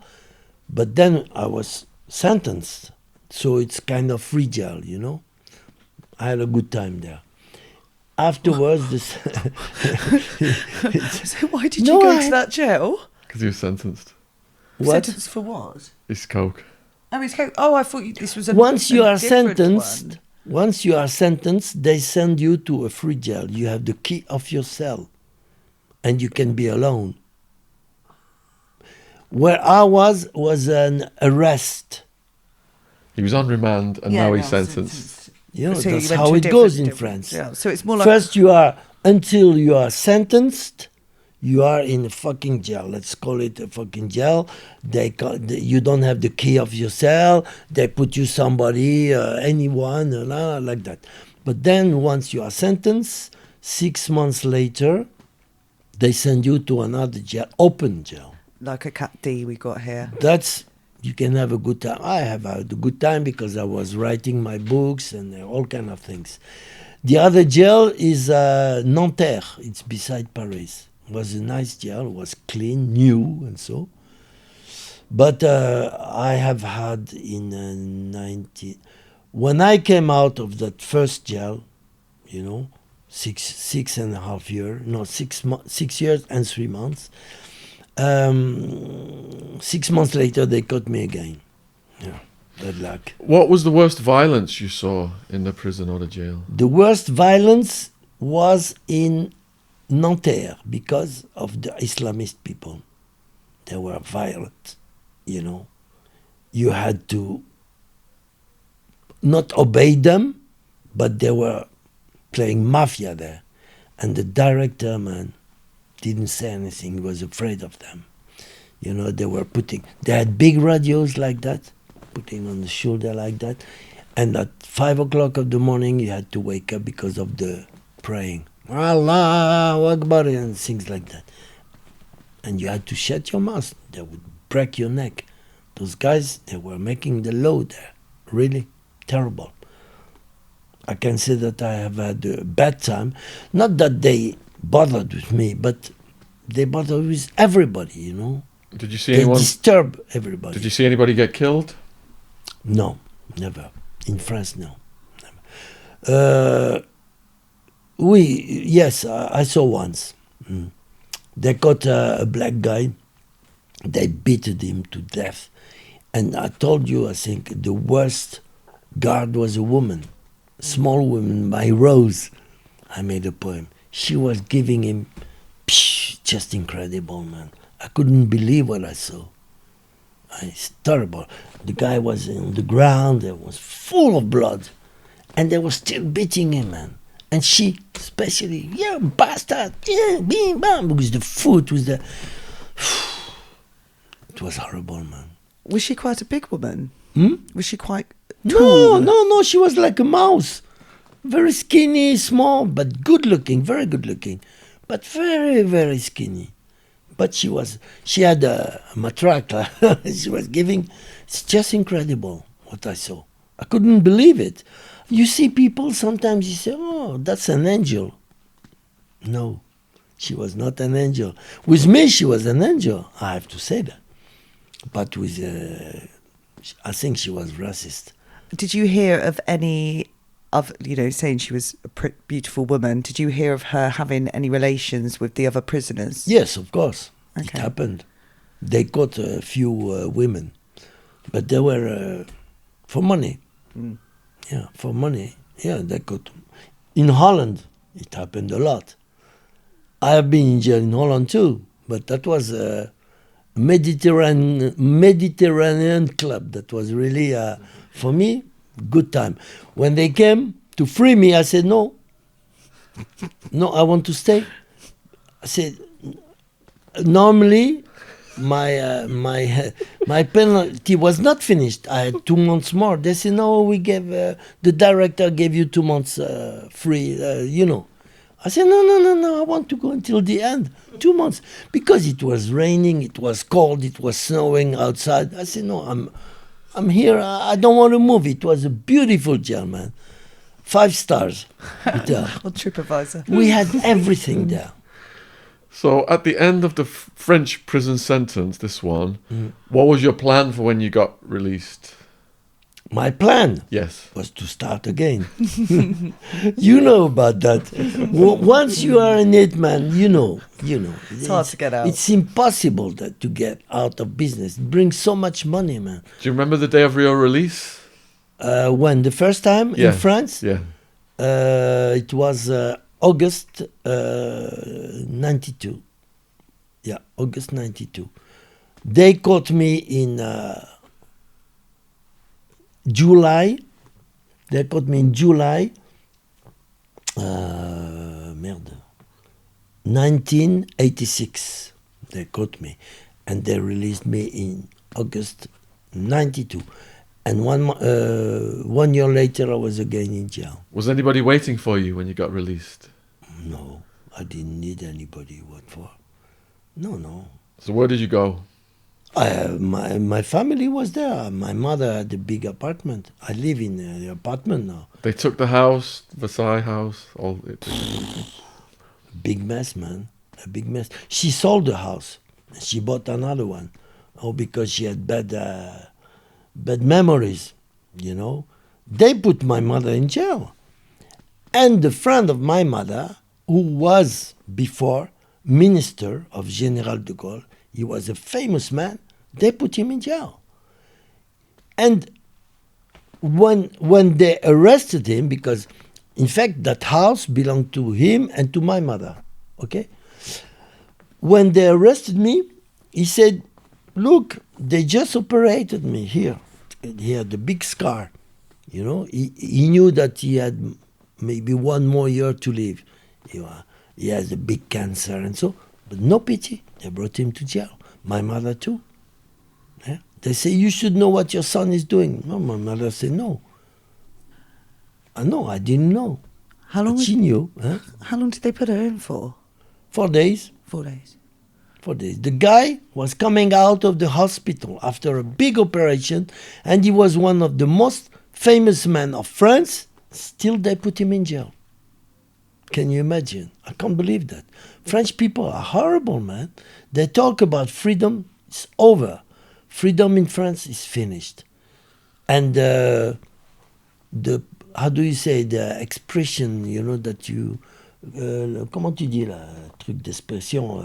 but then I was sentenced. So it's kind of free jail, you know. I had a good time there. Afterwards, So why did you go to that jail? Because you were sentenced. What? Sentence for what? It's coke. Oh, it's oh, I thought this was a Once you a are different sentenced, one. once you are sentenced, they send you to a free jail. You have the key of your cell, and you can be alone. Where I was an arrest. He was on remand and now he's sentenced. You know, So you that's went how to a it goes in different France. jail. So it's more like First, until you are sentenced, you are in a fucking jail. Let's call it a fucking jail. You don't have the key of your cell. They put you somebody, anyone, like that. But then once you are sentenced, 6 months later, they send you to another jail, open jail. like a Cat D we got here. You can have a good time. I have had a good time because I was writing my books and all kind of things. The other jail is Nanterre. It's beside Paris. It was a nice jail. It was clean, new, and so. But I have had in 90. When I came out of that first jail, 6.5 years, no, 6 years and 3 months. 6 months later, they caught me again. Yeah, bad luck. What was the worst violence you saw in the prison or the jail? The worst violence was in Nanterre because of the Islamist people. They were violent, You had to not obey them, but they were playing mafia there. And the director, man, didn't say anything. He was afraid of them. They had big radios like that, putting on the shoulder like that. And at 5 o'clock of the morning, you had to wake up because of the praying. Allah Akbar, and things like that. And you had to shut your mouth. They would break your neck. Those guys, they were making the law there. Really terrible. I can say that I have had a bad time. Not that they bothered with me, but they bothered with everybody, Did you see They anyone? disturb everybody. Did you see anybody get killed? No, never. In France, no. Never. Yes, I saw once. They caught a black guy. They beat him to death. And I told you, I think, the worst guard was a woman. Small woman by Rose. I made a poem. She was giving him, just incredible, man. I couldn't believe what I saw. It's terrible. The guy was on the ground. It was full of blood. And they were still beating him, man. And she, especially, bastard, bing, bam, with the foot, with the... It was horrible, man. Was she quite a big woman? Was she quite No, tall? she was like a mouse. Very skinny, small, but good looking, very good looking. But very, very skinny. But she had a matraque. She was giving. It's just incredible what I saw. I couldn't believe it. You see people sometimes you say, "Oh, that's an angel." No, she was not an angel. With me, she was an angel. I have to say that. But with, I think she was racist. Did you hear of any of, saying she was a beautiful woman? Did you hear of her having any relations with the other prisoners? Yes, of course. It Okay. happened. They caught a few women, but they were for money. Mm. Yeah, for money. Yeah, they caught. In Holland, it happened a lot. I have been in jail in Holland too, but that was a Mediterranean club. That was really, for me, good time. When they came to free me, I said, no, I want to stay. I said, normally, my penalty was not finished. I had 2 months more. They said, no, we gave, the director gave you 2 months free, I said, no, I want to go until the end. 2 months. Because it was raining, it was cold, it was snowing outside. I said, no, I'm here. I don't want to move. It was a beautiful jail, man. 5 stars. hotel. On TripAdvisor. We had everything there. So at the end of the French prison sentence, this one, what was your plan for when you got released? My plan Yes. was to start again. You know about that. Once you are an hitman, you know. It's hard to get out. It's impossible to get out of business. It brings so much money, man. Do you remember the day of your release? When the first time Yeah. in France, Yeah. it was August 92. Yeah, August 92. They caught me in July. They caught me in July. 1986. They caught me, and they released me in August 92. And 1 year later, I was again in jail. Was anybody waiting for you when you got released? No, I didn't need anybody. What for? No. So where did you go? My family was there. My mother had a big apartment. I live in the apartment now. They took the house, Versailles house, all it. Big mess, man. A big mess. She sold the house. She bought another one. Oh, because she had bad memories, They put my mother in jail. And the friend of my mother, who was before minister of General de Gaulle, he was a famous man, they put him in jail. And when they arrested him, because in fact that house belonged to him and to my mother, okay? When they arrested me, he said, look, they just operated me here. He had a big scar, He knew that he had maybe 1 more year to live. He has a big cancer and so, but no pity. They brought him to jail. My mother too. Yeah? They say, you should know what your son is doing. No, my mother said, no. I didn't know. How long? But she knew. Huh? How long did they put her in for? 4 days. 4 days. 4 days. The guy was coming out of the hospital after a big operation, and he was one of the most famous men of France. Still, they put him in jail. Can you imagine? I can't believe that. French people are horrible, man. They talk about freedom. It's over. Freedom in France is finished. And how do you say, the expression, that you... comment tu dis, là, truc d'expression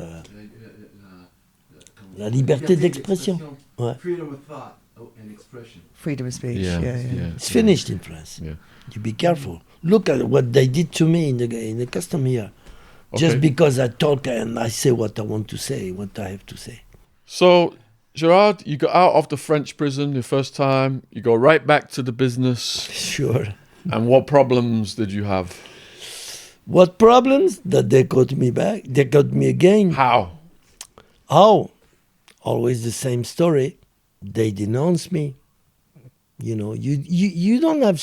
la liberté d'expression. Ouais. Freedom of thought and expression. Freedom of speech. Yeah, Yeah. It's finished in France. Yeah. You be careful. Look at what they did to me in the custom here. Just Okay. because I talk and I say what I want to say, what I have to say. So, Gerard, you got out of the French prison the first time. You go right back to the business. Sure. And what problems did you have? What problems? That they caught me back. They caught me again. How? How? Always the same story. They denounce me. You don't have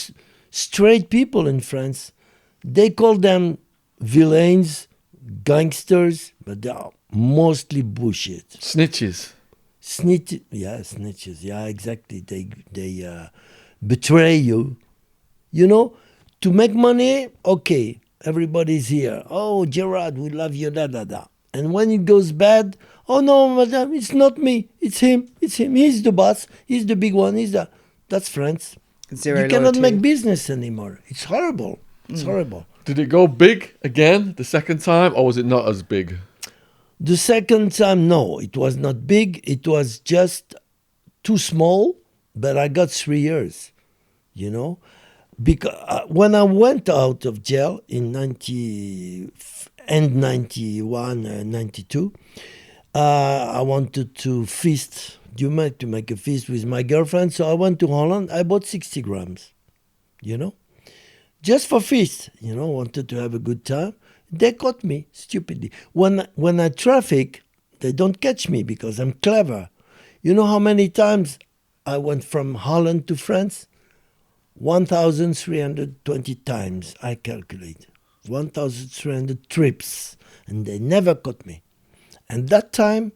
straight people in France. They call them villains, gangsters, but they are mostly bullshit. Snitches. Snitches. Yeah, exactly. They betray you. To make money, okay, everybody's here. Oh, Gerard, we love you, da da da. And when it goes bad, oh no, madame, it's not me, it's him. He's the boss, he's the big one, that's France. Zero You cannot loyalty. make business anymore. It's horrible. It's horrible. Did it go big again the second time, or was it not as big? The second time, no, it was not big. It was just too small, but I got 3 years, you know. Because when I went out of jail in 91, 92, I wanted to feast, to make a feast with my girlfriend. So I went to Holland. I bought 60 grams, you know, just for feast, you know, wanted to have a good time. They caught me stupidly. When I traffic, they don't catch me because I'm clever. You know how many times I went from Holland to France? 1,320 times, I calculate. 1,300 trips. And they never caught me. And that time,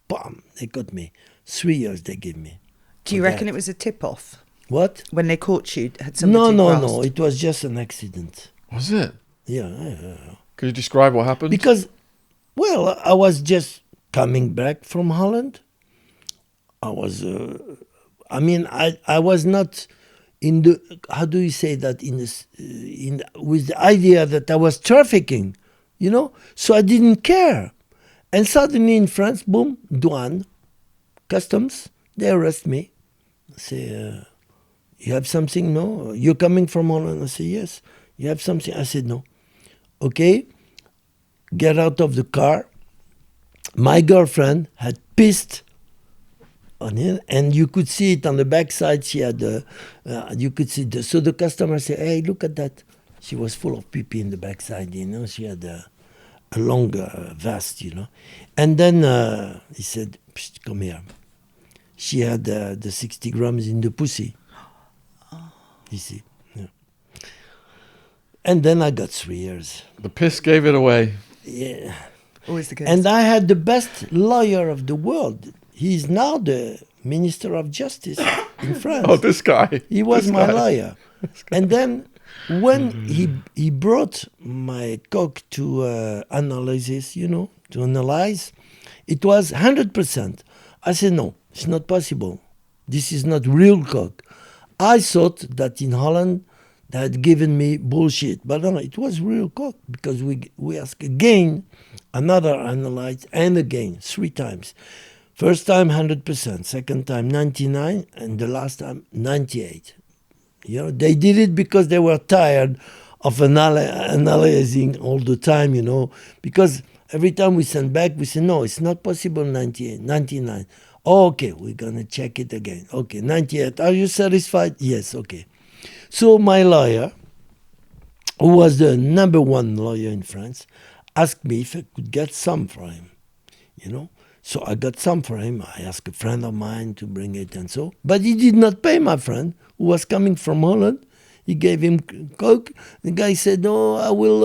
bam, they caught me. 3 years they gave me. Do you for reckon that. it was a tip-off? What? When they caught you, had No, somebody no, grasped? no. It was just an accident. Was it? Yeah. Could you describe what happened? Because, well, I was just coming back from Holland. I was, I was not in the, how do you say that, with the idea that I was trafficking, you know? So I didn't care. And suddenly in France, boom, douane, customs, they arrest me. Say, you have something? No? You're coming from Holland? I say, yes. You have something? I said, no. Okay, get out of the car. My girlfriend had pissed on it, and you could see it on the backside. She had, you could see so the customer said, hey, look at that. She was full of pee-pee in the backside, you know. She had a long vest, you know. And then he said, psst, come here. She had the 60 grams in the pussy. You see. Yeah. And then I got 3 years. The piss gave it away. Yeah. Always the case. And I had the best lawyer of the world. He's now the Minister of Justice in France. Oh, this guy. He was This my guy. lawyer. And then when he brought my coke to analysis, you know, to analyze, it was 100%. I said, no, it's not possible. This is not real coke. I thought that in Holland they had given me bullshit. But no, it was real coke because we asked again, another analyze, and again, 3 times. First time 100%, second time 99, and the last time 98. You know, they did it because they were tired of analyzing all the time, you know, because every time we send back, we say, no, it's not possible, 98, 99. Oh, okay, we're going to check it again. Okay, 98, are you satisfied? Yes, okay. So my lawyer, who was the number 1 lawyer in France, asked me if I could get some for him, you know. So I got some for him. I asked a friend of mine to bring it and so. But he did not pay my friend, who was coming from Holland. He gave him coke. The guy said, oh, I will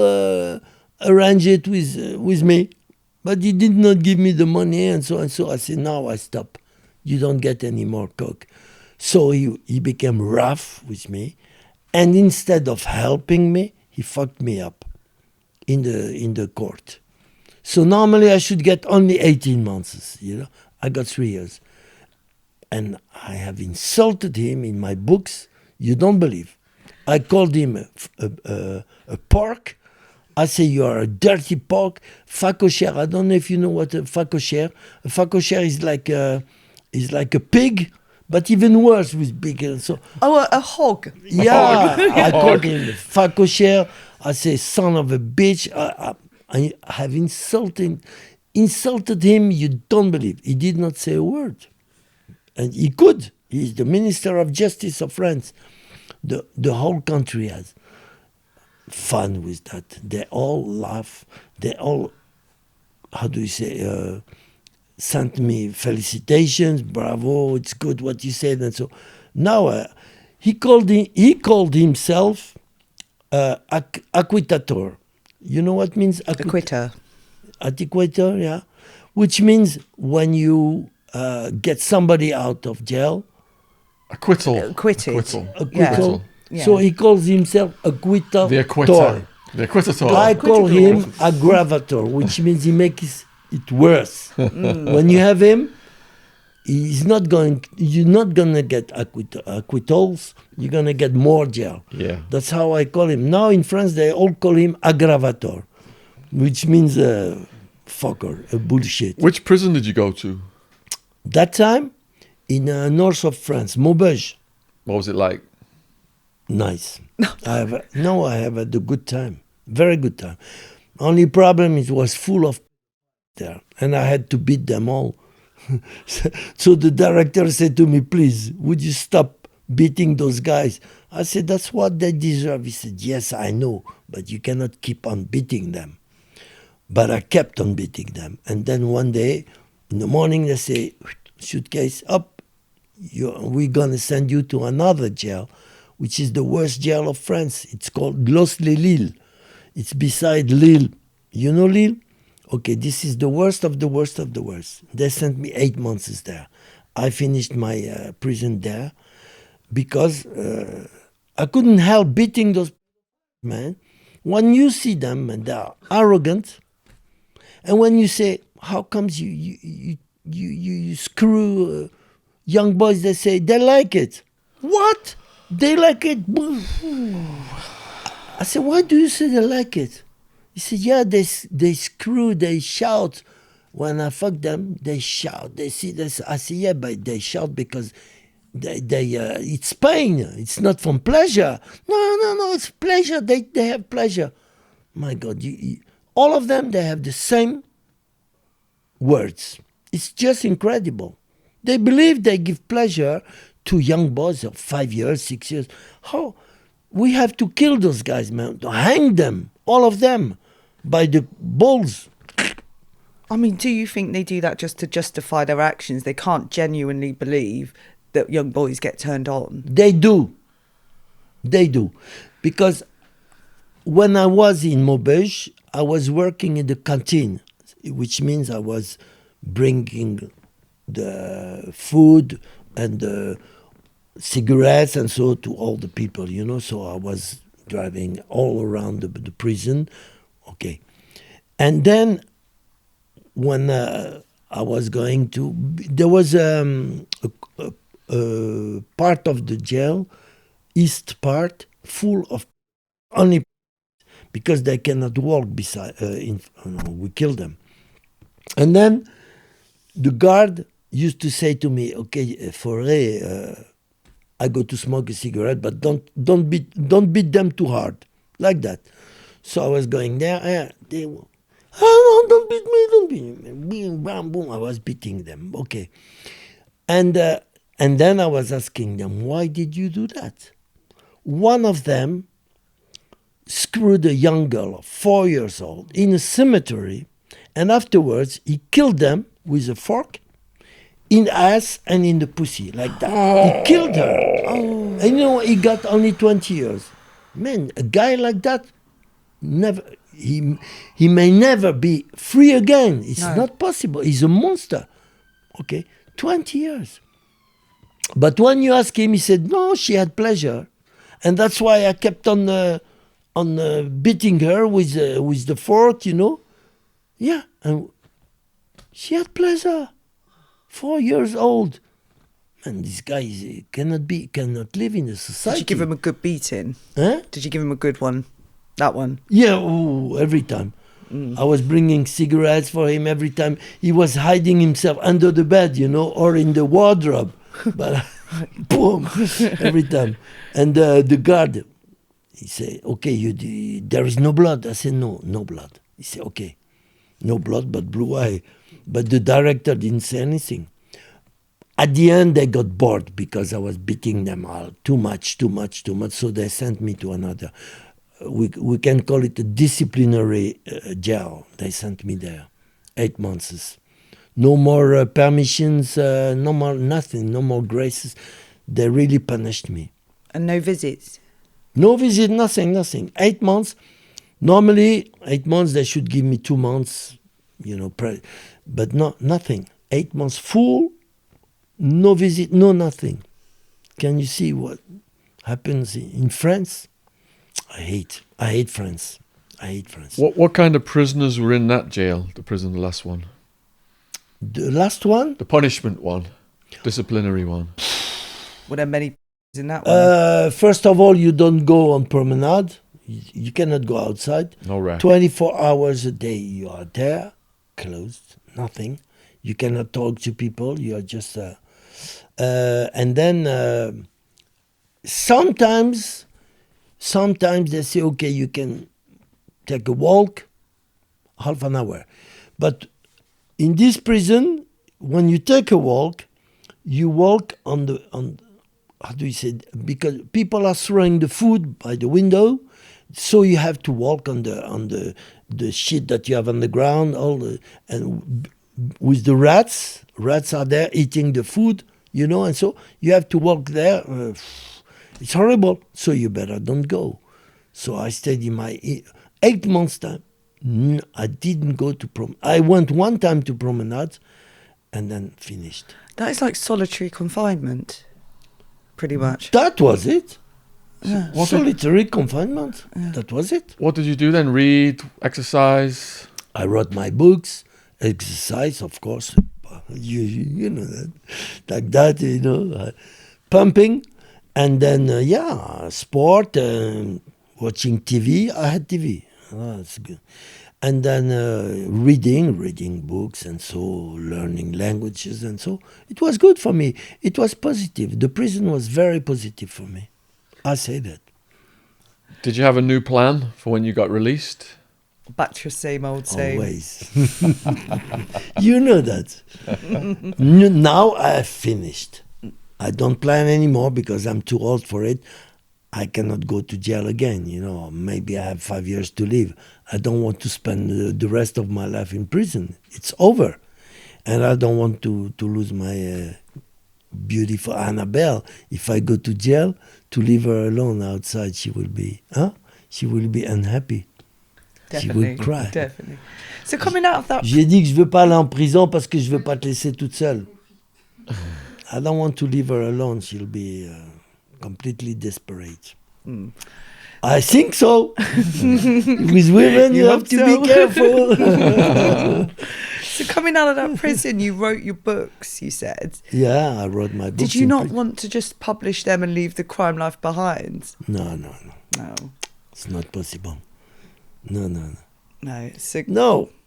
arrange it with me. But he did not give me the money and so and so. I said, now I stop. You don't get any more coke. So he became rough with me. And instead of helping me, he fucked me up in the court. So normally I should get only 18 months, you know. I got 3 years. And I have insulted him in my books. You don't believe. I called him a pork. I say, you are a dirty pork. Facochère. I don't know if you know what a facochère. A facochère is like a pig, but even worse with big. So, Oh, a hog. yeah, I called him facochère. I say, son of a bitch. I have insulted him, you don't believe. He did not say a word. And he could. He's the Minister of Justice of France. The whole country has fun with that. They all laugh. They all, how do you say, sent me felicitations, bravo, it's good what you said, and so. Now, he called himself acquittator. You know what means Acquitter. acquitter, yeah, which means when you get somebody out of jail, Acquittal. Acquitted. Acquittal. acquittal, Yeah. Yeah. So he calls himself acquitter. The acquitter. The acquitter. I call him aggravator, which means he makes it worse. When you have him, you're not gonna get acquittals, you're gonna get more jail. Yeah. That's how I call him. Now in France they all call him aggravator, which means a fucker, a bullshit. Which prison did you go to? That time in north of France, Maubeuge. What was it like? Nice. I have had a good time, very good time. Only problem it was full of there, and I had to beat them all. So the director said to me, "Please, would you stop beating those guys?" I said, "That's what they deserve." He said, "Yes, I know, but you cannot keep on beating them." But I kept on beating them, and then one day in the morning they say, "Suitcase up, we're gonna send you to another jail, which is the worst jail of France. It's called Los-les-Lilles. It's beside Lille. You know Lille? Okay, this is the worst of the worst of the worst." They sent me 8 months there. I finished my prison there because I couldn't help beating those men. When you see them and they're arrogant, and when you say, "How comes you screw young boys?" They say they like it. What? They like it? I said, "Why do you say they like it?" He said, "Yeah, they screw, they shout. When I fuck them, they shout. They see this." I said, "Yeah, but they shout because it's pain. It's not from pleasure." No, it's pleasure. They have pleasure. My God, all of them, they have the same words. It's just incredible. They believe they give pleasure to young boys of 5 years, 6 years. How? We have to kill those guys, man. To hang them, all of them, by the balls. I mean, do you think they do that just to justify their actions? They can't genuinely believe that young boys get turned on. They do. Because when I was in Maubeuge, I was working in the canteen, which means I was bringing the food and the cigarettes and so to all the people, So I was driving all around the prison. Okay. And then when I was going to, there was a part of the jail, east part, full of only because they cannot walk beside. We kill them. And then the guard used to say to me, "Okay, Faure, I go to smoke a cigarette, but don't beat them too hard," like that. So I was going there. They were, "Oh no, don't beat me! Boom, bam, boom!" I was beating them. Okay, and then I was asking them, "Why did you do that?" One of them screwed a young girl of 4 years old in a cemetery, and afterwards he killed them with a fork in the ass and in the pussy, like that. He killed her. And he got only 20 years. Man, a guy like that, never. He may never be free again. It's not possible. He's a monster. Okay, 20 years. But when you ask him, he said, "No, she had pleasure. And that's why I kept on beating her with the fork, Yeah, and she had pleasure. 4 years old. Man, this guy cannot live in a society. Did you give him a good beating? Huh? Did you give him a good one? That one? Yeah, every time. I was bringing cigarettes for him every time. He was hiding himself under the bed, or in the wardrobe. But boom, every time. And the guard, he said, "Okay, there is no blood." I said, no blood. He said, "Okay, no blood, but blue eye." But the director didn't say anything. At the end, they got bored because I was beating them all too much. So they sent me to another. We can call it a disciplinary jail. They sent me there, 8 months. No more permissions, no more nothing, no more graces. They really punished me. And no visits? No visit, nothing. 8 months. Normally, 8 months, they should give me 2 months, but nothing. 8 months full, no visit, no nothing. Can you see happens in France. I hate France. I hate France. What kind of prisoners were in that jail? The prison, the last one, The last one? the punishment one, disciplinary one. Were there many in that one? First of all, you don't go on promenade. You cannot go outside. No rec. 24 hours a day you are there, closed, nothing. You cannot talk to people. You are just... and then sometimes they say, okay, you can take a walk, half an hour. But in this prison, when you take a walk, you walk on how do you say? Because people are throwing the food by the window, so you have to walk on the shit that you have on the ground. And with the rats are there eating the food, and so you have to walk there. It's horrible. So you better don't go. So I stayed in my 8 months time. I didn't go to I went one time to promenade, and then finished. That is like solitary confinement, pretty much. That was it. Yeah. Solitary confinement. Yeah. That was it. What did you do then? Read, exercise? I wrote my books, exercise, of course. You know that, like that, pumping, and then sport, watching TV. I had TV. Oh, that's good. And then reading books, and so learning languages, and so it was good for me. It was positive. The prison was very positive for me. I say that. Did you have a new plan for when you got released? Back to your same old same. Always. You know that. Now I have finished. I don't plan anymore because I'm too old for it. I cannot go to jail again. Maybe I have 5 years to live. I don't want to spend the rest of my life in prison. It's over. And I don't want to lose my beautiful Annabelle. If I go to jail, to leave her alone outside, she will be unhappy. Definitely, she will cry. Definitely. So coming out of that... J'ai dit que je veux pas aller en prison parce que je veux pas te laisser toute seule. I don't want to leave her alone. She'll be completely desperate. Mm. I think so. With women, you have to be careful. So coming out of that prison, you wrote your books, you said. Yeah, I wrote my books. Did you not want to just publish them and leave the crime life behind? No. No. It's not possible. No. No.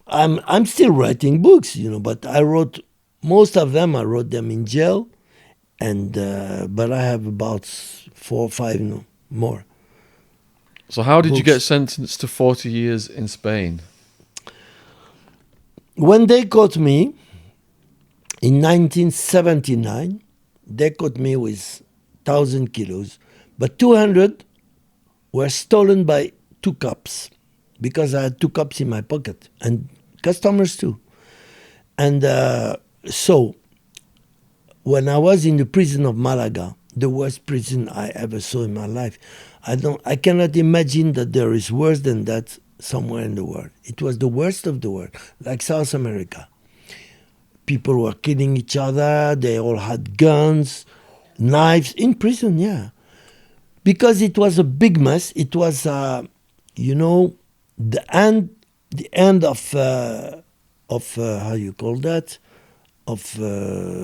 I'm still writing books, but I wrote most of them. I wrote them in jail, and but I have about 4 or 5 more. So how did you books. get sentenced to 40 years in Spain? When they caught me in 1979, they caught me with 1,000 kilos, but 200 were stolen by 2 cops, because I had 2 cops in my pocket, and customers too. And so when I was in the prison of Malaga, the worst prison I ever saw in my life, I cannot imagine that there is worse than that somewhere in the world. It was the worst of the world, like South America. People were killing each other, they all had guns, knives, in prison, yeah. Because it was a big mess. It was, the end of how you call that? Of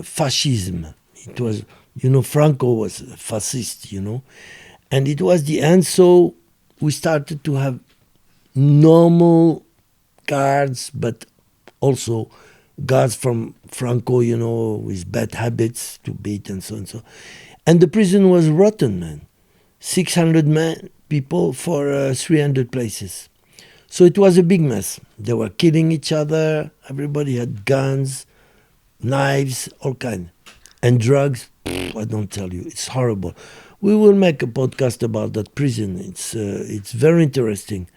fascism. It was, Franco was a fascist, and it was the end. So we started to have normal guards, but also guards from Franco, with bad habits to beat and so and so. And the prison was rotten, man. 600 people for 300 places. So it was a big mess. They were killing each other. Everybody had guns, knives, all kind. And drugs, I don't tell you. It's horrible. We will make a podcast about that prison. It's very interesting.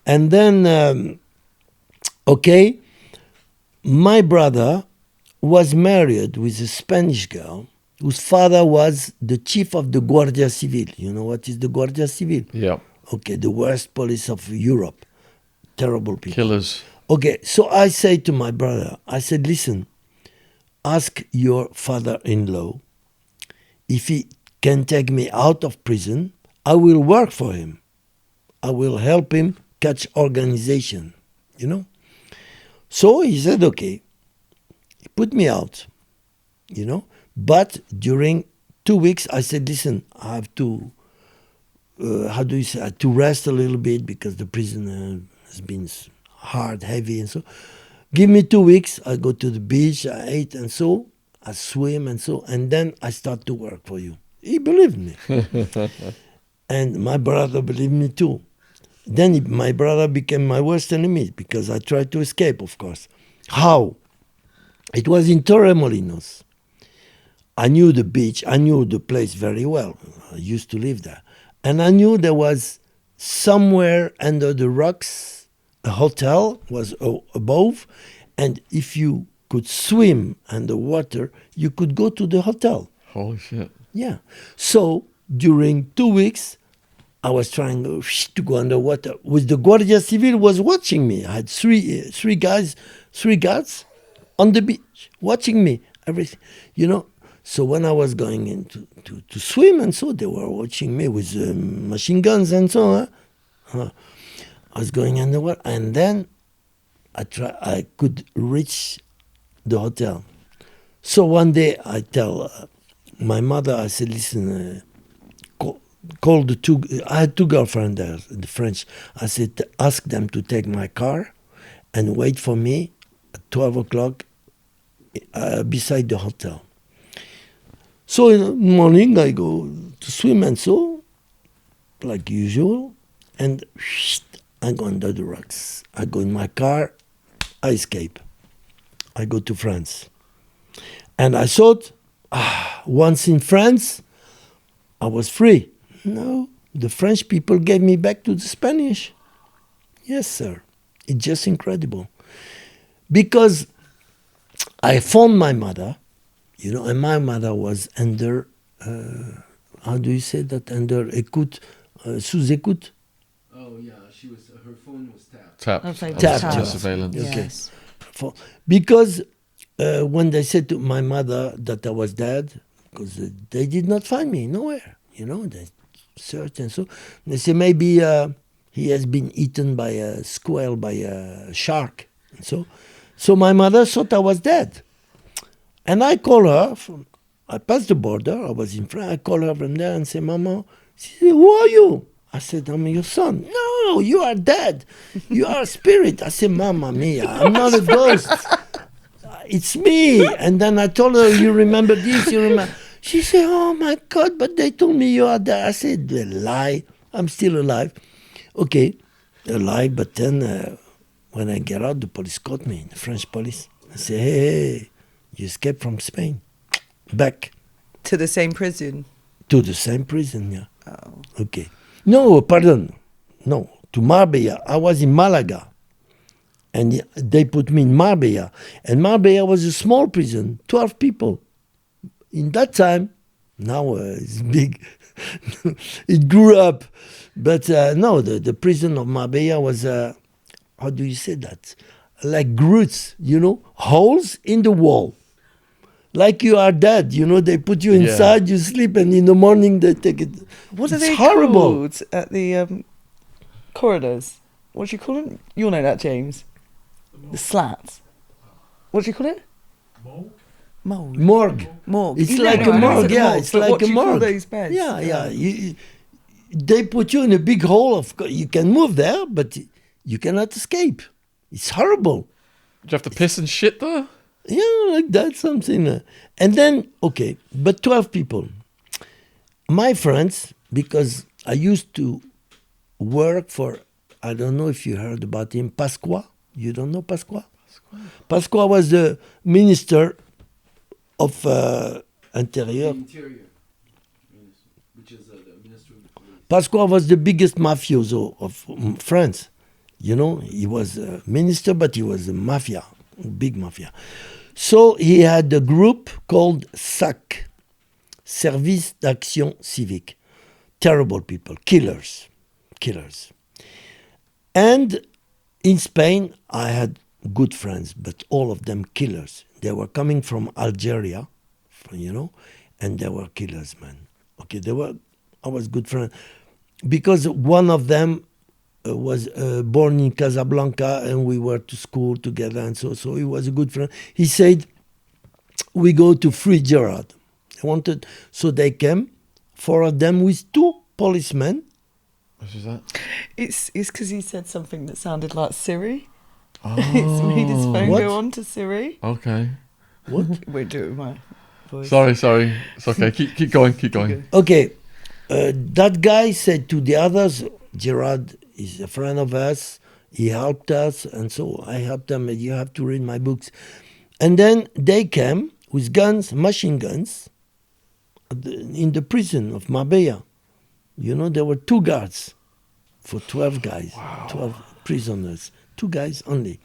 And then, my brother was married with a Spanish girl whose father was the chief of the Guardia Civil. You know what is the Guardia Civil? Yeah. Okay, the worst police of Europe. Terrible people. Killers. Okay, so I say to my brother, I said, listen, ask your father-in-law if he can take me out of prison, I will work for him. I will help him catch organization, you know. So he said, okay. He put me out, you know. But during 2 weeks, I said, listen, I have to, how do you say, I have to rest a little bit because the prison has been hard, heavy, and so. Give me 2 weeks, I go to the beach, I eat, and so, I swim, and so, and then I start to work for you. He believed me. And my brother believed me too. Then my brother became my worst enemy because I tried to escape, of course. How? It was in Torremolinos. I knew the beach, I knew the place very well. I used to live there. And I knew there was somewhere under the rocks, a hotel was above, and if you could swim underwater, you could go to the hotel. Holy shit. Yeah. So during 2 weeks, I was trying to go underwater. With the Guardia Civil was watching me. I had three guards on the beach watching me. Everything, you know. So when I was going in to swim and so, they were watching me with machine guns and so. I was going underwater, and then I could reach the hotel. So one day I tell my mother, I said, listen, call the two. I had two girlfriends there, the French. I said, ask them to take my car and wait for me at 12 o'clock beside the hotel. So in the morning I go to swim and so, like usual, and I go under the rocks. I go in my car, I escape. I go to France. And I thought, once in France, I was free. No, the French people gave me back to the Spanish. Yes, sir. It's just incredible. Because I found my mother, you know, and my mother was under, how do you say that, under écoute, sous écoute? Oh yeah, her phone was tapped. Tapped. Okay, Under tapped. surveillance. Yes. Because when they said to my mother that I was dead, because they did not find me nowhere, you know, they searched and so. They say maybe he has been eaten by a squirrel, by a shark. And so my mother thought I was dead. And I call her, I passed the border, I was in France, I call her from there and say, Mama, she said, who are you? I said, I'm your son. No, you are dead. You are a spirit. I said, Mamma mia, I'm not a ghost. It's me. And then I told her, you remember this, you remember. She said, oh my God, but they told me you are dead. I said, a lie. I'm still alive. Okay, alive, but then when I get out, the police caught me, the French police. I said, hey, you escaped from Spain. Back. To the same prison. To the same prison, yeah. Oh. Okay. No, pardon. No, to Marbella. I was in Malaga. And they put me in Marbella. And Marbella was a small prison, 12 people. In that time, now it's big. It grew up. But no, the prison of Marbella was, how do you say that? Like groots, you know, holes in the wall. Like you are dead, you know, they put you inside, you sleep, and in the morning they take it. What are It's they horrible. called at the corridors? What do you call them? You'll know that, James. The slats. What do you call it? Morgue. Morgue. Morgue. It's You like know, a I know morgue, it's yeah, morgue, it's but like what a do you call morgue. those beds? Yeah. They put you in a big hole. Of course, you can move there, but you cannot escape. It's horrible. Did you have to piss and shit there? Yeah, like that, something. And then, okay, but 12 people. My friends, because I used to work for, I don't know if you heard about him, Pasqua. You don't know Pasqua? Pasqua was the minister of Interior. Interior, which is the Minister of Police. Pasqua was the biggest mafioso of France. You know, he was a minister, but he was a mafia, big mafia. So he had a group called SAC, Service d'Action Civique. Terrible people, killers. And in Spain, I had good friends, but all of them killers. They were coming from Algeria, you know, and they were killers, man. Okay, I was good friend because one of them was born in Casablanca and we were to school together, and so he was a good friend. He said, we go to free Gerard. So they came, 4 of them with 2 policemen. What is that? It's because he said something that sounded like Siri. Oh. It's made his phone What? go on to Siri. Okay. What? Wait, do it with my voice. Sorry. It's okay. Keep going. Okay, that guy said to the others, Gerard is a friend of us, he helped us, and so I helped them, and you have to read my books. And then they came with guns, machine guns, in the prison of Marbella. You know, there were 2 guards for 12 guys, 12 prisoners, 2 guys only.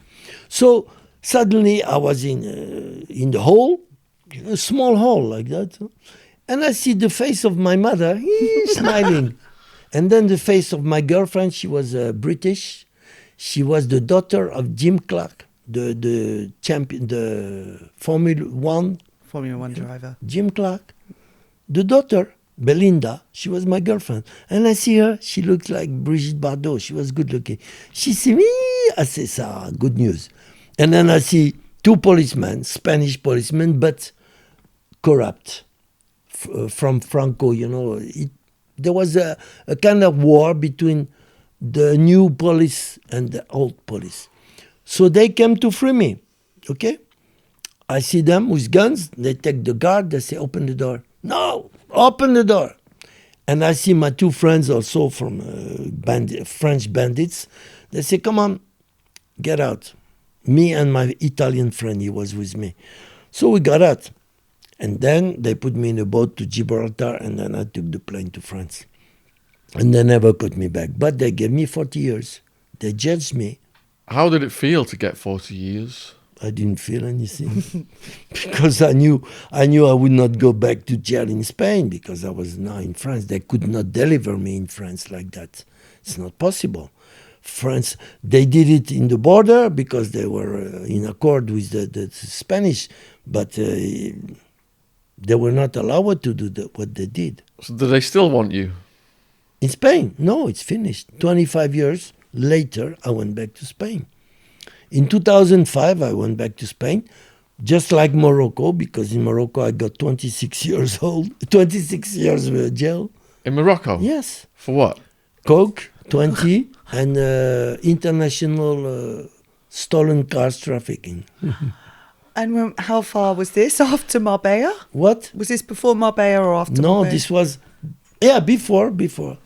So suddenly I was in the hall, a small hall like that, and I see the face of my mother smiling. And then the face of my girlfriend, she was British. She was the daughter of Jim Clark, the champion, the Formula One driver. Jim Clark. The daughter, Belinda, she was my girlfriend. And I see her, she looked like Brigitte Bardot. She was good looking. She see me, I say, ça, good news. And then I see 2 policemen, Spanish policemen, but corrupt from Franco, you know. There was a kind of war between the new police and the old police. So they came to free me, okay? I see them with guns. They take the guard. They say, open the door. No, open the door. And I see my 2 friends also from French bandits. They say, come on, get out. Me and my Italian friend, he was with me. So we got out. And then they put me in a boat to Gibraltar, and then I took the plane to France. And they never got me back. But they gave me 40 years. They judged me. How did it feel to get 40 years? I didn't feel anything because I knew I would not go back to jail in Spain because I was now in France. They could not deliver me in France like that. It's not possible. France, they did it in the border because they were in accord with the Spanish, but they were not allowed to do what they did. So do they still want you? In Spain? No, it's finished. 25 years later, I went back to Spain. In 2005, I went back to Spain, just like Morocco, because in Morocco I got 26 years jail. In Morocco? Yes. For what? Coke, 20, and international stolen cars trafficking. And how far was this after Marbella? What? Was this before Marbella or after No, Marbella? this was, before.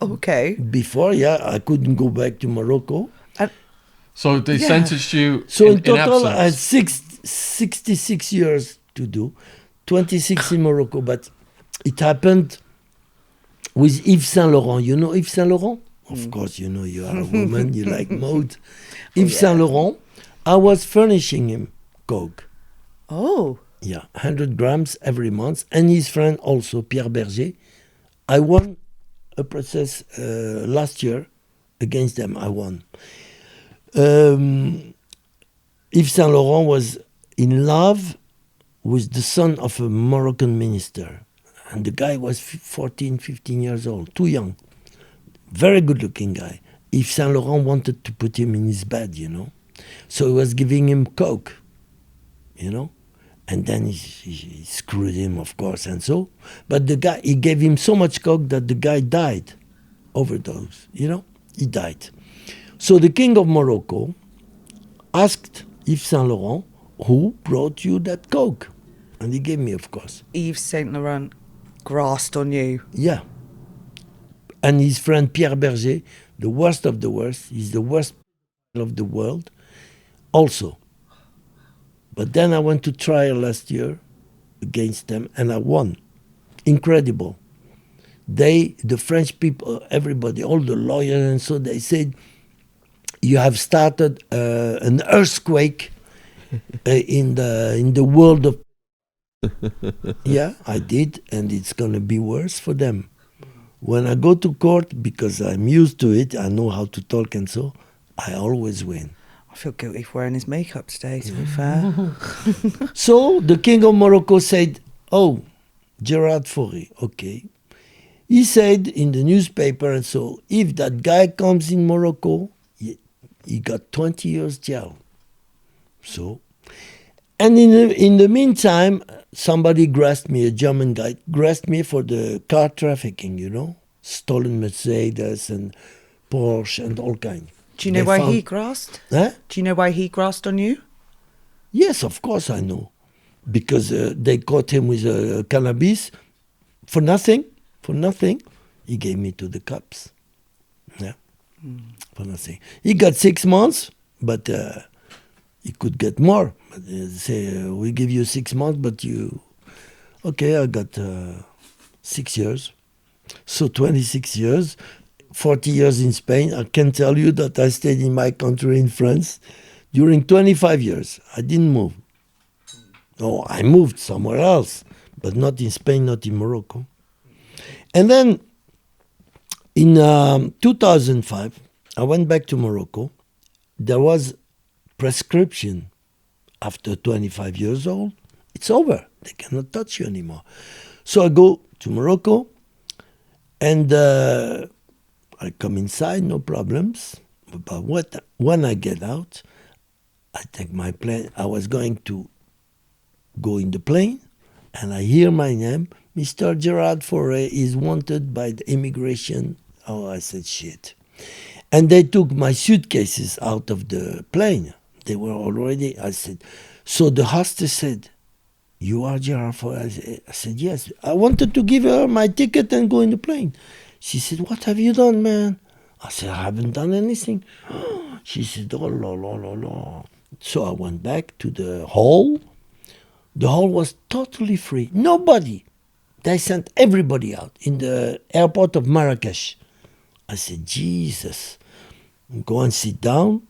Okay. Before, I couldn't go back to Morocco. So they sentenced you So in total, I had absence. 66 years to do, 26 in Morocco. But it happened with Yves Saint Laurent. You know Yves Saint Laurent? Of course, you know, you are a woman, you like mode. Yves Saint Laurent, I was furnishing him coke. Oh. Yeah, 100 grams every month. And his friend also, Pierre Berger. I won a process last year against them. I won. Yves Saint Laurent was in love with the son of a Moroccan minister. And the guy was 14, 15 years old, too young. Very good looking guy. Yves Saint Laurent wanted to put him in his bed, you know. So he was giving him coke, you know. And then he screwed him, of course, and so. But the guy, he gave him so much coke that the guy died, overdose, you know. He died. So the king of Morocco asked Yves Saint Laurent, who brought you that coke? And he gave me, of course. Yves Saint Laurent grasped on you. Yeah. And his friend Pierre Berger, the worst of the worst, he's the worst of the world, also. But then I went to trial last year against them, and I won. Incredible. The French people, everybody, all the lawyers, and so they said, you have started an earthquake in the world of... Yeah, I did, and it's going to be worse for them. When I go to court, because I'm used to it, I know how to talk and so, I always win. I feel guilty for wearing his makeup today, to be fair. So the king of Morocco said, oh, Gerard Faure, okay. He said in the newspaper and so, if that guy comes in Morocco, he got 20 years jail. So, and in the meantime, somebody grasped me, a German guy, grasped me for the car trafficking, you know, stolen Mercedes and Porsche and all kinds. Do you know why he grasped? Huh? Do you know why he grasped on you? Yes, of course I know. Because they caught him with cannabis for nothing. For nothing. He gave me to the cops. Yeah. For nothing. He got 6 months, but he could get more. But say, we give you 6 months, but you... Okay, I got 6 years. So 26 years, 40 years in Spain. I can tell you that I stayed in my country in France during 25 years. I didn't move. No, I moved somewhere else, but not in Spain, not in Morocco. And then in 2005, I went back to Morocco. There was prescription after 25 years old. It's over. They cannot touch you anymore. So I go to Morocco and I come inside, no problems. But when I get out, I take my plane. I was going to go in the plane and I hear my name. Mr. Gerard Faure is wanted by the immigration. Oh, I said, shit. And they took my suitcases out of the plane. They were already, I said, so the hostess said, you are Gerard Faure? I said, yes. I wanted to give her my ticket and go in the plane. She said, what have you done, man? I said, I haven't done anything. She said, oh, la, la, la, la. So I went back to the hall. The hall was totally free. Nobody. They sent everybody out in the airport of Marrakesh. I said, Jesus. Go and sit down.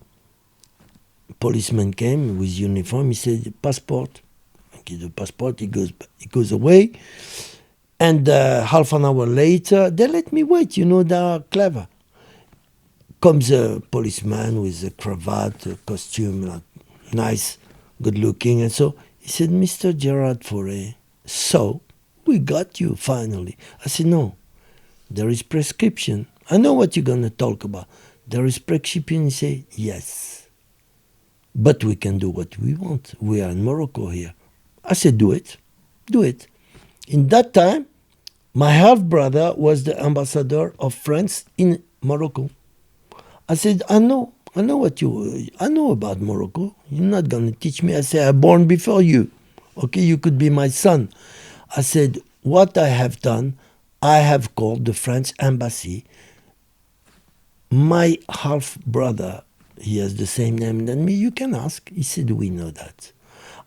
A policeman came with uniform. He said, passport. I give the passport. He goes away. And half an hour later, they let me wait. You know, they are clever. Comes a policeman with a cravat, a costume, like, nice, good looking. And so he said, Mr. Gerard Faure, so we got you finally. I said, no, there is prescription. I know what you're going to talk about. There is prescription. He said, yes. But we can do what we want. We are in Morocco here. I said, do it. Do it. In that time, my half-brother was the ambassador of France in Morocco. I said, I know about Morocco. You're not going to teach me. I said, I'm born before you. Okay, you could be my son. I said, what I have done, I have called the French embassy. My half-brother, he has the same name than me. You can ask. He said, we know that.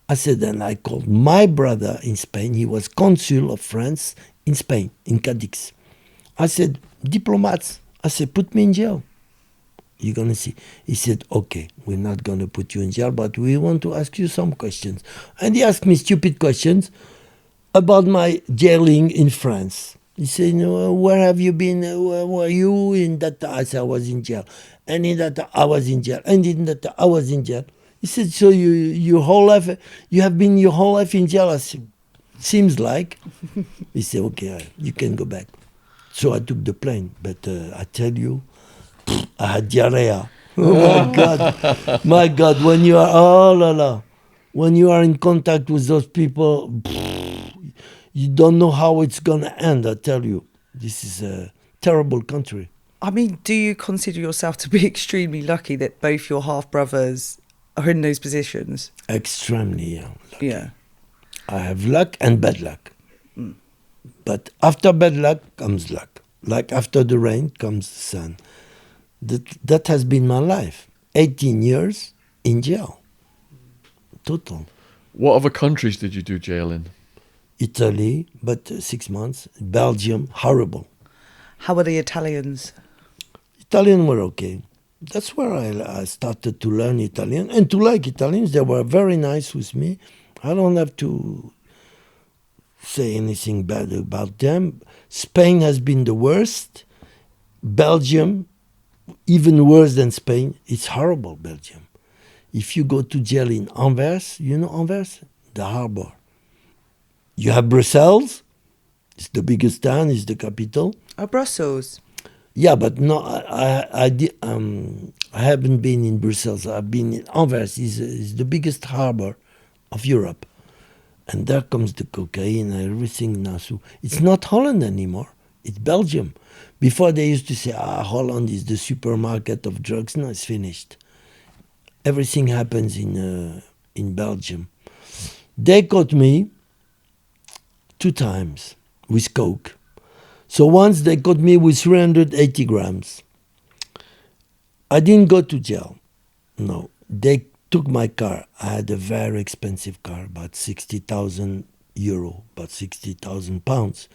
I said, then I called my brother in Spain. He was consul of France in Spain, in Cadix. I said, diplomats. I said, put me in jail. You're going to see. He said, okay, we're not going to put you in jail, but we want to ask you some questions. And he asked me stupid questions about my jailing in France. He said, where have you been? Where were you in that? I said, I was in jail. And in that, I was in jail. And in that, I was in jail. He said, so your whole life, you have been your whole life in jail? I said, seems like. He said, okay, you can go back. So I took the plane. But I tell you, I had diarrhea. Oh my God! When you are when you are in contact with those people, you don't know how it's gonna end. I tell you, this is a terrible country. I mean, do you consider yourself to be extremely lucky that both your half brothers are in those positions? Extremely, yeah. Lucky. Yeah. I have luck and bad luck. But after bad luck comes luck. Like after the rain comes the sun. That has been my life. 18 years in jail. Total. What other countries did you do jail in? Italy, but 6 months. Belgium, horrible. How were the Italians? Italian were okay. That's where I started to learn Italian and to like Italians. They were very nice with me. I don't have to say anything bad about them. Spain has been the worst. Belgium, even worse than Spain. It's horrible, Belgium. If you go to jail in Anvers, you know Anvers? The harbor. You have Brussels, It's the biggest town. It's the capital. Oh, Brussels. Yeah, but no, I haven't been in Brussels. I've been in Anvers. It's the biggest harbor of Europe. And there comes the cocaine and everything now. So it's not Holland anymore. It's Belgium. Before they used to say, Holland is the supermarket of drugs. No, it's finished. Everything happens in Belgium. They caught me 2 times with coke. So once they caught me with 380 grams. I didn't go to jail. No. They took my car. I had a very expensive car, about 60,000 euro, about 60,000 pounds.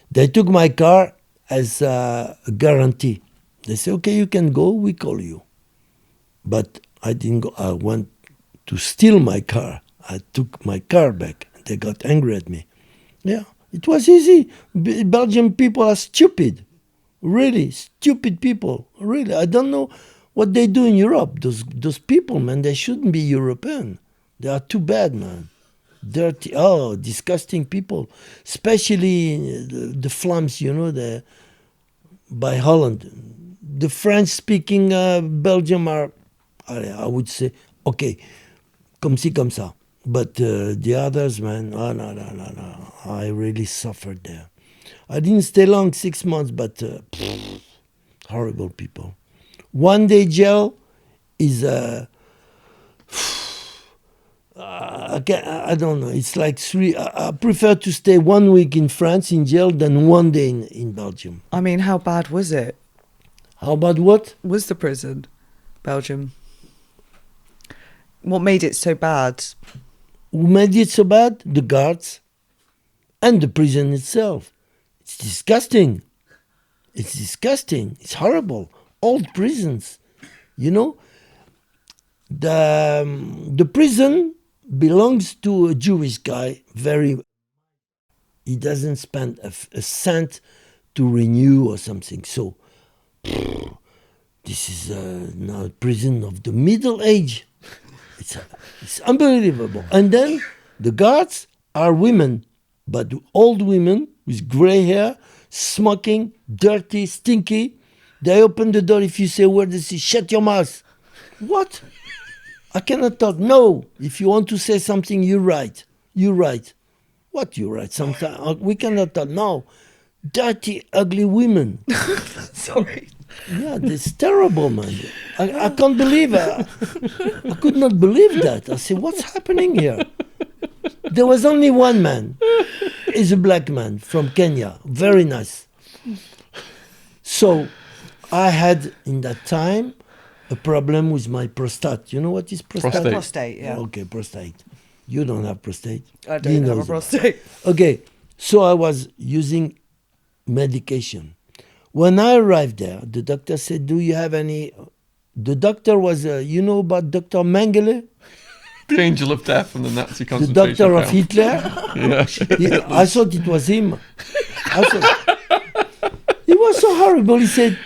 They took my car as a guarantee. They said, okay, you can go, we call you. But I didn't go. I went to steal my car. I took my car back. They got angry at me. Yeah, it was easy. Belgian people are stupid. Really, stupid people. Really, I don't know what they do in Europe. Those people, man, they shouldn't be European. They are too bad, man. Dirty, disgusting people. Especially the flums, by Holland. The French-speaking Belgium are, I would say, okay, comme ci, comme ça. But the others, man, no. I really suffered there. I didn't stay long, 6 months, but horrible people. 1 day jail is I don't know. It's like 3. I prefer to stay 1 week in France in jail than 1 day in Belgium. I mean, how bad was it? How about what? Was the prison, Belgium? What made it so bad? Who made it so bad? The guards and the prison itself. It's disgusting. It's disgusting. It's horrible. Old prisons, The prison belongs to a Jewish guy. He doesn't spend a cent to renew or something. So this is now a prison of the Middle Age. It's unbelievable. And then the guards are women, but old women with gray hair, smoking, dirty, stinky. They open the door. If you say a word, they say, shut your mouth. What? I cannot talk. No. If you want to say something, you write. You write. What you write? Sometimes we cannot talk. No. Dirty, ugly women. Sorry. Yeah, it's terrible, man. I can't believe it. I could not believe that. I said, what's happening here? There was only one man. He's a black man from Kenya. Very nice. So I had, in that time, a problem with my prostate. You know what is prostate? Prostate, yeah. Okay, prostate. You don't have prostate. I don't have a prostate. Okay, so I was using medication. When I arrived there, the doctor said, do you have any... The doctor was, about Dr. Mengele? The angel of death from the Nazi The concentration doctor of camp. Hitler? Yeah. I thought it was him. It was so horrible. He said,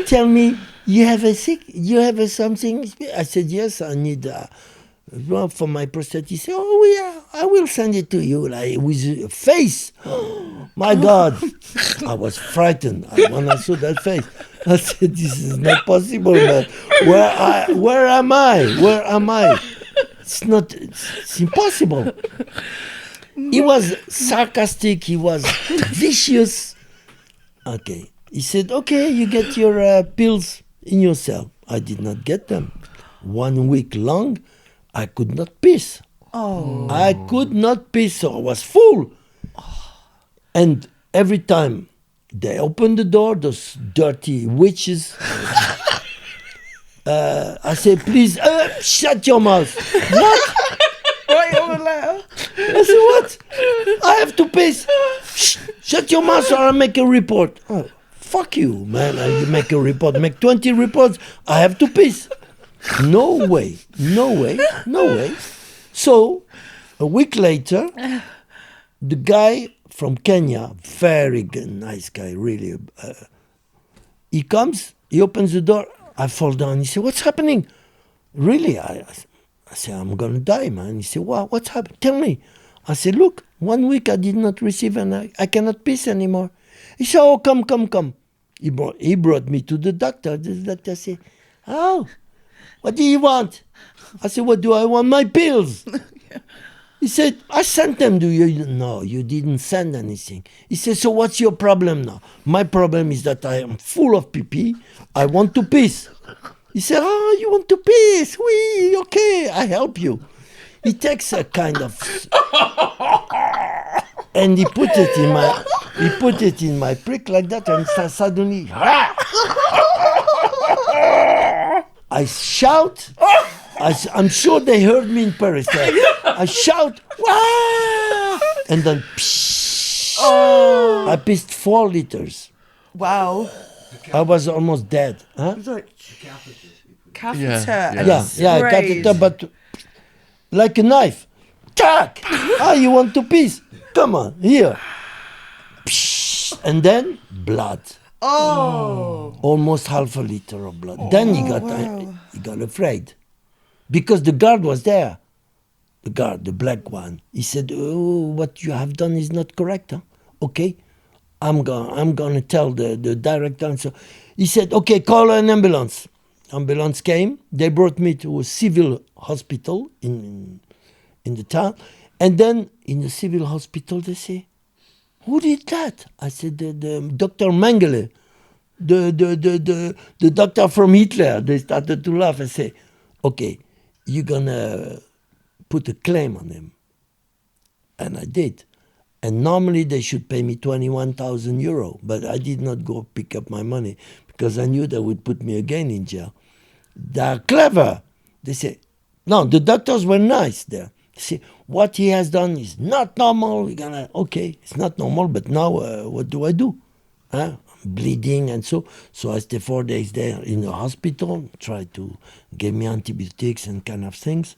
tell me, you have something? I said, yes, I need for my prostate. He said, oh yeah, I will send it to you, like with a face. My God, I was frightened when I saw that face. I said, this is not possible, man. Where am I? It's impossible. He was sarcastic, he was vicious. Okay. He said, okay, you get your pills in your cell. I did not get them. 1 week long, I could not piss. Oh. I could not piss, so I was full. And every time they opened the door, those dirty witches, I said, please, shut your mouth. What? Write on the letter. I said, what? I have to piss. Shut your mouth or I'll make a report. Oh, fuck you, man. You make a report. Make 20 reports. I have to piss. No way. So, a week later, the guy from Kenya, very nice guy, really. He comes, he opens the door. I fall down. He said, what's happening? Really? I said, I'm going to die, man. He said, what's happening? Tell me. I said, look, 1 week I did not receive and I cannot piss anymore. He said, oh, come. He brought me to the doctor. The doctor said, oh, what do you want? I said, what do I want? My pills. He said, I sent them to you. No, you didn't send anything. He said, so what's your problem now? My problem is that I am full of pee-pee. I want to piss. He said, oh, you want to piss? Oui, okay, I help you. He takes a kind of... and he put it in my prick like that, and suddenly... I shout. I'm sure they heard me in Paris. I shout, Wah! And then I pissed 4 liters. Wow. I was almost dead. Huh? It's like catheter. Yeah, and Yeah, I got sprayed. it up, but like a knife. Tack! You want to piss? Come on, here. And then blood. Oh. Almost half a liter of blood. Then he got afraid. Because the guard was there. The guard, the black one. He said, oh, what you have done is not correct. Huh? Okay, I'm going to tell the director. And so he said, okay, call an ambulance. Ambulance came. They brought me to a civil hospital in the town. And then in the civil hospital, they say, who did that? I said, the Dr. Mengele, the doctor from Hitler. They started to laugh and say, okay, you're going to put a claim on him. And I did. And normally they should pay me 21,000 euro, but I did not go pick up my money because I knew they would put me again in jail. They're clever. They say, no, the doctors were nice there. They say, what he has done is not normal. We're gonna, okay, it's not normal, but now what do I do? Huh? Bleeding and so I stay 4 days there in the hospital, try to give me antibiotics and kind of things.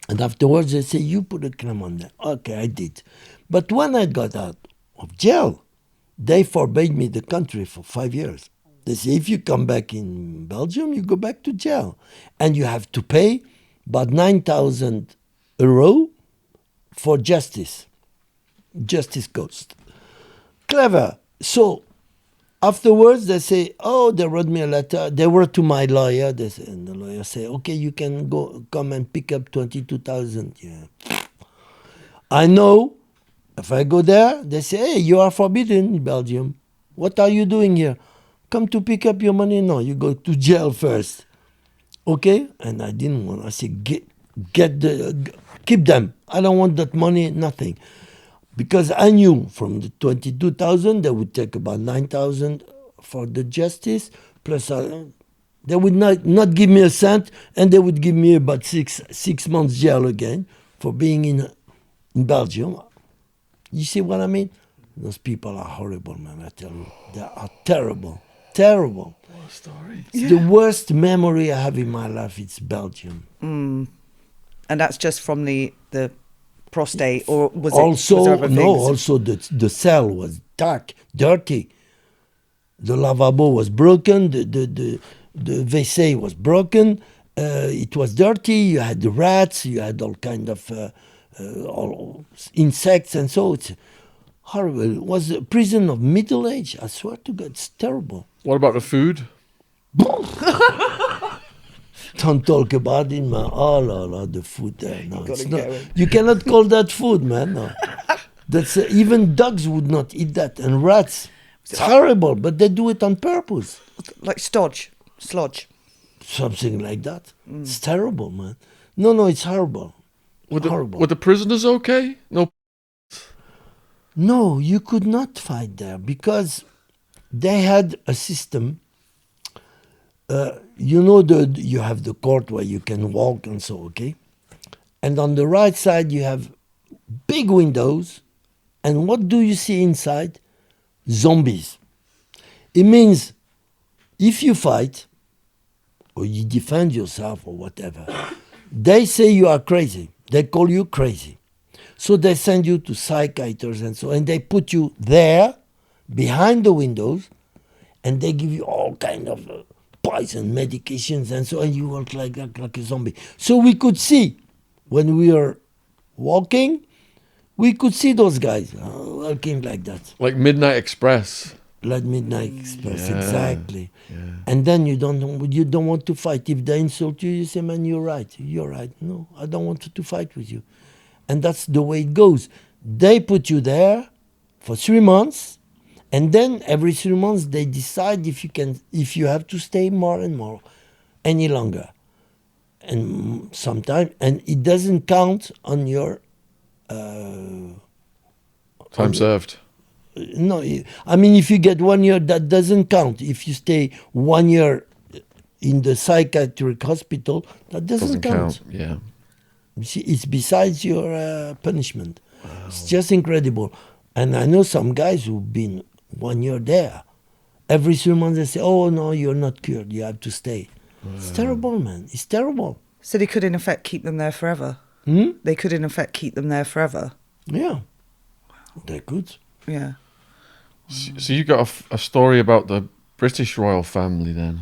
And afterwards they say, you put a claim on that. Okay, I did. But when I got out of jail, they forbade me the country for 5 years. They say, if you come back in Belgium, you go back to jail. And you have to pay about 9,000 euro for justice cost. Clever. So afterwards, they say, oh, they wrote me a letter. They wrote to my lawyer. And the lawyer say, okay, you can come and pick up 22,000. Yeah. I know if I go there, they say, hey, you are forbidden in Belgium. What are you doing here? Come to pick up your money? No, you go to jail first. Okay? And I didn't want. I said, keep them. I don't want that money, nothing. Because I knew from the 22,000, they would take about 9,000 for the justice, plus they would not give me a cent, and they would give me about six months jail again for being in Belgium. You see what I mean? Those people are horrible, man, I tell you. They are terrible. Terrible. What a story. It's the worst memory I have in my life. It's Belgium. And that's just from the prostate, or was also, there other things? Also the cell was dark, dirty. The lavabo was broken. The WC was broken. It was dirty. You had the rats. You had all kind of all insects, and so it's horrible. It was a prison of middle age. I swear to God, it's terrible. What about the food? Don't talk about it, man. Oh, no, the food there. No, it's not. Going. You cannot call that food, man. No. That's even dogs would not eat that, and rats. It's horrible, but they do it on purpose. Like sludge. Something like that. It's terrible, man. No, it's horrible. Horrible. Were the prisoners okay? No. No, you could not fight there because they had a system. You have the court where you can walk and so, okay? And on the right side, you have big windows. And what do you see inside? Zombies. It means if you fight or you defend yourself or whatever, they say you are crazy. They call you crazy. So they send you to psychiatrists and so, and they put you there behind the windows, and they give you all kind of poison medications and so, and you work like a zombie. So we could see when we were walking, We could see those guys working like that. Like Midnight Express. Like Midnight Express, Yeah. exactly. Yeah. And then you don't want to fight. If they insult you, you say, man, you're right. You're right. No, I don't want to fight with you. And that's the way it goes. They put you there for 3 months, and then every 3 months they decide if you have to stay more and more, any longer. And sometimes, and it doesn't count on your Time served. no. I mean, if you get 1 year, that doesn't count. If you stay 1 year in the psychiatric hospital, that doesn't count. Yeah. You see, it's besides your punishment. Wow. It's just incredible. And I know some guys who've been 1 year there. Every 3 months they say, oh, no, you're not cured. You have to stay. Wow. It's terrible, man. It's terrible. So they could, in effect, keep them there forever? They could, in effect, keep them there forever? Yeah. They could. Yeah. So you got a story about the British royal family then?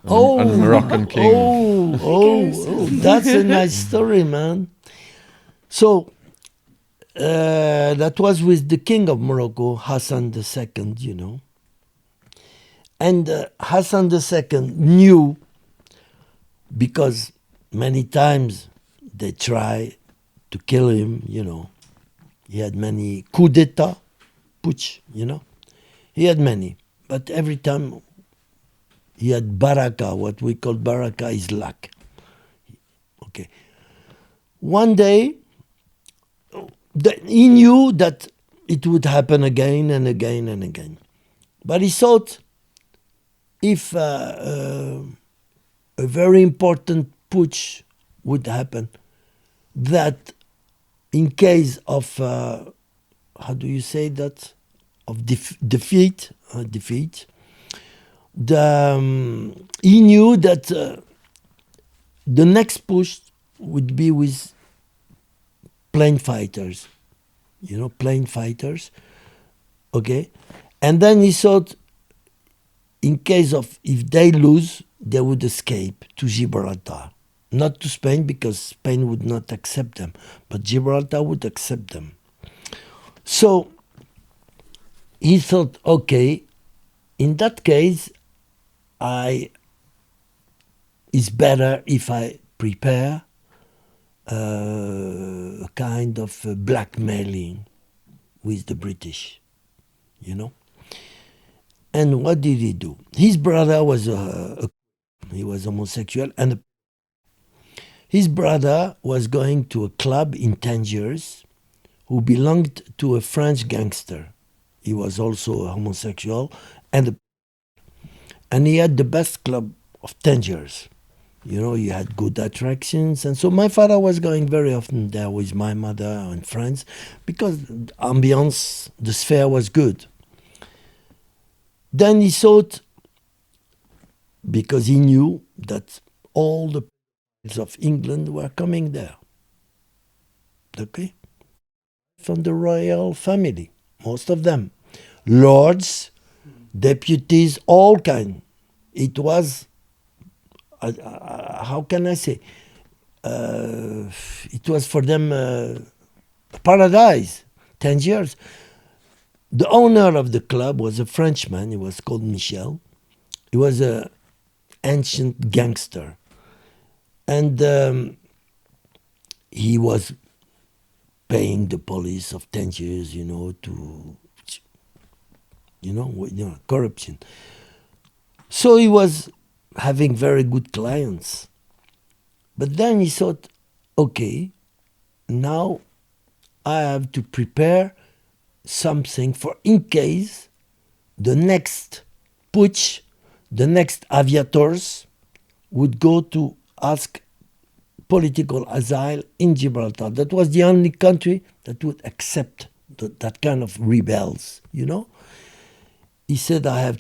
Oh, and Moroccan king. Oh, that's a nice story, man. So, that was with the king of Morocco, Hassan II, you know. And Hassan II knew, because many times they try to kill him, you know. He had many coups d'etat, putsch, you know. He had many, but every time he had baraka. What we call baraka is luck. Okay. One day, he knew that it would happen again and again and again. But he thought if a very important putsch would happen, that in case of, how do you say that, of defeat, he knew that the next push would be with plane fighters, you know, plane fighters, okay? And then he thought, in case of, if they lose, they would escape to Gibraltar. Not to Spain, because Spain would not accept them, but Gibraltar would accept them. So he thought, okay, in that case, it's better if I prepare a kind of blackmailing with the British, you know. And what did he do? His brother was he was homosexual, and his brother was going to a club in Tangiers who belonged to a French gangster. He was also a homosexual, and he had the best club of Tangiers. You know, you had good attractions. And so my father was going very often there with my mother and friends because the ambience, the sphere was good. Then he thought, because he knew that all the princes of England were coming there. Okay? From the royal family, most of them. Lords, deputies, all kind. It was, how can I say? It was for them paradise, Tangiers. The owner of the club was a Frenchman. He was called Michel. He was an ancient gangster. And he was paying the police of Tangiers, you know, to, corruption. So he was having very good clients. But then he thought, okay, now I have to prepare something for in case the next putsch, the next aviators would go to ask political asylum in Gibraltar. That was the only country that would accept that kind of rebels, you know. He said, I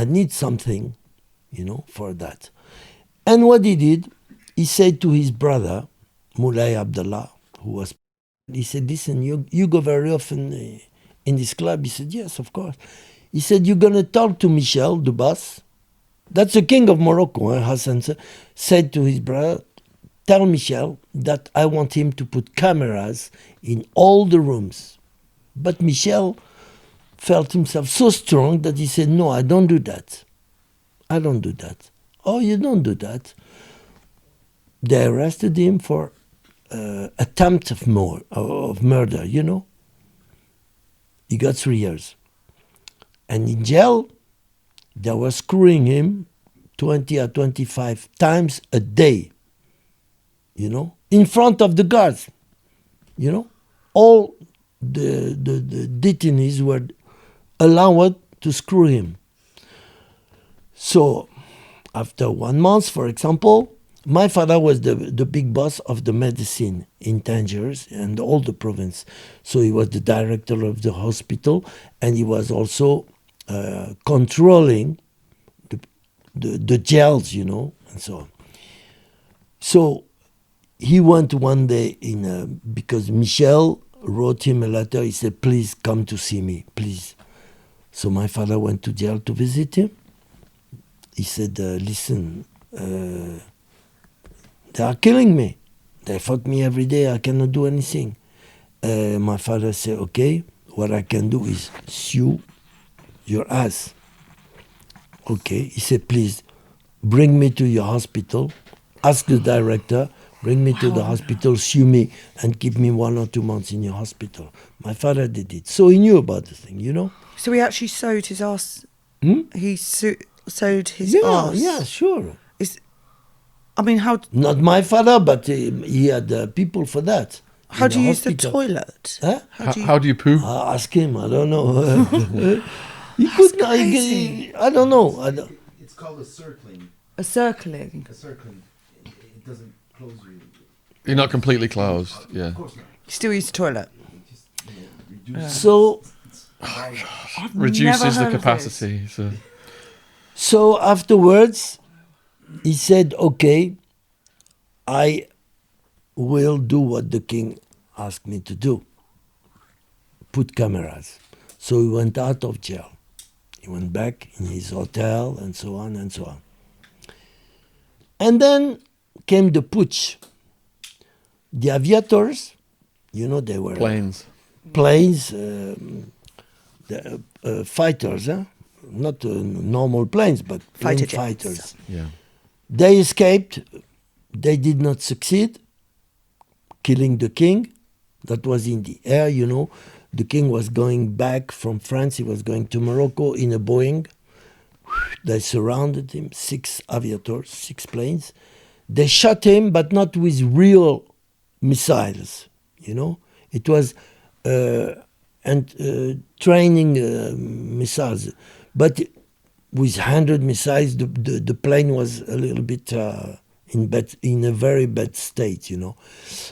need something, you know, for that. And what he did, he said to his brother, Moulay Abdullah, he said, listen, you go very often in this club? He said, yes, of course. He said, you're going to talk to Michel, the boss. That's the king of Morocco, Hassan said to his brother, tell Michel that I want him to put cameras in all the rooms. But Michel felt himself so strong that he said, no, I don't do that. I don't do that. Oh, you don't do that? They arrested him for attempt of murder, you know. He got 3 years. And in jail, they were screwing him 20 or 25 times a day, you know, in front of the guards, you know. All the detainees were allowed to screw him. So, after 1 month, for example, my father was the big boss of the medicine in Tangiers and all the province. So he was the director of the hospital, and he was also controlling the jails, you know, and so on. So he went one day because Michel wrote him a letter. He said, please come to see me, please. So my father went to jail to visit him. He said, listen, they are killing me. They fuck me every day. I cannot do anything. My father said, okay, what I can do is sue your ass. Okay. He said, please bring me to your hospital. Ask the director, bring me to the hospital, sue me, and keep me 1 or 2 months in your hospital. My father did it. So he knew about the thing, you know? So he actually sewed his ass. He sewed his Yeah, ass. yeah, sure. I mean, how Not my father, but he had people for that. how in do you use the hospital. toilet? Huh? How do you poo? Ask him. I don't know. He could not. I don't know. It's called a circling. A circling. A circling. It doesn't close you. You're not completely closed. Yeah. Of course not. You still use the toilet. It just, reduces So, Reduces never the heard of capacity. So. so afterwards, he said, "Okay, I will do what the king asked me to do. Put cameras." So he went out of jail. He went back in his hotel and so on and so on. And then came the putsch. The aviators, you know, they were Planes. planes, fighters, not normal planes, but plane Fighter jets. fighters. Yeah. They escaped. They did not succeed, killing the king. That was in the air, you know. The king was going back from France. He was going to Morocco in a Boeing. They surrounded him, 6 aviators, 6 planes. They shot him, but not with real missiles, you know. It was training missiles. But with 100 missiles, the plane was a little bit in a very bad state, you know.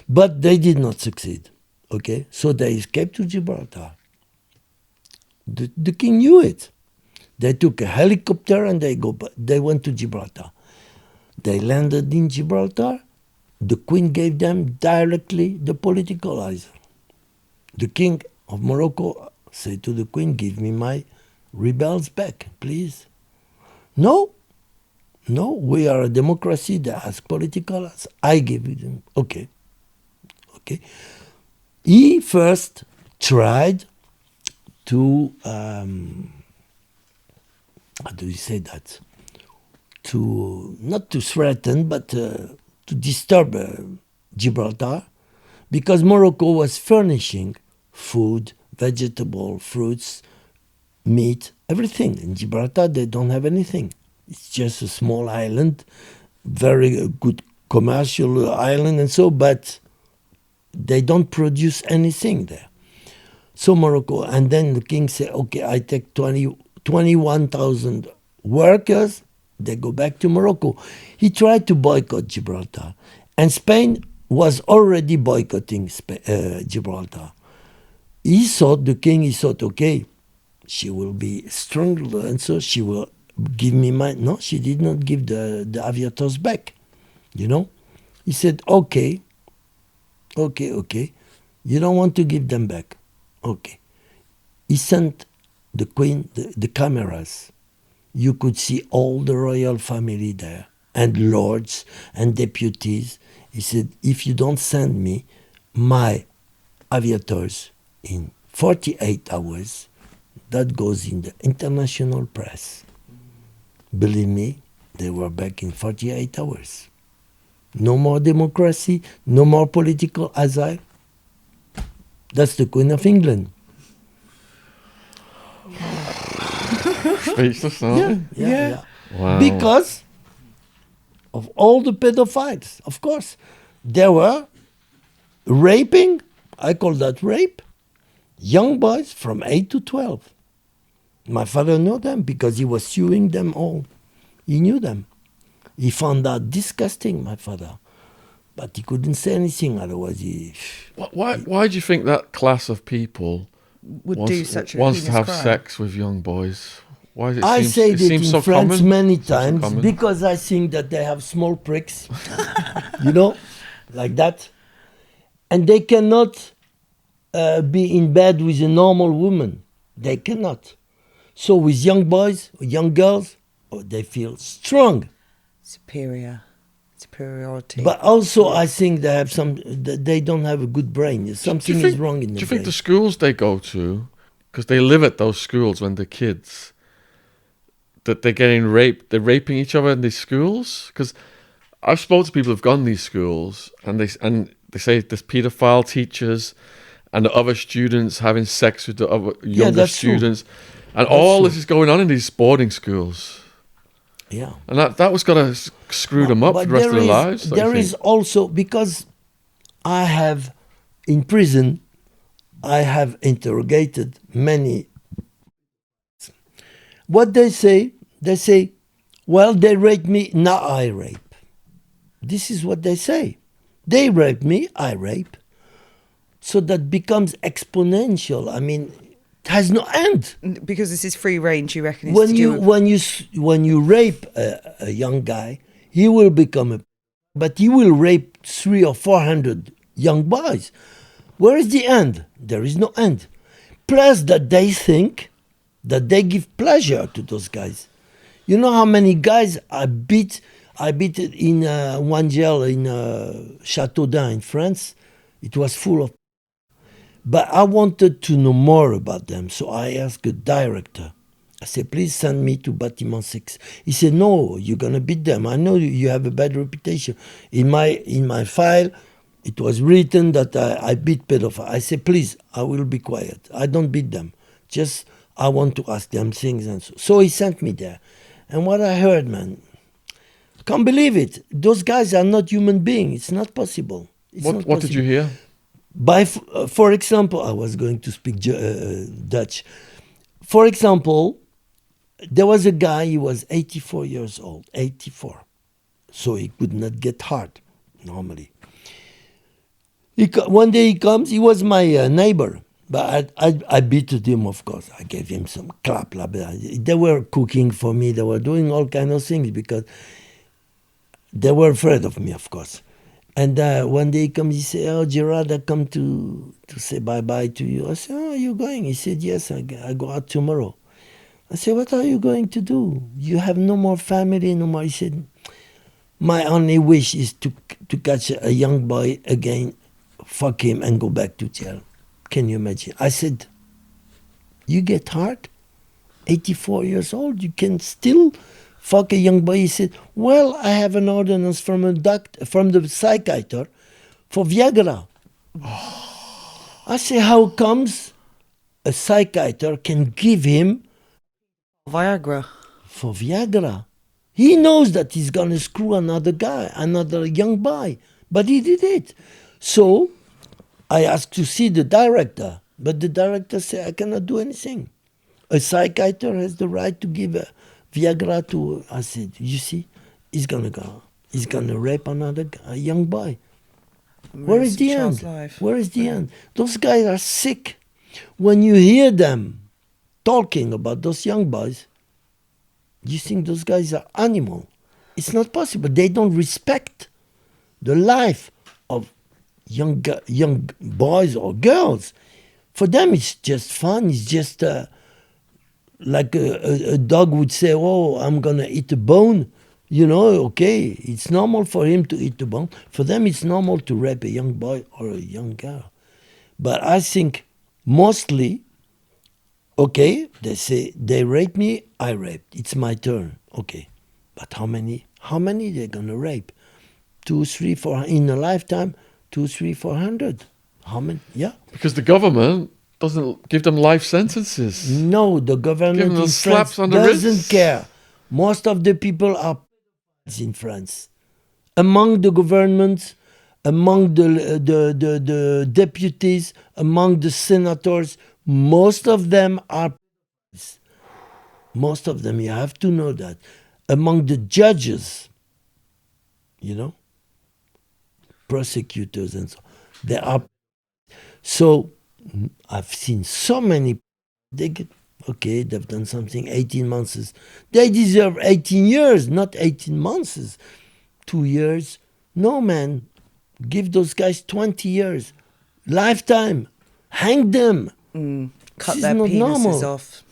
But they did not succeed, okay? So they escaped to Gibraltar. The king knew it. They took a helicopter and they went to Gibraltar. They landed in Gibraltar. The queen gave them directly the political advisor. The king of Morocco said to the queen, give me my rebels back, please. No, we are a democracy that has political advisor. I give it them. Okay. He first tried to, how do you say that? Not to threaten, but to disturb Gibraltar, because Morocco was furnishing food, vegetable, fruits, meat, everything. In Gibraltar, they don't have anything. It's just a small island, very good commercial island and so, but they don't produce anything there. So Morocco, and then the king said, okay, I take 21,000 workers, they go back to Morocco. He tried to boycott Gibraltar, and Spain was already boycotting Gibraltar. The king thought, okay, she will be strong, and so she will give me my... No, she did not give the aviators back, you know. He said, okay, you don't want to give them back. Okay. He sent the queen the cameras. You could see all the royal family there, and lords and deputies, He said, if you don't send me my aviators in 48 hours, that goes in the international press. Believe me, they were back in 48 hours. No more democracy, no more political asile. That's the Queen of England. Speechless, aren't Yeah. we? Wow. Because of all the pedophiles, of course. They were raping, I call that rape, young boys from 8 to 12. My father knew them because he was suing them all. He knew them. He found that disgusting, my father. But he couldn't say anything, otherwise he... Why do you think that class of people Would do such a wants to heinous have crime. sex with young boys? Why does it I seem, say it that seems in so France common? many Seems so times common. because I think that they have small pricks, you know, like that. And they cannot be in bed with a normal woman. They cannot. So with young boys, or young girls, they feel strong. Superiority. But also I think they have they don't have a good brain. Something is wrong in the Do you brain. think the schools they go to, because they live at those schools when they're kids, that they're getting raped, they're raping each other in these schools? Because I've spoken to people who've gone to these schools and they say there's paedophile teachers and the other students having sex with the other younger that's true. students. And That's all true. this is going on in these boarding schools. Yeah. And that was going to screw them up for But the rest of there their is- lives. don't you There think? is also, because I have, in prison, I have interrogated many. What they say, well, they rape me, now I rape. This is what they say. They rape me, I rape. So that becomes exponential. I mean, it has no end. Because this is free range, you reckon? It's When to you do with- when you rape a young guy, he will become but he will rape 300 or 400 young boys. Where is the end? There is no end. Plus that they think that they give pleasure to those guys. You know how many guys I beat in one jail in Châteaudun in France. It was full of. But I wanted to know more about them, so I asked the director. I said, please send me to Bâtiment 6. He said, no, you're going to beat them. I know you have a bad reputation. In my file, it was written that I beat pedophiles. I said, please, I will be quiet. I don't beat them. Just, I want to ask them things. And so he sent me there. And what I heard, man, can't believe it. Those guys are not human beings. It's not possible. It's not What did possible. you hear? For example, I was going to speak Dutch. For example, there was a guy, he was 84 years old, 84. So he could not get hard, normally. One day he comes, he was my neighbor. But I beat him, of course. I gave him some clap. Blah, blah. They were cooking for me. They were doing all kind of things because they were afraid of me, of course. And one day he comes, he said, oh, Gerard, I come to say bye-bye to you. I said, oh, are you going? He said, yes, I go out tomorrow. I said, what are you going to do? You have no more family, no more. He said, my only wish is to catch a young boy again, fuck him, and go back to jail. Can you imagine? I said, you get hard? 84 years old, you can still fuck a young boy. He said, well, I have an ordinance from the psychiatrist for Viagra. I say, how comes a psychiatrist can give him Viagra. for Viagra? He knows that he's going to screw another young boy, but he did it. So I asked to see the director, but the director said, I cannot do anything. A psychiatrist has the right to give Viagra to. I said, you see, he's gonna go. He's gonna rape a young boy. Where is the Child's end? life. Where is the end? Those guys are sick. When you hear them talking about those young boys, you think those guys are animal. It's not possible. They don't respect the life of young boys or girls. For them, it's just fun. It's just like a dog would say, oh, I'm going to eat a bone. You know, okay, it's normal for him to eat the bone. For them, it's normal to rape a young boy or a young girl. But I think mostly, okay, they say they rape me, I raped. It's my turn. Okay, but how many? How many they're gonna rape? 2, 3, 4 in a lifetime? 2, 3, 400. How many? Yeah. Because the government doesn't give them life sentences. No, the government Give them in those slaps France on the doesn't wrists. care. Most of the people are in France. Among the governments, among the deputies, among the senators, most of them are. Most of them, you have to know that. Among the judges, you know, prosecutors and so, they are. So I've seen so many. They get okay. They've done something. 18 months. They deserve 18 years, not 18 months. 2 years. No, man. Give those guys 20 years. Lifetime. Hang them. Cut This their is not penises normal. off.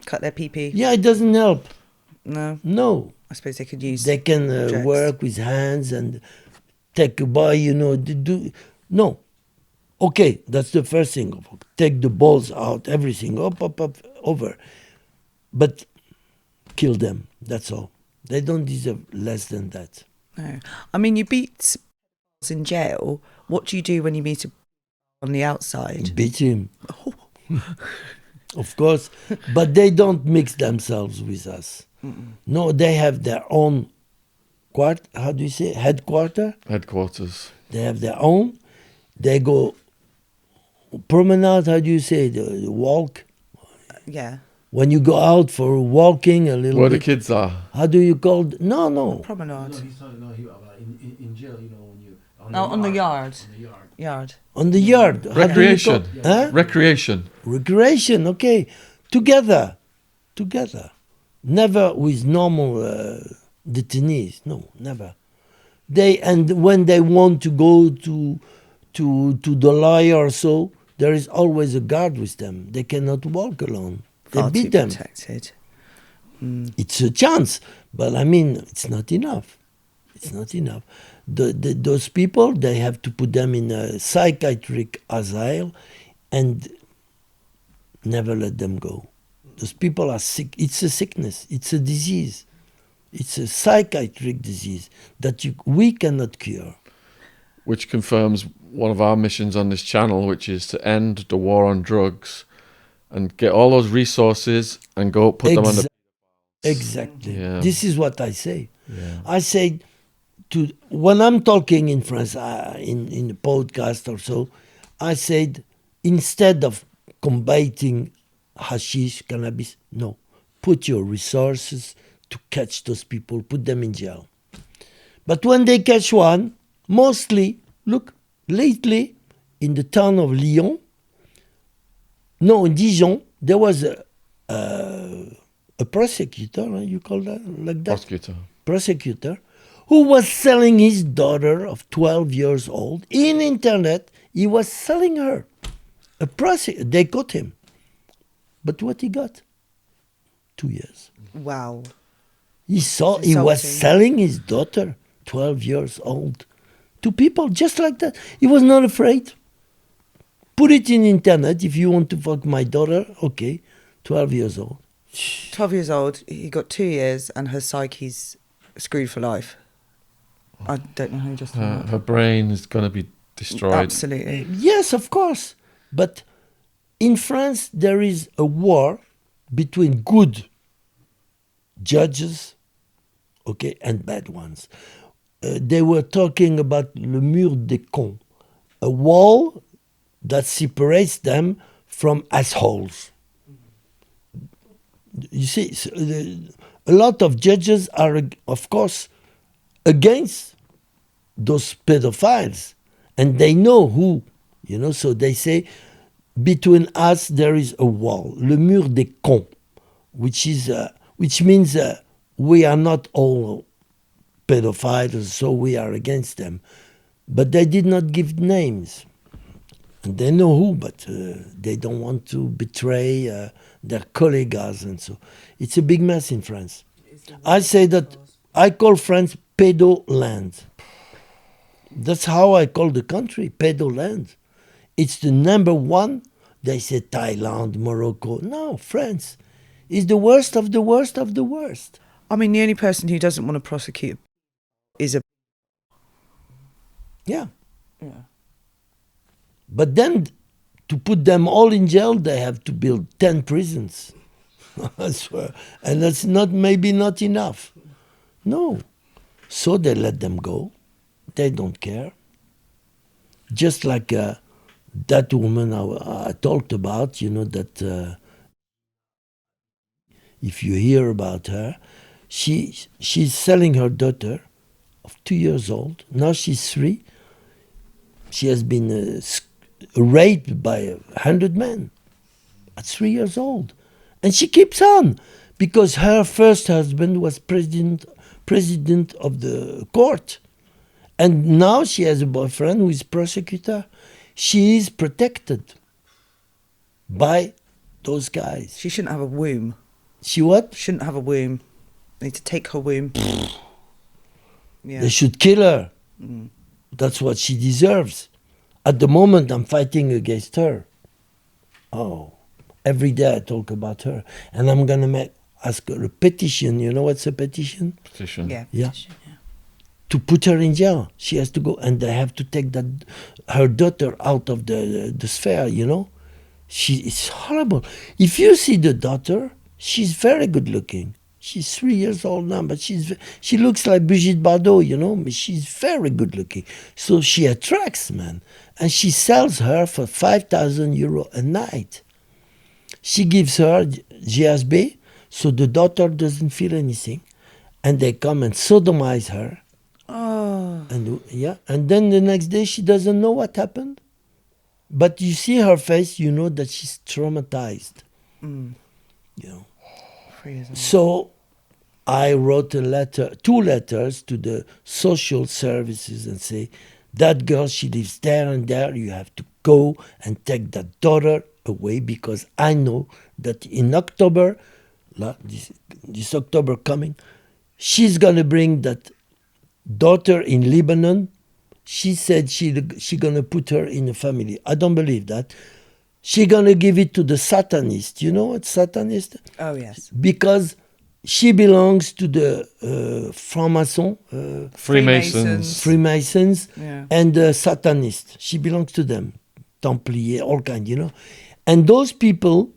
Cut their pee-pee. Yeah, it doesn't help. No, No. I suppose they could use. They can drugs. work with hands and take a boy, you know. No. Okay, that's the first thing. Take the balls out, everything, up, over. But kill them, that's all. They don't deserve less than that. No, I mean you beat in jail. What do you do when you meet on the outside? Beat him. Of course. But they don't mix themselves with us. No, they have their own how do you say? Headquarters. They have their own. They go promenade, how do you say? The walk. Yeah, When you go out for walking a little Where the bit. kids are. How do you call it? No. promenade. No, he's talking about in jail, you know, when you On the yard. On the yard. Yard. On the yard. How do you Recreation. call- Huh? Recreation. Recreation, okay. Together. Never with normal detainees. No, never. And when they want to go to the lawyer or so, there is always a guard with them. They cannot walk alone. They Far beat too them. protected. It's a chance, but I mean, it's not enough. It's not enough. Those people, they have to put them in a psychiatric asylum and never let them go. Those people are sick. It's a sickness. It's a disease. It's a psychiatric disease that we cannot cure. Which confirms one of our missions on this channel, which is to end the war on drugs and get all those resources and go put them on the... Exactly. Yeah. This is what I say. Yeah. I say when I'm talking in France, in a podcast or so, I said, instead of combating hashish, cannabis, no, put your resources to catch those people, put them in jail. But when they catch one, mostly, look, lately, in the town of Lyon, no, in Dijon, there was a prosecutor, you call that like that? Prosecutor, who was selling his daughter of 12 years old in internet. He was selling her. They caught him. But what he got? 2 years. Wow. He was Insulting. selling his daughter, 12 years old, to people just like that. He was not afraid. Put it in internet if you want to fuck my daughter. Okay, 12 years old. 12 years old, he got 2 years and her psyche's screwed for life. I don't know how you just... Her brain is going to be destroyed. Absolutely. Yes, of course. But in France, there is a war between good judges, okay, and bad ones. They were talking about le mur des cons, a wall that separates them from assholes. You see, a lot of judges are, of course, against those pedophiles, and they know who, so they say, between us there is a wall, le mur des cons, which means we are not all pedophiles, so we are against them. But they did not give names. And they know who, but they don't want to betray their colleagues and so. It's a big mess in France. I say that I call France pedo land. That's how I call the country, pedo land. It's the number one. They say Thailand, Morocco. No, France is the worst of the worst of the worst. I mean, the only person who doesn't want to prosecute is a... Yeah. Yeah. But then to put them all in jail, they have to build 10 prisons. I swear. And that's maybe not enough. No. So they let them go. They don't care. Just like that woman I talked about, that if you hear about her, she's selling her daughter of 2 years old. Now she's 3. She has been raped by 100 men at 3 years old. And she keeps on because her first husband was president of the court. And now she has a boyfriend who is prosecutor. She is protected by those guys. She shouldn't have a womb. She what? Shouldn't have a womb. They need to take her womb. Yeah. They should kill her. That's what she deserves. At the moment, I'm fighting against her. Oh, every day I talk about her. And I'm going to ask her a petition. You know what's a petition? Petition. Yeah. Yeah. To put her in jail. She has to go. And they have to take her daughter out of the sphere, It's horrible. If you see the daughter, she's very good looking. She's 3 years old now, but she looks like Brigitte Bardot, but she's very good looking. So she attracts, man. And she sells her for 5,000 euro a night. She gives her GSB, so the daughter doesn't feel anything. And they come and sodomize her. Oh. And then the next day she doesn't know what happened. But you see her face, you know that she's traumatized. So I wrote 2 letters to the social services and say, that girl, she lives there and there. You have to go and take that daughter away because I know that in October, this October coming, she's going to bring that daughter in Lebanon. She said she going to put her in a family. I don't believe that. She going to give it to the Satanist. You know what Satanist? Oh, yes. Because she belongs to the Franc-Maçon, Freemasons, Yeah. and the Satanists. She belongs to them, Templier, all kind, And those people,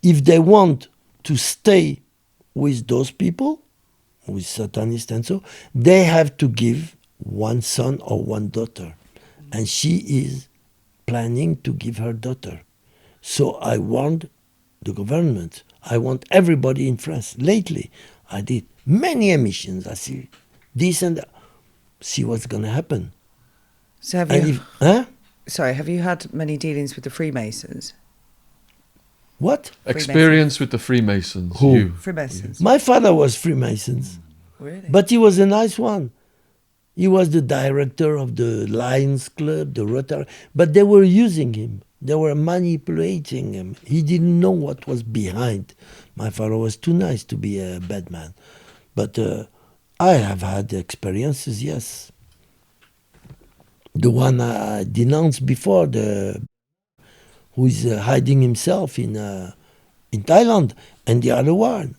if they want to stay with those people, with Satanists and so, they have to give one son or one daughter. And she is planning to give her daughter. So I warned the government. I want everybody in France. Lately, I did many emissions. I see this and that. See what's going to happen. So have And you... have you had many dealings with the Freemasons? What? Experience with the Freemasons. Who? You. Freemasons. My father was Freemasons. Really? But he was a nice one. He was the director of the Lions Club, the Rotary. But they were using him. They were manipulating him. He didn't know what was behind. My father was too nice to be a bad man. But I have had experiences, yes. The one I denounced before, who is hiding himself in Thailand, and the other one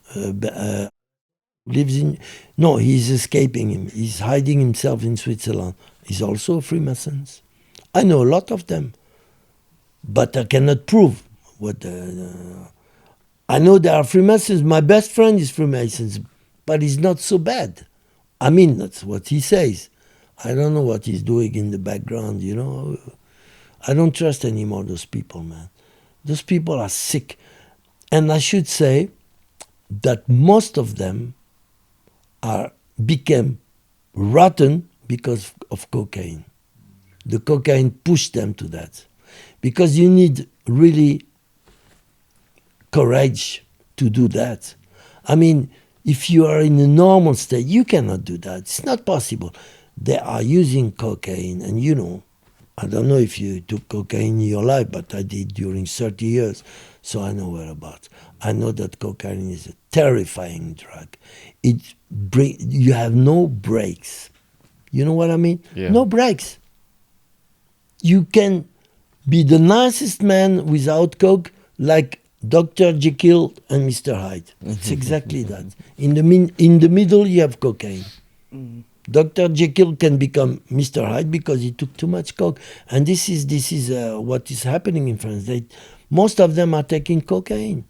lives in... No, he's escaping him. He's hiding himself in Switzerland. He's also a Freemason. I know a lot of them. But I cannot prove what... I know there are Freemasons. My best friend is Freemasons, but he's not so bad. I mean, that's what he says. I don't know what he's doing in the background, I don't trust anymore those people, man. Those people are sick. And I should say that most of them became rotten because of cocaine. The cocaine pushed them to that. Because you need really courage to do that. I mean, if you are in a normal state, you cannot do that. It's not possible. They are using cocaine, and I don't know if you took cocaine in your life, but I did during 30 years. so I know whereabouts. I know that cocaine is a terrifying drug. You have no breaks. You know what I mean? Yeah. No breaks. You can be the nicest man without coke, like Dr. Jekyll and Mr. Hyde. It's exactly that. In the middle, you have cocaine. Dr. Jekyll can become Mr. Hyde because he took too much coke, and this is what is happening in France. Most of them are taking cocaine.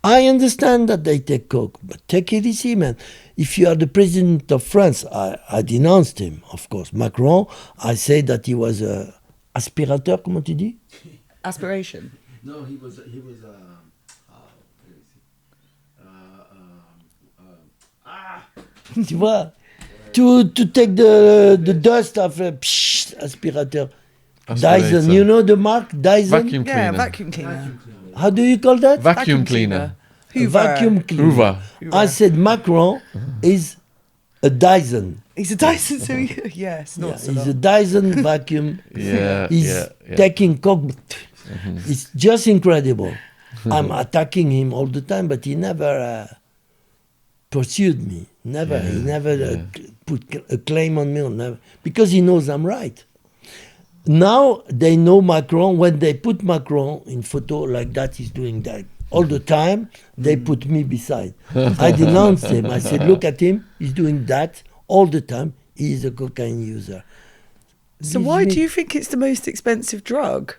I understand that they take coke, but take it easy, man. If you are the president of France, I denounced him, of course. Macron, I say that he was a aspirateur, comment tu dis? Aspiration. No, he was. Where is he? Tu vois? To take the dust of a aspirateur. Dyson, you know the mark Dyson? Vacuum Yeah, cleaner. vacuum cleaner. How do you call that? Vacuum cleaner. A Hoover. vacuum cleaner. Hoover. I said Macron is a Dyson. He's a Dyson, so yes, Yeah, not so he's a long. Dyson vacuum. Yeah, He's yeah, yeah. taking coke. It's just incredible. I'm attacking him all the time, but he never pursued me. Never. He never put a claim on me. Never, because he knows I'm right. Now they know Macron. When they put Macron in photo like that, he's doing that. All the time, they put me beside. I denounced him. I said, look at him. He's doing that all the time. He is a cocaine user. So Gives why me- do you think it's the most expensive drug?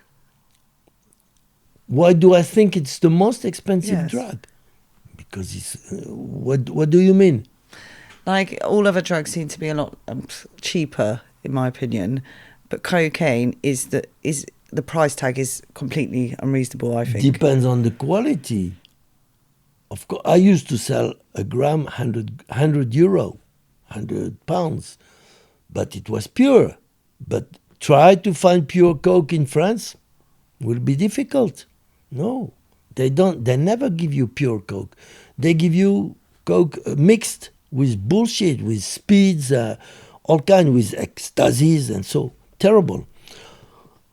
Why do I think it's the most expensive Yes. drug? Because it's... what do you mean? Like all other drugs seem to be a lot cheaper, in my opinion, but cocaine is the price tag is completely unreasonable. I think. Depends on the quality. Of course, I used to sell a gram 100 euro, 100 pounds, but it was pure. But try to find pure coke in France will be difficult. No, they don't. They never give you pure coke. They give you coke mixed with bullshit, with speeds, all kind, with ecstasies, and so terrible.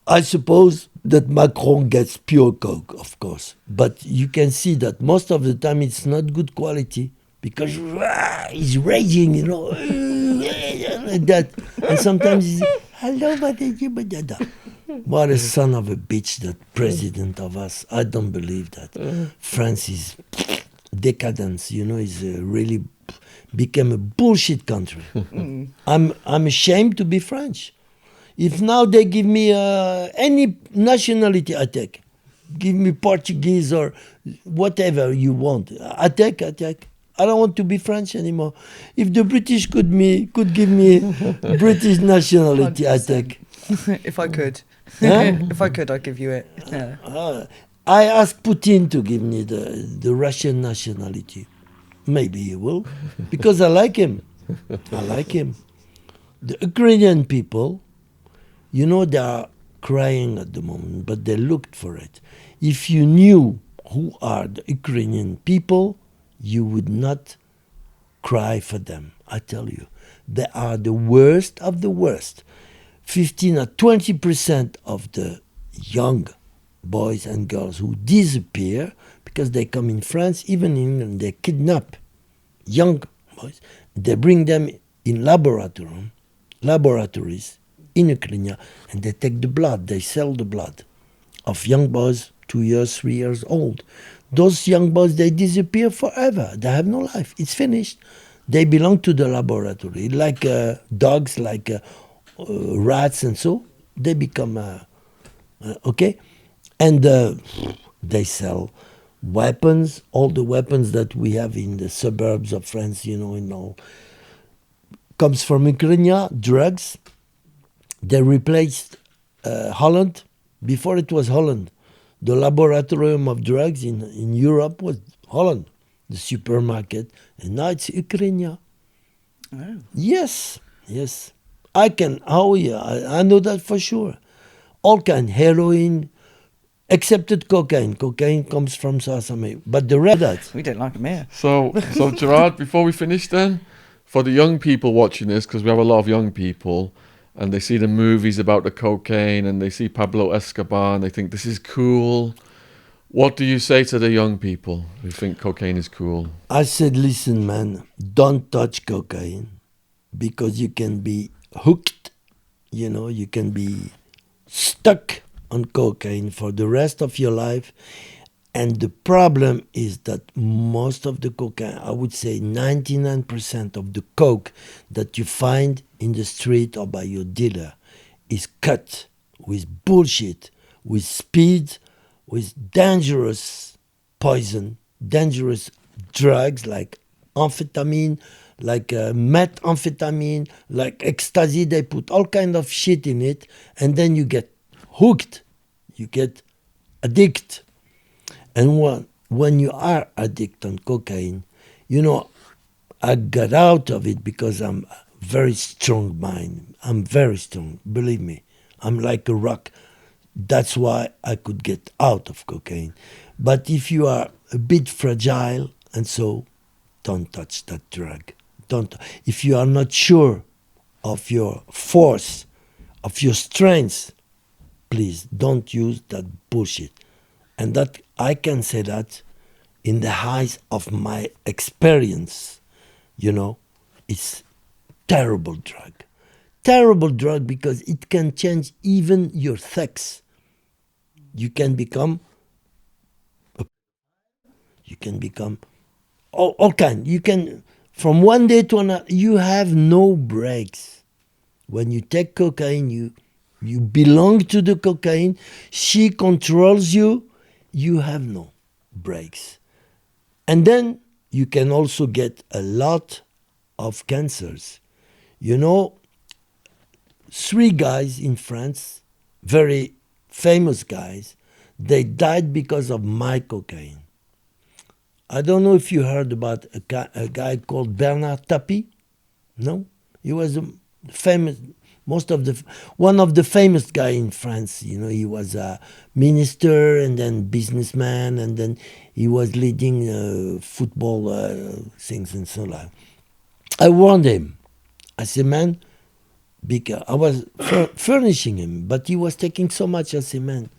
I suppose that Macron gets pure coke, of course, but you can see that most of the time it's not good quality because he's raging, you know, like that, and sometimes he's hello, badada. What a son of a bitch, that president of us. I don't believe that. France is decadence, you know, is really became a bullshit country. I'm ashamed to be French. If now they give me any nationality, I take. Give me Portuguese or whatever you want. I take. I don't want to be French anymore. If the British could give me British nationality, I take. If I could, Huh? if I could, I'd give you it. Yeah. I asked Putin to give me the Russian nationality. Maybe he will, because I like him. I like him. The Ukrainian people, you know, they are crying at the moment, but they looked for it. If you knew who are the Ukrainian people, you would not cry for them. I tell you, they are the worst of the worst. 15 or 20% of the young boys and girls who disappear because they come in France, even in England, they kidnap young boys. They bring them in laboratories in Ukraine, and they take the blood. They sell the blood of young boys, 2 years, 3 years old. Those young boys, they disappear forever. They have no life. It's finished. They belong to the laboratory, like dogs, like rats, and so they become okay. And they sell weapons, all the weapons that we have in the suburbs of France, you know, in all, comes from Ukraine, drugs. They replaced Holland. Before it was Holland. The laboratorium of drugs in Europe was Holland, the supermarket, and now it's Ukraine. Oh. Yes. I know that for sure. All kind, heroin, excepted cocaine. Cocaine comes from South America, but the rest of that, We don't like them here. So Gerard, before we finish then, for the young people watching this, because we have a lot of young people, and they see the movies about the cocaine, and they see Pablo Escobar, and they think this is cool. What do you say to the young people who think cocaine is cool? I said, listen, man, don't touch cocaine because you can be hooked, you can be stuck on cocaine for the rest of your life. And the problem is that most of the cocaine, I would say 99% of the coke that you find in the street or by your dealer is cut with bullshit, with speed, with dangerous poison, dangerous drugs like amphetamine, like methamphetamine, like ecstasy. They put all kind of shit in it, and then you get hooked, you get addicted. And when you are addicted on cocaine, I got out of it because I'm very strong mind. I'm very strong, believe me. I'm like a rock. That's why I could get out of cocaine. But if you are a bit fragile and so, don't touch that drug. Don't. If you are not sure of your force, of your strength, please don't use that bullshit. And that I can say that in the height of my experience, it's terrible drug. Terrible drug because it can change even your sex. You can become all kind. You can, from one day to another, you have no breaks. When you take cocaine, you belong to the cocaine. She controls you. You have no breaks. And then you can also get a lot of cancers. 3 guys in France, very famous guys, they died because of my cocaine. I don't know if you heard about a guy called Bernard Tapie. No? He was a famous, one of the famous guy in France. He was a minister and then businessman, and then he was leading football things and so on. I warned him. I said, man, because I was furnishing him, but he was taking so much. I said, man,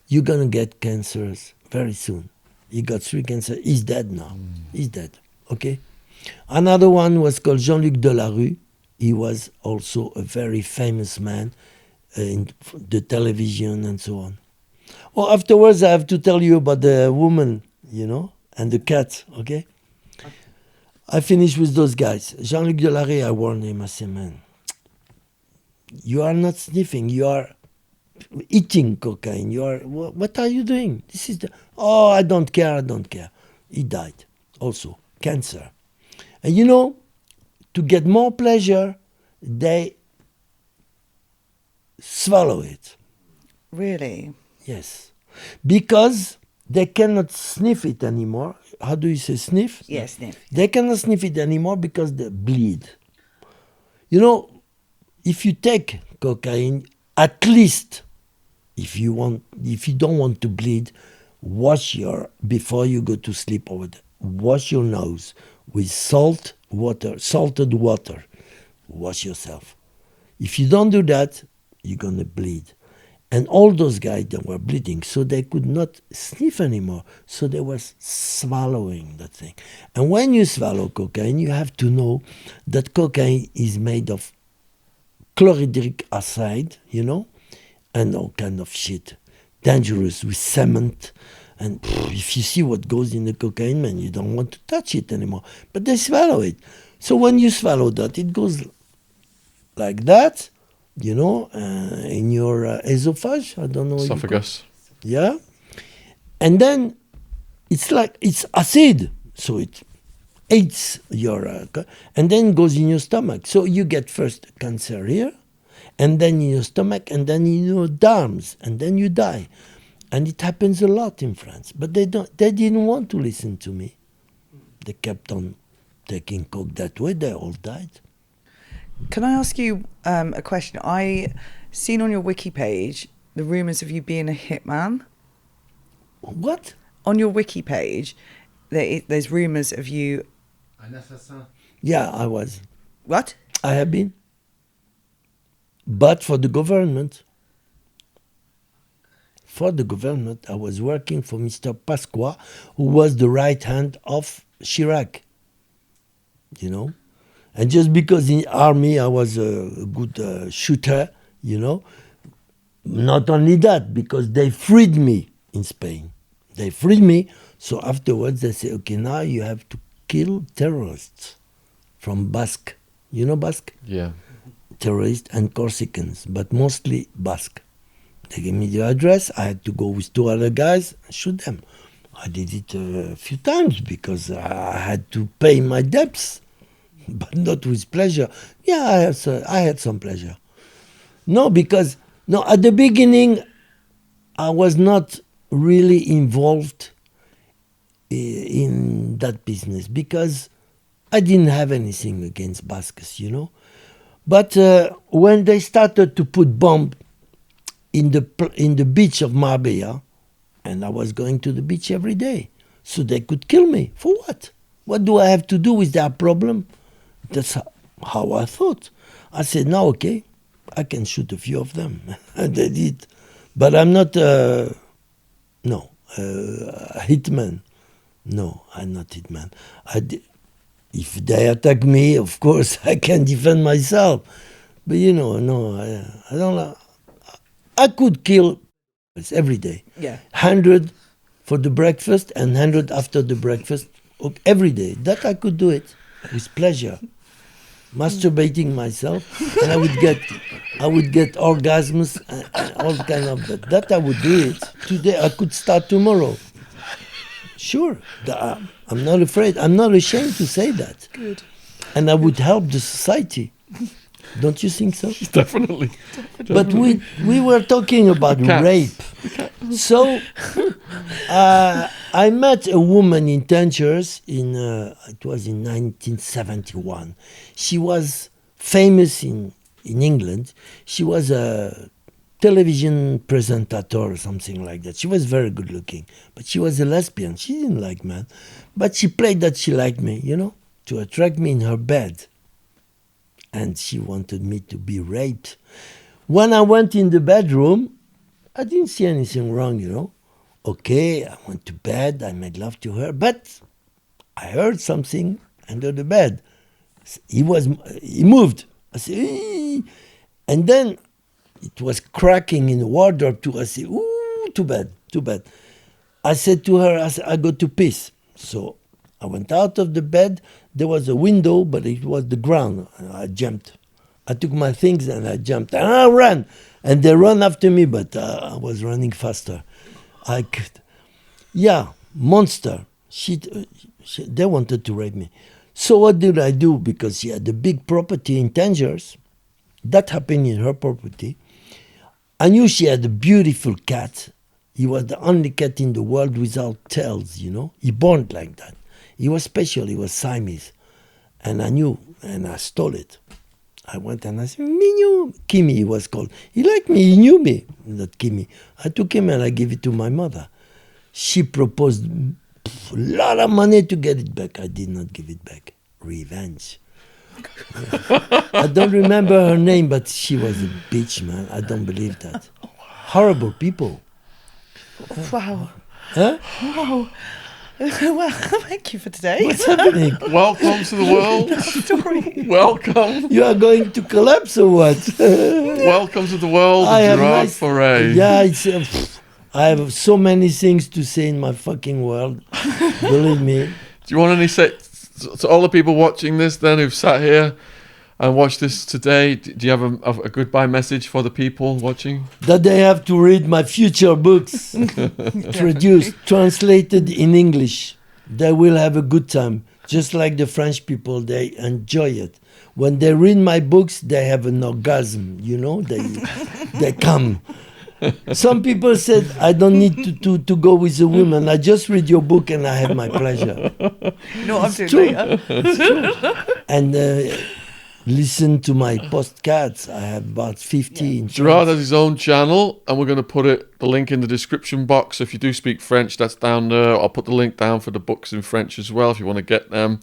you're gonna get cancers very soon. He got 3 cancers. He's dead now. He's dead. Okay. Another one was called Jean-Luc Delarue. He was also a very famous man in the television and so on. Well, afterwards, I have to tell you about the woman, and the cat, okay? I finished with those guys. Jean-Luc Delarue, I warned him. I said, man, you are not sniffing. You are eating cocaine. You are. What are you doing? I don't care. He died. Also, cancer. And to get more pleasure, they swallow it. Really? Yes. Because they cannot sniff it anymore. How do you say sniff? Yes, sniff. They cannot sniff it anymore because they bleed. If you take cocaine, at least, if you don't want to bleed, before you go to sleep, wash your nose with salted water. Wash yourself. If you don't do that, you're going to bleed. And all those guys, they were bleeding, so they could not sniff anymore. So they were swallowing that thing. And when you swallow cocaine, you have to know that cocaine is made of chlorhydric acid, and all kind of shit. Dangerous, with cement. And if you see what goes in the cocaine, man, you don't want to touch it anymore. But they swallow it. So when you swallow that, it goes like that, in your esophagus. I don't know. Esophagus. Yeah. And then it's acid. So it eats your, and then goes in your stomach. So you get first cancer here, and then in your stomach, and then in your arms, and then you die. And it happens a lot in France. But they didn't want to listen to me. They kept on taking coke that way. They all died. Can I ask you a question? I seen on your wiki page the rumours of you being a hitman. What? On your wiki page, there's rumours of you. Un assassin. Yeah, I was. What? I have been. But for the government. for the government. I was working for Mr. Pasqua, who was the right hand of Chirac. You know, and just because in army I was a good shooter, you know, not only that, because they freed me in Spain. They freed me, so afterwards they say, okay, now you have to kill terrorists from Basque. You know Basque? Yeah. Terrorists and Corsicans, but mostly Basque. They gave me the address. I had to go with 2 other guys and shoot them. I did it a few times because I had to pay my debts, but not with pleasure. Yeah, I had some pleasure. No, because at the beginning, I was not really involved in that business because I didn't have anything against Basques, you know. But when they started to put bomb in the beach of Marbella, and I was going to the beach every day, so they could kill me. For what? What do I have to do with their problem? That's how I thought. I said, no, okay, I can shoot a few of them. And they did. But I'm not, a hitman. No, I'm not hitman. If they attack me, of course, I can defend myself. But I don't know. I could kill every day. Yeah. 100 for the breakfast and 100 after the breakfast every day. That I could do it with pleasure. Masturbating myself, and I would get orgasms and all kind of that. That I would do it today. I could start tomorrow. Sure, I'm not afraid. I'm not ashamed to say that. Good. And I would help the society. Don't you think so? Definitely. But we were talking about rape. So I met a woman in Tangiers it was in 1971. She was famous in England. She was a television presentator or something like that. She was very good looking, but she was a lesbian. She didn't like men. But she played that she liked me, to attract me in her bed. And she wanted me to be raped. When I went in the bedroom, I didn't see anything wrong, Okay, I went to bed, I made love to her, but I heard something under the bed. He moved. I said, "Eee." And then it was cracking in the wardrobe too. I said, ooh, too bad. I said to her, I go to piss. So I went out of the bed. There was a window, but it was the ground. I jumped. I took my things and I jumped. And I ran. And they ran after me, but I was running faster. Monster. They wanted to rape me. So what did I do? Because she had a big property in Tangiers. That happened in her property. I knew she had a beautiful cat. He was the only cat in the world without tails, He born like that. He was special. He was Siamese. And I knew, and I stole it. I went and I said, Mignon. Kimi, he was called. He liked me. He knew me, that Kimi. I took him and I gave it to my mother. She proposed a lot of money to get it back. I did not give it back. Revenge. I don't remember her name, but she was a bitch, man. I don't believe that. Horrible people. Wow. Huh? Wow. Well, thank you for today. What's happening? Welcome to the world. Story. Welcome. You are going to collapse or what? Welcome to the world of Gerard Faure. Yeah, I have so many things to say in my fucking world. Believe me. Do you want any say to all the people watching this then who've sat here and watched this today? Do you have a goodbye message for the people watching? That they have to read my future books, translated in English. They will have a good time. Just like the French people, they enjoy it. When they read my books, they have an orgasm, they come. Some people said, I don't need to go with a woman. I just read your book and I have my pleasure. You know what I'm doing later? And listen to my podcasts. I have about 50 in Gerard France. has his own channel, and we're going to put the link in the description box. So if you do speak French, that's down there. I'll put the link down for the books in French as well if you want to get them.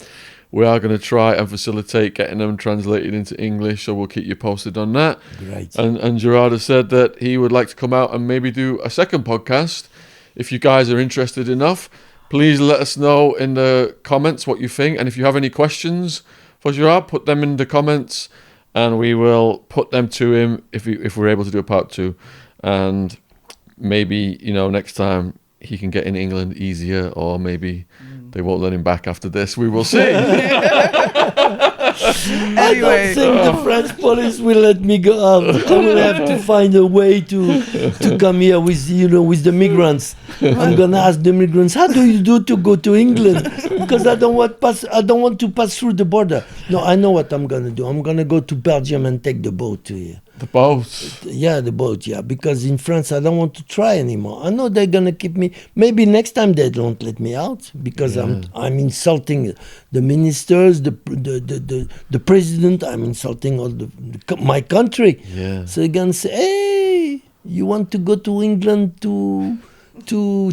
We are going to try and facilitate getting them translated into English, so we'll keep you posted on that. Great. And Gerard has said that he would like to come out and maybe do a second podcast. If you guys are interested enough, please let us know in the comments what you think. And if you have any questions for Gerard, put them in the comments, and we will put them to him if we're able to do a part 2. And maybe, next time he can get in England easier, or maybe they won't let him back after this. We will see. I don't think the French police will let me go out. I will have to find a way to come here with the migrants. I'm gonna ask the migrants, how do you do to go to England? Because I don't want to pass through the border. No, I know what I'm gonna do. I'm gonna go to Belgium and take the boat to here. The boat. Yeah, the boat, yeah. Because in France, I don't want to try anymore. I know they're going to keep me. Maybe next time they don't let me out because I'm insulting the ministers, the president. I'm insulting all my country. Yeah. So they're going to say, hey, you want to go to England to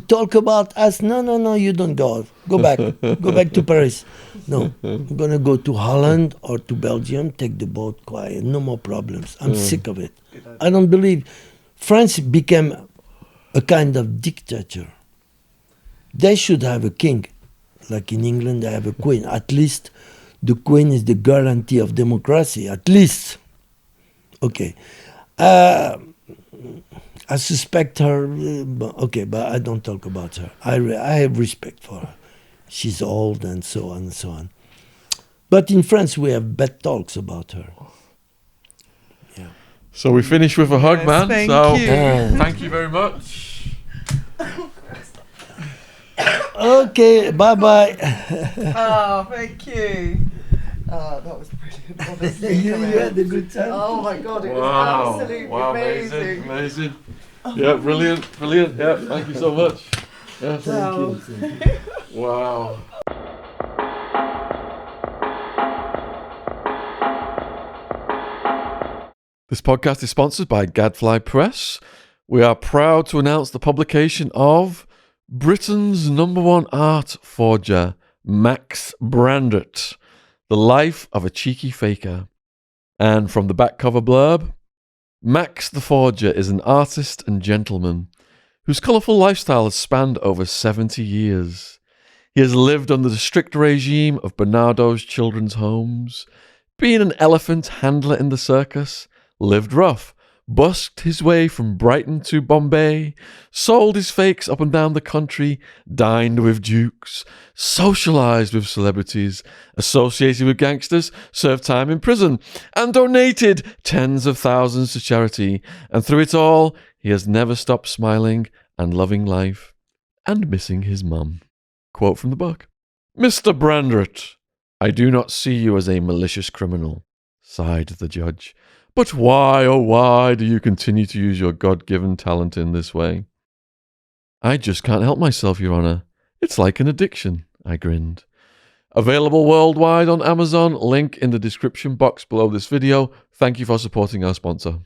talk about us? No, you don't go. Go back. Go back to Paris. No, I'm going to go to Holland or to Belgium, take the boat quiet, no more problems. I'm sick of it. I don't believe France became a kind of dictator. They should have a king. Like in England, they have a queen. At least the queen is the guarantee of democracy, at least. Okay. I suspect her, but I don't talk about her. I have respect for her. She's old and so on and so on. But in France, we have bad talks about her. Yeah. So we finish with a hug, man. Thank So you. thank you very much. Okay, bye-bye. Oh, thank you. Oh, that was brilliant. Honestly, You had a good time? Oh my God, it was absolutely amazing. Amazing. Yeah, brilliant. Yeah, thank you so much. Yeah, Thank you. wow. This podcast is sponsored by Gadfly Press. We are proud to announce the publication of Britain's #1 art forger, Max Brandrett, The Life of a Cheeky Faker. And from the back cover blurb, Max the Forger is an artist and gentleman whose colourful lifestyle has spanned over 70 years. He has lived under the strict regime of Bernardo's children's homes, been an elephant handler in the circus, lived rough, busked his way from Brighton to Bombay, sold his fakes up and down the country, dined with dukes, socialised with celebrities, associated with gangsters, served time in prison, and donated tens of thousands to charity. And through it all, he has never stopped smiling and loving life and missing his mum. Quote from the book. Mr. Brandrett, I do not see you as a malicious criminal, sighed the judge. But why, oh why, do you continue to use your God-given talent in this way? I just can't help myself, Your Honour. It's like an addiction, I grinned. Available worldwide on Amazon, link in the description box below this video. Thank you for supporting our sponsor.